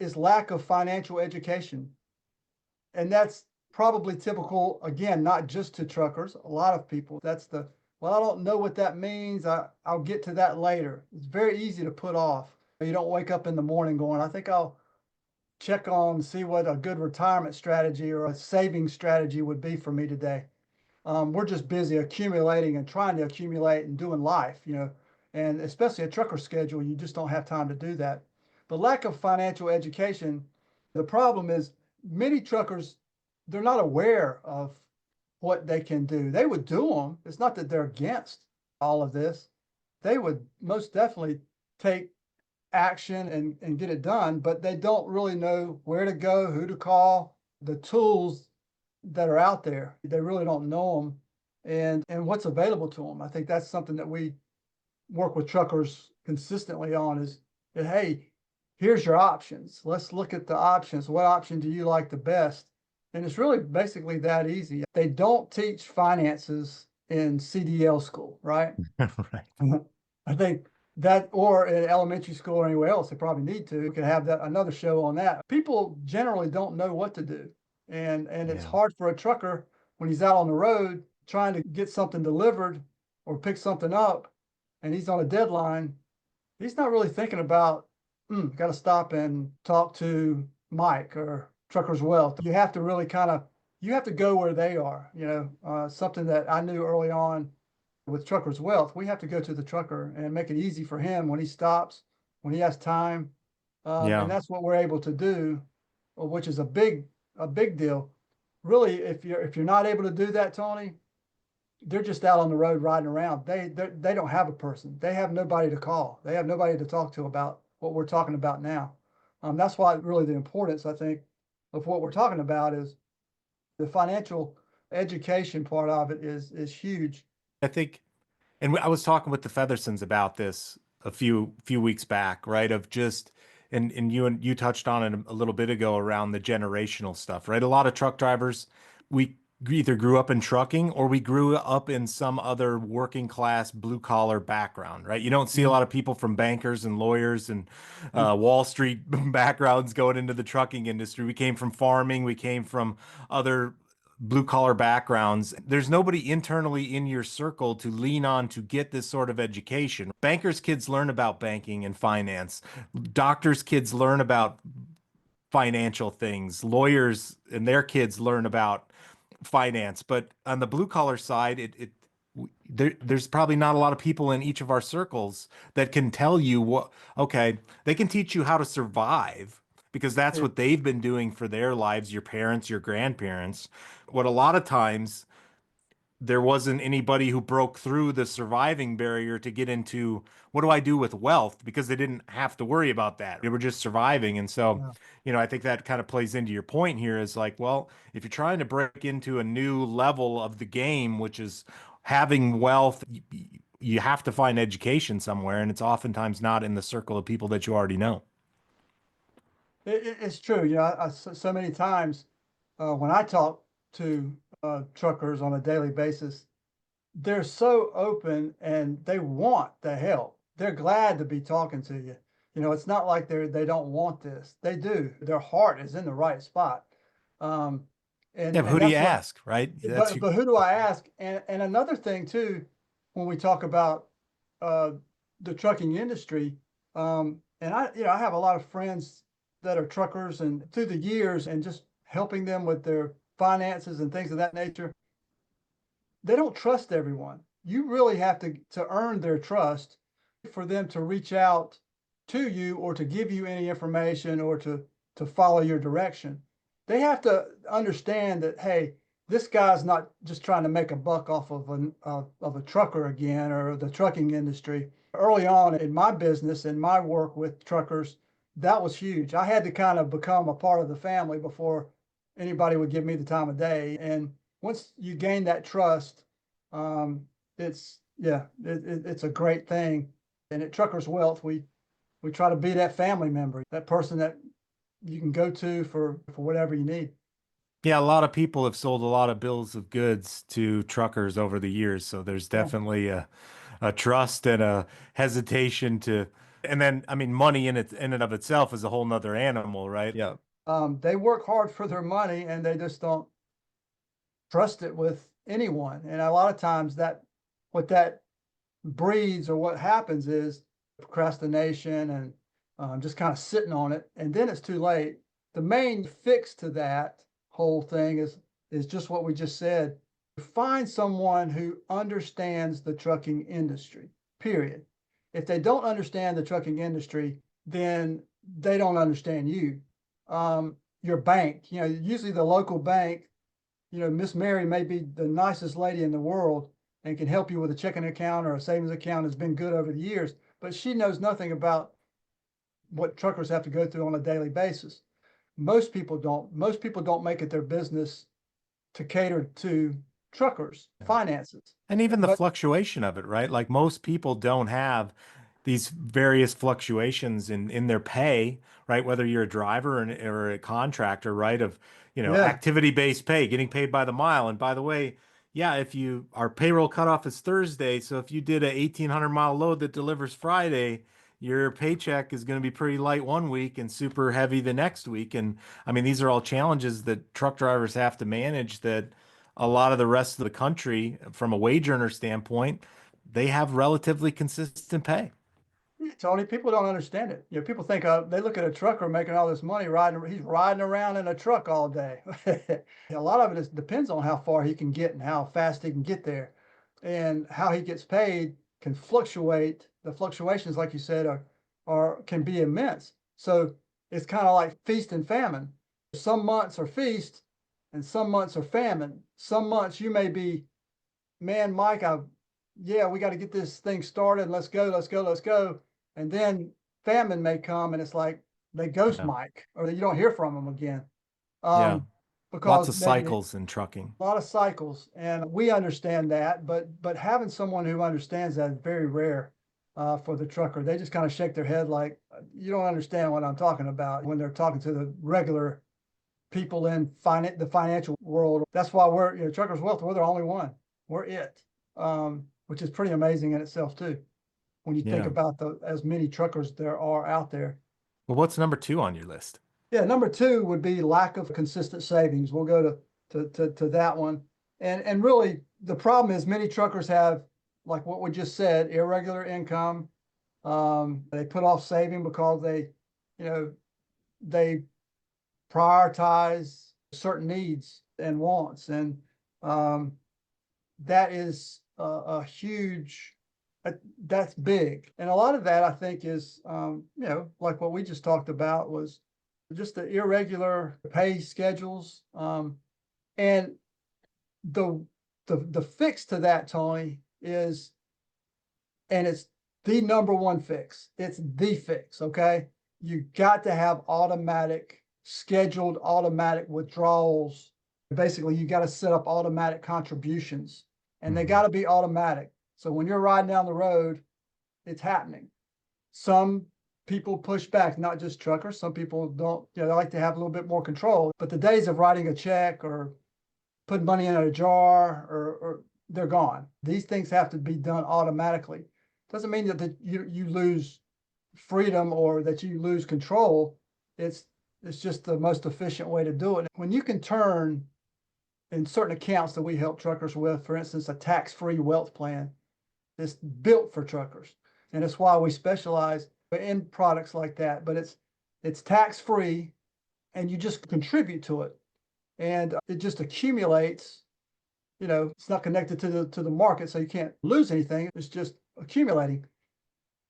Speaker 6: is lack of financial education. And that's probably typical, again, not just to truckers, a lot of people. Well, I don't know what that means. I'll get to that later. It's very easy to put off. You don't wake up in the morning going, I think I'll check on, see what a good retirement strategy or a saving strategy would be for me today. We're just busy accumulating and trying to accumulate and doing life, and especially a trucker schedule, you just don't have time to do that. But lack of financial education, the problem is many truckers, they're not aware of what they can do. They would do them. It's not that they're against all of this. They would most definitely take action and get it done, but they don't really know where to go, who to call, the tools that are out there. They really don't know them and what's available to them. I think that's something that we work with truckers consistently on is that, hey, here's your options. Let's look at the options. What option do you like the best? And it's really basically that easy. They don't teach finances in CDL school, right?
Speaker 1: Right.
Speaker 6: I think that, or in elementary school or anywhere else, they probably need to. We could have that another show on that. People generally don't know what to do. And it's
Speaker 1: Yeah.
Speaker 6: hard for a trucker when he's out on the road trying to get something delivered or pick something up and he's on a deadline. He's not really thinking about, got to stop and talk to Mike or Truckers Wealth. You have to really you have to go where they are, something that I knew early on with Truckers Wealth, we have to go to the trucker and make it easy for him when he stops, when he has time. And
Speaker 1: Yeah.
Speaker 6: that's what we're able to do, which is a big deal. Really, if you're not able to do that, Tony, they're just out on the road riding around. They don't have a person. They have nobody to call. They have nobody to talk to about what we're talking about now. That's why really the importance, I think, of what we're talking about is the financial education part of it is huge.
Speaker 1: I think, and I was talking with the Feathersons about this a few weeks back, right? Of just, and you touched on it a little bit ago around the generational stuff, right? A lot of truck drivers, we either grew up in trucking or we grew up in some other working class blue collar background, right? You don't see a lot of people from bankers and lawyers and Wall Street backgrounds going into the trucking industry. We came from farming, we came from other blue collar backgrounds. There's nobody internally in your circle to lean on to get this sort of education. Bankers' kids learn about banking and finance. Doctors' kids learn about financial things. Lawyers and their kids learn about finance. But on the blue collar side, there's probably not a lot of people in each of our circles that can tell you what, okay, they can teach you how to survive because that's what they've been doing for their lives, your parents, your grandparents. What a lot of times there wasn't anybody who broke through the surviving barrier to get into what do I do with wealth because they didn't have to worry about that. They were just surviving. And so,
Speaker 6: Yeah.
Speaker 1: I think that kind of plays into your point here is like, well, if you're trying to break into a new level of the game, which is having wealth, you have to find education somewhere. And it's oftentimes not in the circle of people that you already know.
Speaker 6: It's true. So many times when I talk to truckers on a daily basis, they're so open and they want the help. They're glad to be talking to you. It's not like they don't want this. They do. Their heart is in the right spot. Um,
Speaker 1: Yeah,
Speaker 6: and
Speaker 1: but who
Speaker 6: and
Speaker 1: do you
Speaker 6: that's what.
Speaker 1: ask, right?
Speaker 6: But who do I ask? And another thing too, when we talk about uh, the trucking industry, and I have a lot of friends that are truckers, and through the years, and just helping them with their finances and things of that nature, they don't trust everyone. You really have to earn their trust for them to reach out to you or to give you any information or to follow your direction. They have to understand that, hey, this guy's not just trying to make a buck off of a trucker again or the trucking industry. Early on in my business and my work with truckers, that was huge. I had to kind of become a part of the family before anybody would give me the time of day. And once you gain that trust, it's Yeah, it's a great thing. And at Truckers Wealth, we try to be that family member, that person that you can go to for whatever you need.
Speaker 1: Yeah, a lot of people have sold a lot of bills of goods to truckers over the years, so there's
Speaker 6: Yeah.
Speaker 1: definitely a trust and a hesitation to, and then I mean, money in and of itself is a whole nother animal, right? Yeah.
Speaker 6: They work hard for their money and they just don't trust it with anyone. And a lot of times that what that breeds or what happens is procrastination and just kind of sitting on it, and then it's too late. The main fix to that whole thing is just what we just said. Find someone who understands the trucking industry, period. If they don't understand the trucking industry, then they don't understand you. Your bank, usually the local bank, Miss Mary may be the nicest lady in the world and can help you with a checking account or a savings account has been good over the years, but she knows nothing about what truckers have to go through on a daily basis. Most people don't make it their business to cater to truckers' finances.
Speaker 1: And even the
Speaker 6: But
Speaker 1: fluctuation of it, right? Like most people don't have these various fluctuations in their pay, right? Whether you're a driver or a contractor, right? Of,
Speaker 6: yeah,
Speaker 1: activity-based pay, getting paid by the mile. And by the way, yeah, if our payroll cutoff is Thursday, so if you did a 1,800-mile load that delivers Friday, your paycheck is going to be pretty light one week and super heavy the next week. And I mean, these are all challenges that truck drivers have to manage that a lot of the rest of the country, from a wage earner standpoint, they have relatively consistent pay.
Speaker 6: Tony, people don't understand it. People think they look at a trucker making all this money he's riding around in a truck all day. A lot of it depends on how far he can get and how fast he can get there, and how he gets paid can fluctuate. The fluctuations, like you said, are can be immense. So it's kind of like feast and famine. Some months are feast, and some months are famine. Some months you may be, man, Mike, yeah, we got to get this thing started. Let's go, let's go, let's go. And then famine may come and it's like they ghost
Speaker 1: Yeah.
Speaker 6: Mike or you don't hear from him again.
Speaker 1: Yeah.
Speaker 6: Um,
Speaker 1: Lots
Speaker 6: because
Speaker 1: of
Speaker 6: maybe
Speaker 1: cycles in trucking.
Speaker 6: a lot of cycles and we understand that, but having someone who understands that is very rare for the trucker. They just kind of shake their head like, you don't understand what I'm talking about when they're talking to the regular people in the financial world. That's why Truckers Wealth, we're the only one. We're it, which is pretty amazing in itself too. When you think
Speaker 1: Yeah.
Speaker 6: about as many truckers there are out there.
Speaker 1: Well, what's number two on your list?
Speaker 6: Yeah, number two would be lack of consistent savings. We'll go to that one. And really the problem is many truckers have, like what we just said, irregular income. They put off saving because they prioritize certain needs and wants. And that is a huge, that's big. And a lot of that I think is, like what we just talked about was just the irregular pay schedules. And the, the fix to that, Tony, is, and it's the number one fix. It's the fix. Okay. You got to have scheduled automatic withdrawals. Basically, you got to set up automatic contributions and they got to be automatic. So when you're riding down the road, it's happening. Some people push back, not just truckers. Some people don't, they like to have a little bit more control. But the days of writing a check or putting money in a jar or they're gone. These things have to be done automatically. Doesn't mean that you lose freedom or that you lose control. It's just the most efficient way to do it. When you can turn in certain accounts that we help truckers with, for instance, a tax-free wealth plan, it's built for truckers. And it's why we specialize in products like that. But it's tax-free and you just contribute to it. And it just accumulates. It's not connected to the market, so you can't lose anything. It's just accumulating.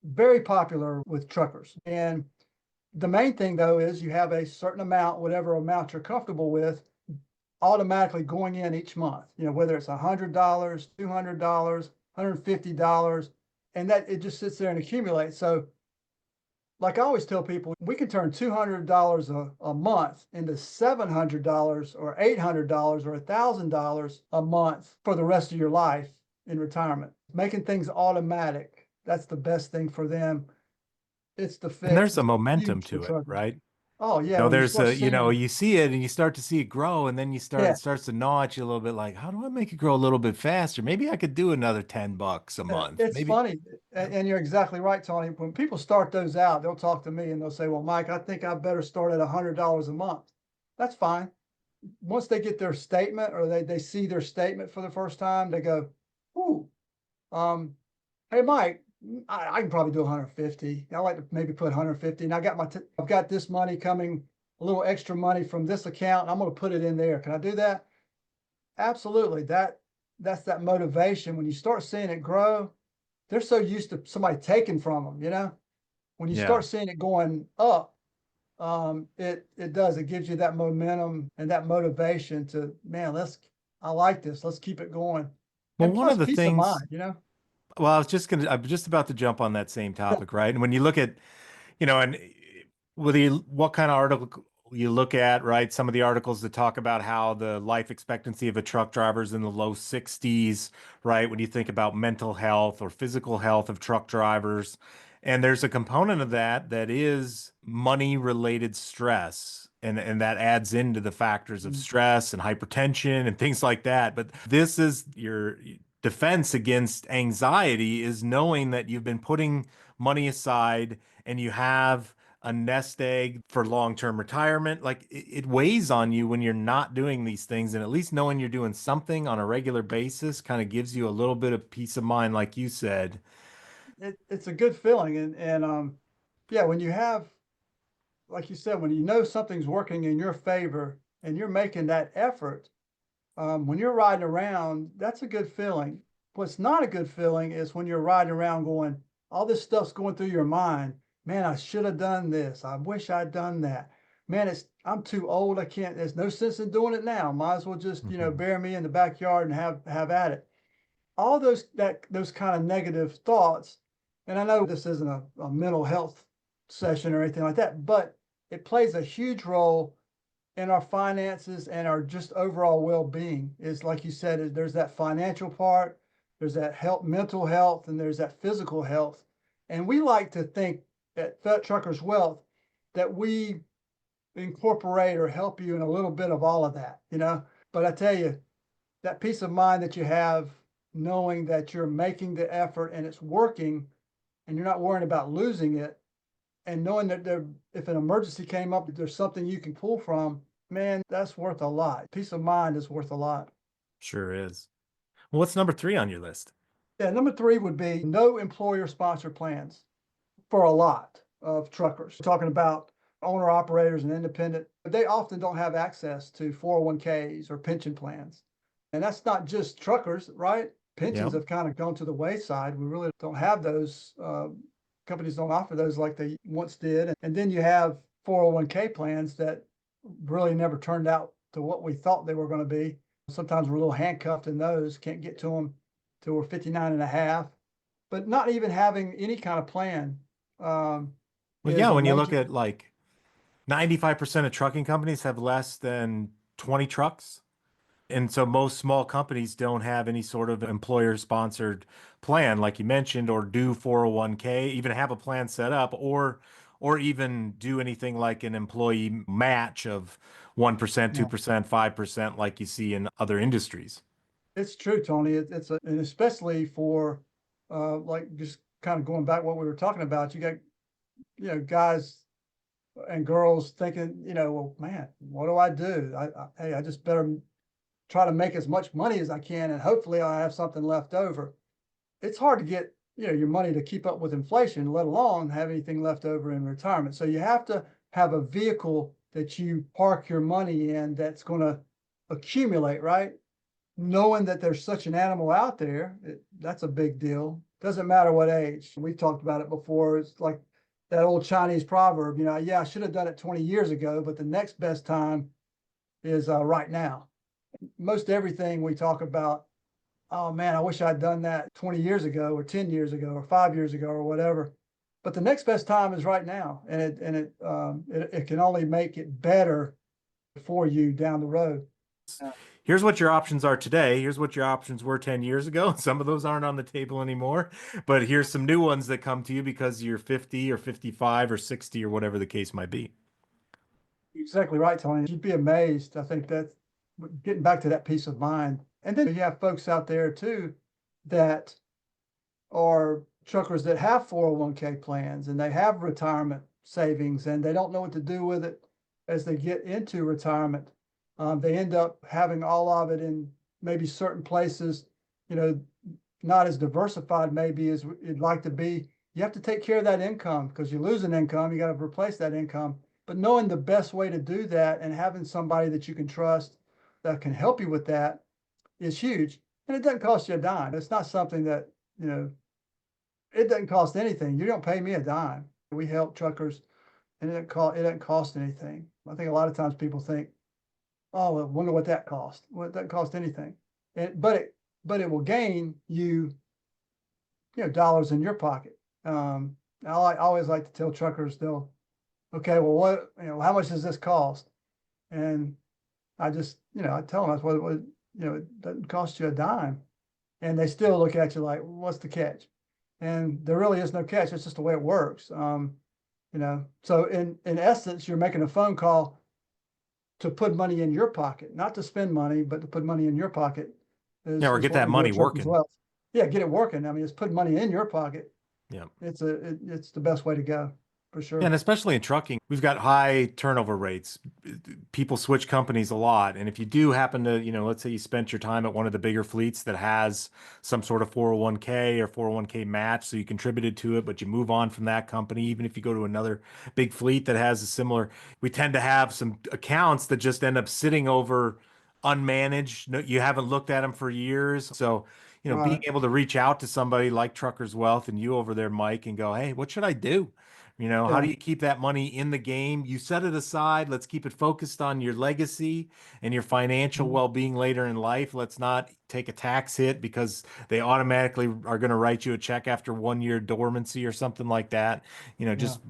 Speaker 6: Very popular with truckers. And the main thing though is you have a certain amount, whatever amount you're comfortable with, automatically going in each month. Whether it's $100, $200, $150, and that it just sits there and accumulates. So like I always tell people, we can turn $200 a month into $700 or $800 or $1,000 a month for the rest of your life in retirement. Making things automatic, that's the best thing for them. It's the
Speaker 1: And
Speaker 6: fix.
Speaker 1: there's a
Speaker 6: It's
Speaker 1: momentum
Speaker 6: huge for
Speaker 1: to it,
Speaker 6: truckers.
Speaker 1: right?
Speaker 6: Oh
Speaker 1: You
Speaker 6: yeah,
Speaker 1: know,
Speaker 6: when you
Speaker 1: there's
Speaker 6: start
Speaker 1: a, you know,
Speaker 6: seeing,
Speaker 1: you see it and you start to see it grow, and then
Speaker 6: yeah,
Speaker 1: it starts to gnaw at you a little bit like, how do I make it grow a little bit faster? Maybe I could do another $10 a month.
Speaker 6: it's
Speaker 1: Maybe.
Speaker 6: funny, and you're exactly right, Tony. When people start those out, they'll talk to me and they'll say, "Well, Mike, I think I better start at $100 a month." That's fine. Once they get their statement or they see their statement for the first time, they go, "Ooh, um, hey, Mike, I can probably do 150. I like to maybe put 150, and I've got this money coming, a little extra money from this account. And I'm going to put it in there. Can I do that?" Absolutely. That's that motivation. When you start seeing it grow, they're so used to somebody taking from them, you know? When you
Speaker 1: Yeah.
Speaker 6: start seeing it going up, it gives you that momentum and that motivation to, man, I like this. Let's keep it going.
Speaker 1: Well,
Speaker 6: And
Speaker 1: one
Speaker 6: plus
Speaker 1: of the
Speaker 6: peace of
Speaker 1: things,
Speaker 6: mind, you know?
Speaker 1: well, I'm just about to jump on that same topic, right? And when you look at, you know, and whether you, what kind of article you look at, right? Some of the articles that talk about how the life expectancy of a truck driver is in the low 60s, right? When you think about mental health or physical health of truck drivers. And there's a component of that that is money related stress. And that adds into the factors of
Speaker 6: Mm.
Speaker 1: stress and hypertension and things like that. But this is your defense against anxiety is knowing that you've been putting money aside and you have a nest egg for long-term retirement. Like it weighs on you when you're not doing these things. And at least knowing you're doing something on a regular basis kind of gives you a little bit of peace of mind, like you said.
Speaker 6: It's a good feeling. And yeah, when you have, like you said, when you know something's working in your favor and you're making that effort, when you're riding around, that's a good feeling. What's not a good feeling is when you're riding around going, all this stuff's going through your mind. Man, I should have done this. I wish I'd done that. Man, I'm too old. I can't, there's no sense in doing it now. Might as well just,
Speaker 1: Mhm.
Speaker 6: bury me in the backyard and have at it. All those kind of negative thoughts. And I know this isn't a mental health session or anything like that, but it plays a huge role in our finances and our just overall well-being. Is like you said, there's that financial part, there's that health, mental health, and there's that physical health. And we like to think at Truckers Wealth that we incorporate or help you in a little bit of all of that, you know. But I tell you, that peace of mind that you have knowing that you're making the effort and it's working and you're not worrying about losing it, and knowing that if an emergency came up, there's something you can pull from, man, that's worth a lot. Peace of mind is worth a lot.
Speaker 1: Sure is. Well, what's number three on your list?
Speaker 6: Yeah, number three would be no employer sponsored plans for a lot of truckers. We're talking about owner operators and independent. They often don't have access to 401ks or pension plans. And that's not just truckers, right?
Speaker 1: Yeah.
Speaker 6: Pensions have kind of gone to the wayside. We really don't have those. Companies don't offer those like they once did. And then you have 401k plans that really never turned out to what we thought they were going to be. Sometimes we're a little handcuffed in those, can't get to them till we're 59 and a half. But not even having any kind of plan um,
Speaker 1: Well,
Speaker 6: is
Speaker 1: yeah,
Speaker 6: a
Speaker 1: when you look
Speaker 6: major.
Speaker 1: at like 95% of trucking companies have less than 20 trucks. And so most small companies don't have any sort of employer sponsored plan, like you mentioned, or do 401k, even have a plan set up, or even do anything like an employee match of 1%,
Speaker 6: Yeah,
Speaker 1: 2%, 5%, like you see in other industries.
Speaker 6: it's true, Tony. And especially for like just kind of going back what we were talking about. You got guys and girls thinking, well, man, what do I do? Hey, I just better try to make as much money as I can, and hopefully I have something left over. It's hard to get your money to keep up with inflation, let alone have anything left over in retirement. So you have to have a vehicle that you park your money in that's going to accumulate, right? Knowing that there's such an animal out there, that's a big deal. Doesn't matter what age. We talked about it before. It's like that old Chinese proverb, yeah, I should have done it 20 years ago, but the next best time is right now. Most everything we talk about, oh man, I wish I'd done that 20 years ago or 10 years ago or 5 years ago or whatever. But the next best time is right now. And it can only make it better for you down the road. Yeah,
Speaker 1: here's what your options are today. Here's what your options were 10 years ago. Some of those aren't on the table anymore, but here's some new ones that come to you because you're 50 or 55 or 60 or whatever the case might be.
Speaker 6: exactly right, Tony. You'd be amazed. I think that's getting back to that peace of mind. And then you have folks out there too that are truckers that have 401k plans and they have retirement savings and they don't know what to do with it as they get into retirement. They end up having all of it in maybe certain places, you know, not as diversified maybe as you'd like to be. You have to take care of that income because you lose an income, you got to replace that income. But knowing the best way to do that and having somebody that you can trust that can help you with that is huge. And it doesn't cost you a dime. It's not something that, you know, it doesn't cost anything. You don't pay me a dime. We help truckers and it doesn't cost anything. I think a lot of times people think, oh, I wonder what that cost. Well, it doesn't cost anything. But it will gain you, dollars in your pocket. I always like to tell truckers okay, well, how much does this cost? And I just, I tell them that's it doesn't cost you a dime. And they still look at you like, what's the catch? And there really is no catch. It's just the way it works. So in essence, you're making a phone call to put money in your pocket, not to spend money, but to put money in your pocket
Speaker 1: Yeah, or
Speaker 6: is
Speaker 1: get
Speaker 6: what
Speaker 1: that
Speaker 6: we do
Speaker 1: money
Speaker 6: at Truckers
Speaker 1: working.
Speaker 6: Wealth. Yeah, get it working. I mean, it's put money in your pocket.
Speaker 1: Yeah.
Speaker 6: It's the best way to go for
Speaker 1: Yeah, and
Speaker 6: sure.
Speaker 1: especially in trucking, we've got high turnover rates. People switch companies a lot. And if you do happen to, let's say you spent your time at one of the bigger fleets that has some sort of 401k or 401k match, so you contributed to it, but you move on from that company, even if you go to another big fleet that has a similar, we tend to have some accounts that just end up sitting over unmanaged. No, you haven't looked at them for years. So, being
Speaker 6: Right.
Speaker 1: able to reach out to somebody like Truckers Wealth and you over there, Mike, and go, hey, what should I do? How do
Speaker 6: Yeah.
Speaker 1: you keep that money in the game? You set it aside. Let's keep it focused on your legacy and your financial
Speaker 6: Mhm.
Speaker 1: well-being later in life. Let's not take a tax hit because they automatically are going to write you a check after 1 year dormancy or something like that.
Speaker 6: Yeah.
Speaker 1: Just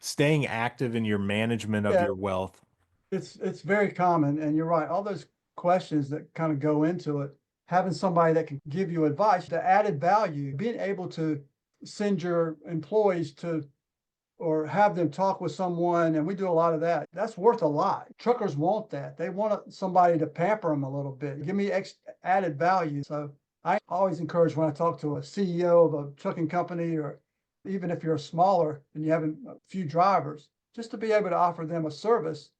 Speaker 1: staying active in your management of
Speaker 6: Yeah.
Speaker 1: your wealth.
Speaker 6: It's very common, and you're right. All those questions that kind of go into it, having somebody that can give you advice, the added value, being able to send your employees to or have them talk with someone, and we do a lot of that. That's worth a lot. Truckers want that. They want somebody to pamper them a little bit, give me added value. So I always encourage when I talk to a CEO of a trucking company, or even if you're smaller and you have a few drivers, just to be able to offer them a service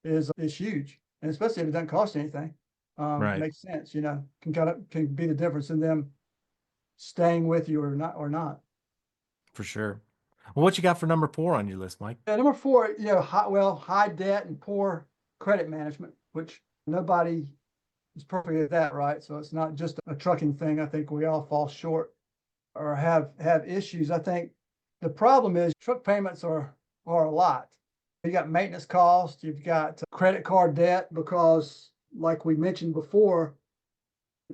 Speaker 6: is huge, and especially if it doesn't cost anything.
Speaker 1: Right.
Speaker 6: Makes sense. Can be the difference in them staying with you or not.
Speaker 1: For sure. Well, what you got for number 4 on your list, Mike?
Speaker 6: Number four, high debt and poor credit management, which nobody is perfect at that, right? So it's not just a trucking thing. I think we all fall short or have issues. I think the problem is truck payments are a lot. You got maintenance costs, you've got credit card debt because, like we mentioned before,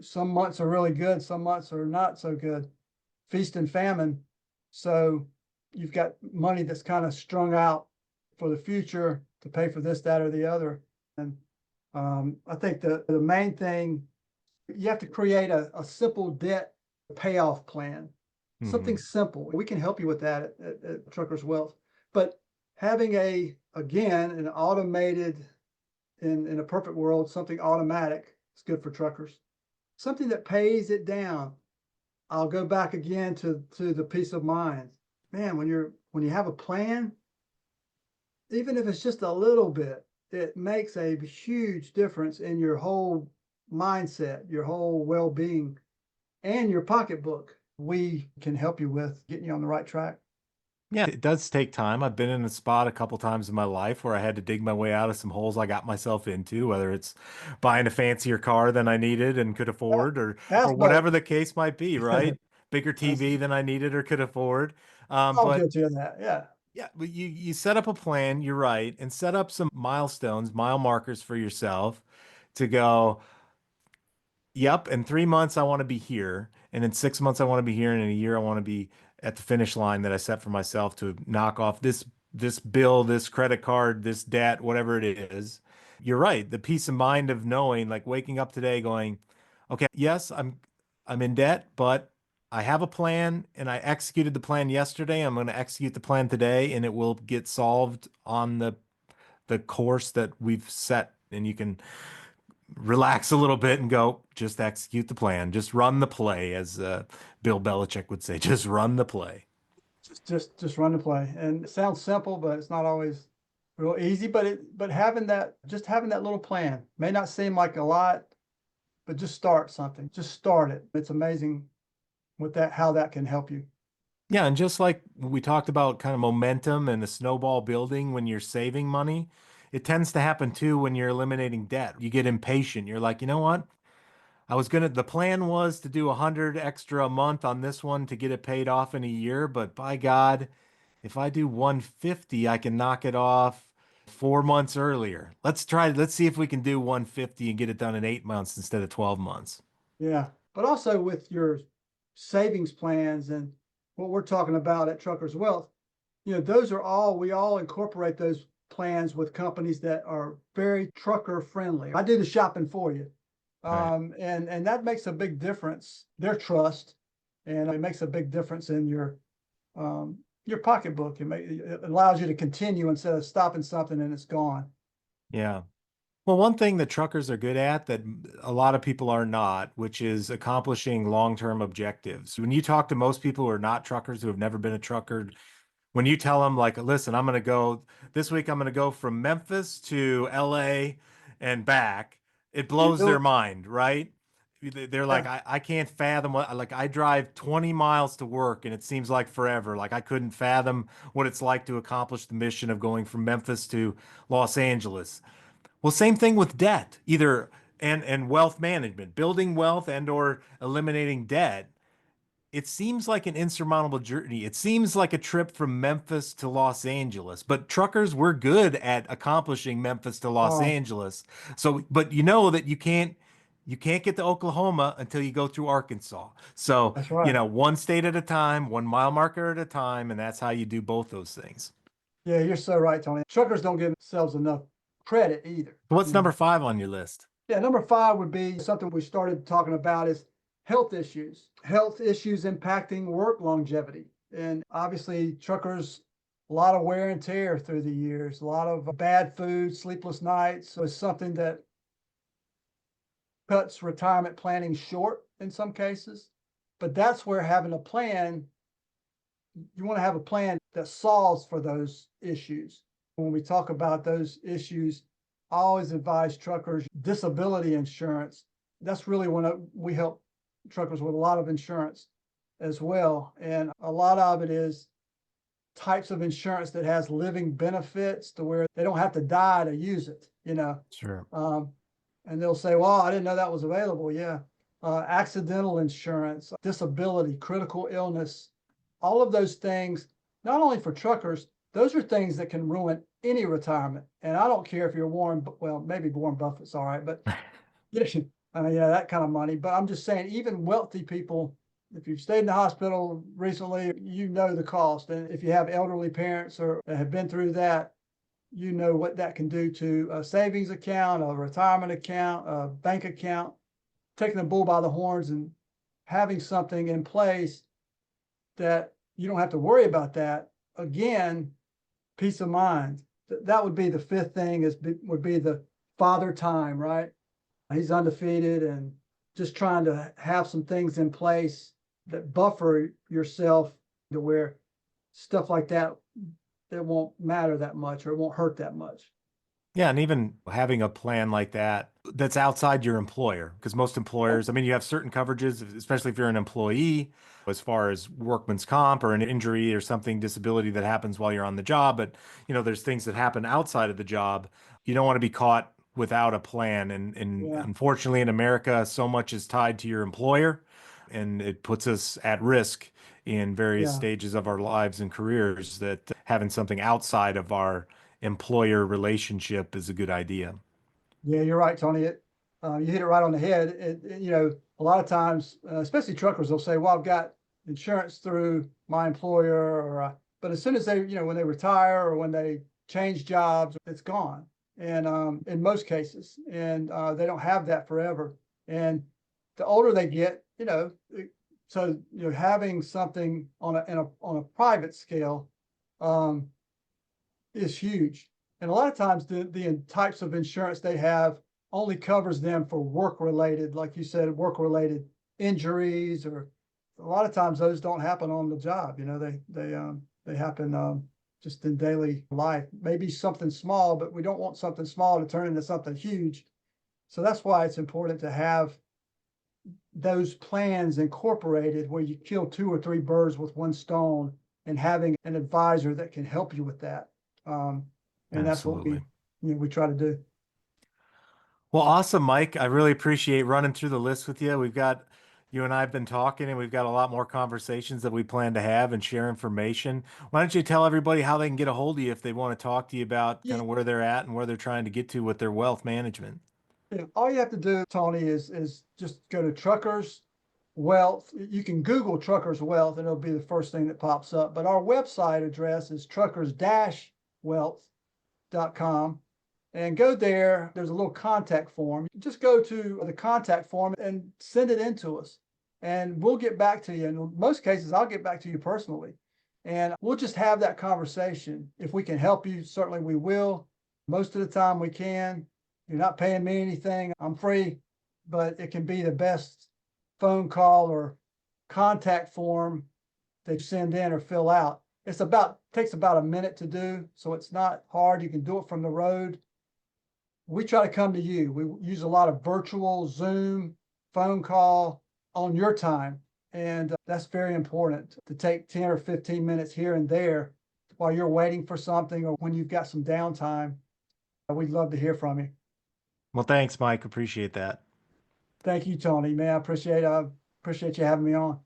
Speaker 6: some months are really good, some months are not so good. Feast and famine. So you've got money that's kind of strung out for the future to pay for this, that, or the other. And I think the main thing, you have to create a simple debt payoff plan, something
Speaker 1: Hmm.
Speaker 6: simple. We can help you with that at Truckers Wealth. But having again, an automated, in a perfect world, something automatic is good for truckers. Something that pays it down. I'll go back again to the peace of mind. Man, when you have a plan, even if it's just a little bit, it makes a huge difference in your whole mindset, your whole well-being, and your pocketbook. We can help you with getting you on the right track.
Speaker 1: Yeah, it does take time. I've been in a spot a couple times in my life where I had to dig my way out of some holes I got myself into, whether it's buying a fancier car than I needed and could afford, or
Speaker 6: Houseboat.
Speaker 1: whatever the case might be, right? Bigger
Speaker 6: That's
Speaker 1: TV than I needed or could afford.
Speaker 6: all
Speaker 1: But
Speaker 6: guilty of that. Yeah.
Speaker 1: yeah, but you set up a plan, you're right, and set up some milestones, mile markers for yourself to go, yep, in 3 months I want to be here, and in 6 months I want to be here, and in a year I want to be at the finish line that I set for myself to knock off this bill, this credit card, this debt, whatever it is. You're right. The peace of mind of knowing, like waking up today going, okay, yes, I'm in debt, but I have a plan and I executed the plan yesterday. I'm going to execute the plan today and it will get solved on the course that we've set. And you can relax a little bit and go, just execute the plan, just run the play, as Bill Belichick would say, just run the play.
Speaker 6: Just run the play. And it sounds simple, but it's not always real easy. But having that, just having that little plan may not seem like a lot, but just start something. Just start it. It's amazing with that, how that can help you.
Speaker 1: Yeah, and just like we talked about kind of momentum and the snowball building when you're saving money, it tends to happen too when you're eliminating debt. You get impatient. You're like, you know what? The plan was to do 100 extra a month on this one to get it paid off in a year, but by God, if I do 150, I can knock it off 4 months earlier. Let's see if we can do 150 and get it done in 8 months instead of 12 months.
Speaker 6: Yeah. But also with your savings plans and what we're talking about at Truckers Wealth, those are all, we all incorporate those plans with companies that are very trucker friendly. I do the shopping for you.
Speaker 1: Right.
Speaker 6: And that makes a big difference, their trust, and it makes a big difference in your pocketbook. It allows you to continue instead of stopping something and it's gone.
Speaker 1: Yeah. Well, one thing that truckers are good at that a lot of people are not, which is accomplishing long-term objectives. When you talk to most people who are not truckers, who have never been a trucker, when you tell them like, listen, I'm going to go this week, I'm going to go from Memphis to LA and back, it
Speaker 6: You
Speaker 1: blows
Speaker 6: do
Speaker 1: their
Speaker 6: it.
Speaker 1: mind, right? They're like,
Speaker 6: Yeah,
Speaker 1: I can't fathom what, like I drive 20 miles to work and it seems like forever. Like I couldn't fathom what it's like to accomplish the mission of going from Memphis to Los Angeles. Well, same thing with debt, either and wealth management, building wealth and or eliminating debt. It seems like an insurmountable journey. It seems like a trip from Memphis to Los Angeles, but truckers, we're good at accomplishing Memphis to Los
Speaker 6: oh,
Speaker 1: Angeles. So, but you know that you can't get to Oklahoma until you go through Arkansas. So,
Speaker 6: that's right.
Speaker 1: one state at a time, 1 mile marker at a time, and that's how you do both those things.
Speaker 6: Yeah, you're so right, Tony. Truckers don't give themselves enough credit either.
Speaker 1: So what's number 5 on your list?
Speaker 6: Yeah, number 5 would be something we started talking about is health issues impacting work longevity. And obviously, truckers, a lot of wear and tear through the years, a lot of bad food, sleepless nights. So it's something that cuts retirement planning short in some cases. But that's where having a plan, you want to have a plan that solves for those issues. When we talk about those issues, I always advise truckers disability insurance. That's really when we help truckers with a lot of insurance as well. And a lot of it is types of insurance that has living benefits to where they don't have to die to use it.
Speaker 1: Sure.
Speaker 6: And they'll say, well, I didn't know that was available. Yeah. Accidental insurance, disability, critical illness, all of those things, not only for truckers, those are things that can ruin any retirement. And I don't care if you're maybe Warren Buffett's all right, but yeah, yeah, that kind of money. But I'm just saying, even wealthy people, if you've stayed in the hospital recently, you know the cost. And if you have elderly parents or have been through that, you know what that can do to a savings account, a retirement account, a bank account. Taking the bull by the horns and having something in place that you don't have to worry about that. Again, peace of mind. That would be the 5th thing would be the father time, right? He's undefeated and just trying to have some things in place that buffer yourself to where stuff like that won't matter that much or it won't hurt that much.
Speaker 1: Yeah, and even having a plan like that that's outside your employer, because most employers, I mean, you have certain coverages, especially if you're an employee, as far as workman's comp or an injury or something, disability that happens while you're on the job. But, there's things that happen outside of the job. You don't want to be caught without a plan. And
Speaker 6: Yeah,
Speaker 1: unfortunately, in America, so much is tied to your employer, and it puts us at risk in various
Speaker 6: yeah,
Speaker 1: stages of our lives and careers that having something outside of our employer relationship is a good idea.
Speaker 6: yeah. You're right, Tony. You hit it right on the head. A lot of times, especially truckers, will say, "Well, I've got insurance through my employer," but as soon as when they retire or when they change jobs, it's gone. and in most cases, and they don't have that forever. And the older they get, so having something on a private scale is huge. And a lot of times the types of insurance they have only covers them for work related, like you said, work related injuries, or a lot of times those don't happen on the job. They happen just in daily life. Maybe something small, but we don't want something small to turn into something huge. So that's why it's important to have those plans incorporated where you kill 2 or 3 birds with one stone, and having an advisor that can help you with that. And that's what
Speaker 1: Absolutely.
Speaker 6: we try to do.
Speaker 1: Well, awesome, Mike. I really appreciate running through the list with you. You and I have been talking, and we've got a lot more conversations that we plan to have and share information. Why don't you tell everybody how they can get a hold of you if they want to talk to you about kind of where they're at and where they're trying to get to with their wealth management?
Speaker 6: Yeah, all you have to do, Tony, is just go to Truckers Wealth. You can Google Truckers Wealth and it'll be the first thing that pops up. But our website address is truckers-wealth.com. And go there. There's a little contact form. Just go to the contact form and send it in to us. And we'll get back to you. In most cases, I'll get back to you personally. And we'll just have that conversation. If we can help you, certainly we will. Most of the time we can. You're not paying me anything. I'm free, but it can be the best phone call or contact form that you send in or fill out. Takes about a minute to do, so it's not hard. You can do it from the road. We try to come to you. We use a lot of virtual Zoom, phone call on your time. And that's very important, to take 10 or 15 minutes here and there while you're waiting for something or when you've got some downtime. We'd love to hear from you.
Speaker 1: Well, thanks, Mike. Appreciate that.
Speaker 6: Thank you, Tony. Man, I appreciate you having me on.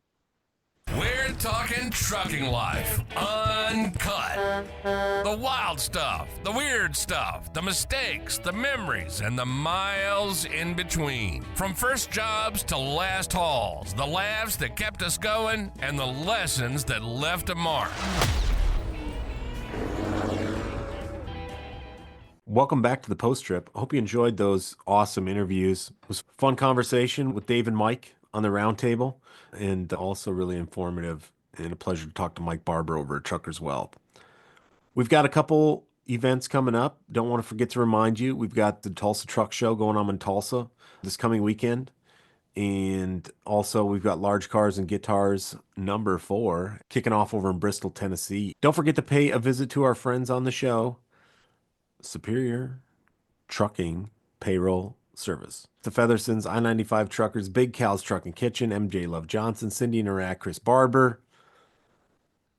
Speaker 2: We're talking trucking life, uncut. The wild stuff, the weird stuff, the mistakes, the memories, and the miles in between. From first jobs to last hauls, the laughs that kept us going, and the lessons that left a mark.
Speaker 1: Welcome back to the post trip. I hope you enjoyed those awesome interviews. It was a fun conversation with Dave and Mike on the Roundtable, and also really informative, and a pleasure to talk to Mike Barbour over at Truckers Wealth. We've got a couple events coming up. Don't want to forget to remind you, we've got the Tulsa Truck Show going on in Tulsa this coming weekend. And also we've got Large Cars and Guitars #4 kicking off over in Bristol, Tennessee. Don't forget to pay a visit to our friends on the show, Superior Trucking Payroll Service. The Feathersons, I-95 Truckers, Big Cal's Truck and Kitchen, MJ Love Johnson, Cindy and Iraq, Chris Barber.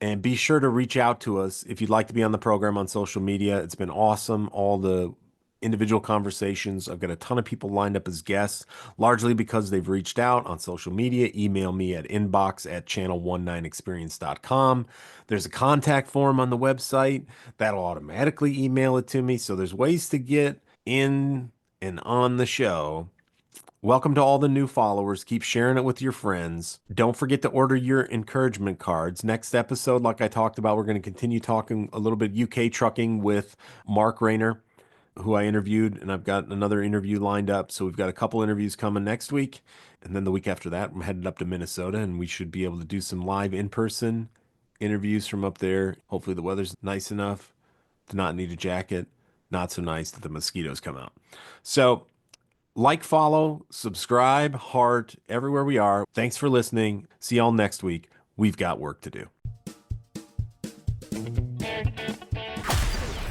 Speaker 1: And be sure to reach out to us if you'd like to be on the program on social media. It's been awesome, all the individual conversations. I've got a ton of people lined up as guests, largely because they've reached out on social media. Email me at inbox@channel19experience.com. There's a contact form on the website that'll automatically email it to me. So there's ways to get in and on the show. Welcome to all the new followers. Keep sharing it with your friends. Don't forget to order your encouragement cards. Next episode, like I talked about, we're going to continue talking a little bit UK trucking with Mark Rayner, who I interviewed, and I've got another interview lined up. So we've got a couple interviews coming next week. And then the week after that, I'm headed up to Minnesota, and we should be able to do some live in-person interviews from up there. Hopefully the weather's nice enough to not need a jacket, not so nice that the mosquitoes come out. So like, follow, subscribe, heart, everywhere we are. Thanks for listening. See y'all next week. We've got work to do.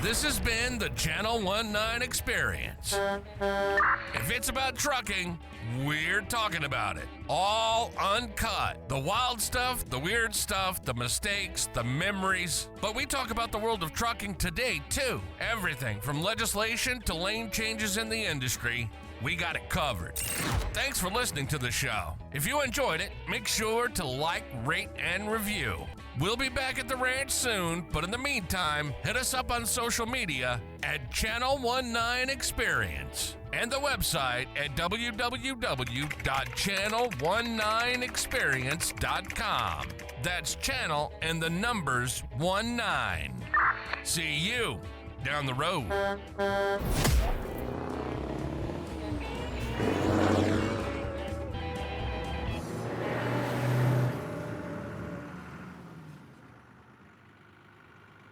Speaker 2: This has been the Channel 19 Experience. If it's about trucking, we're talking about it. All uncut. The wild stuff, the weird stuff, the mistakes, the memories. But we talk about the world of trucking today, too. Everything from legislation to lane changes in the industry. We got it covered. Thanks for listening to the show. If you enjoyed it, make sure to like, rate, and review. We'll be back at the ranch soon, but in the meantime, hit us up on social media at Channel 19 Experience and the website at www.channel19experience.com. That's channel and the numbers 19. See you
Speaker 7: down the road.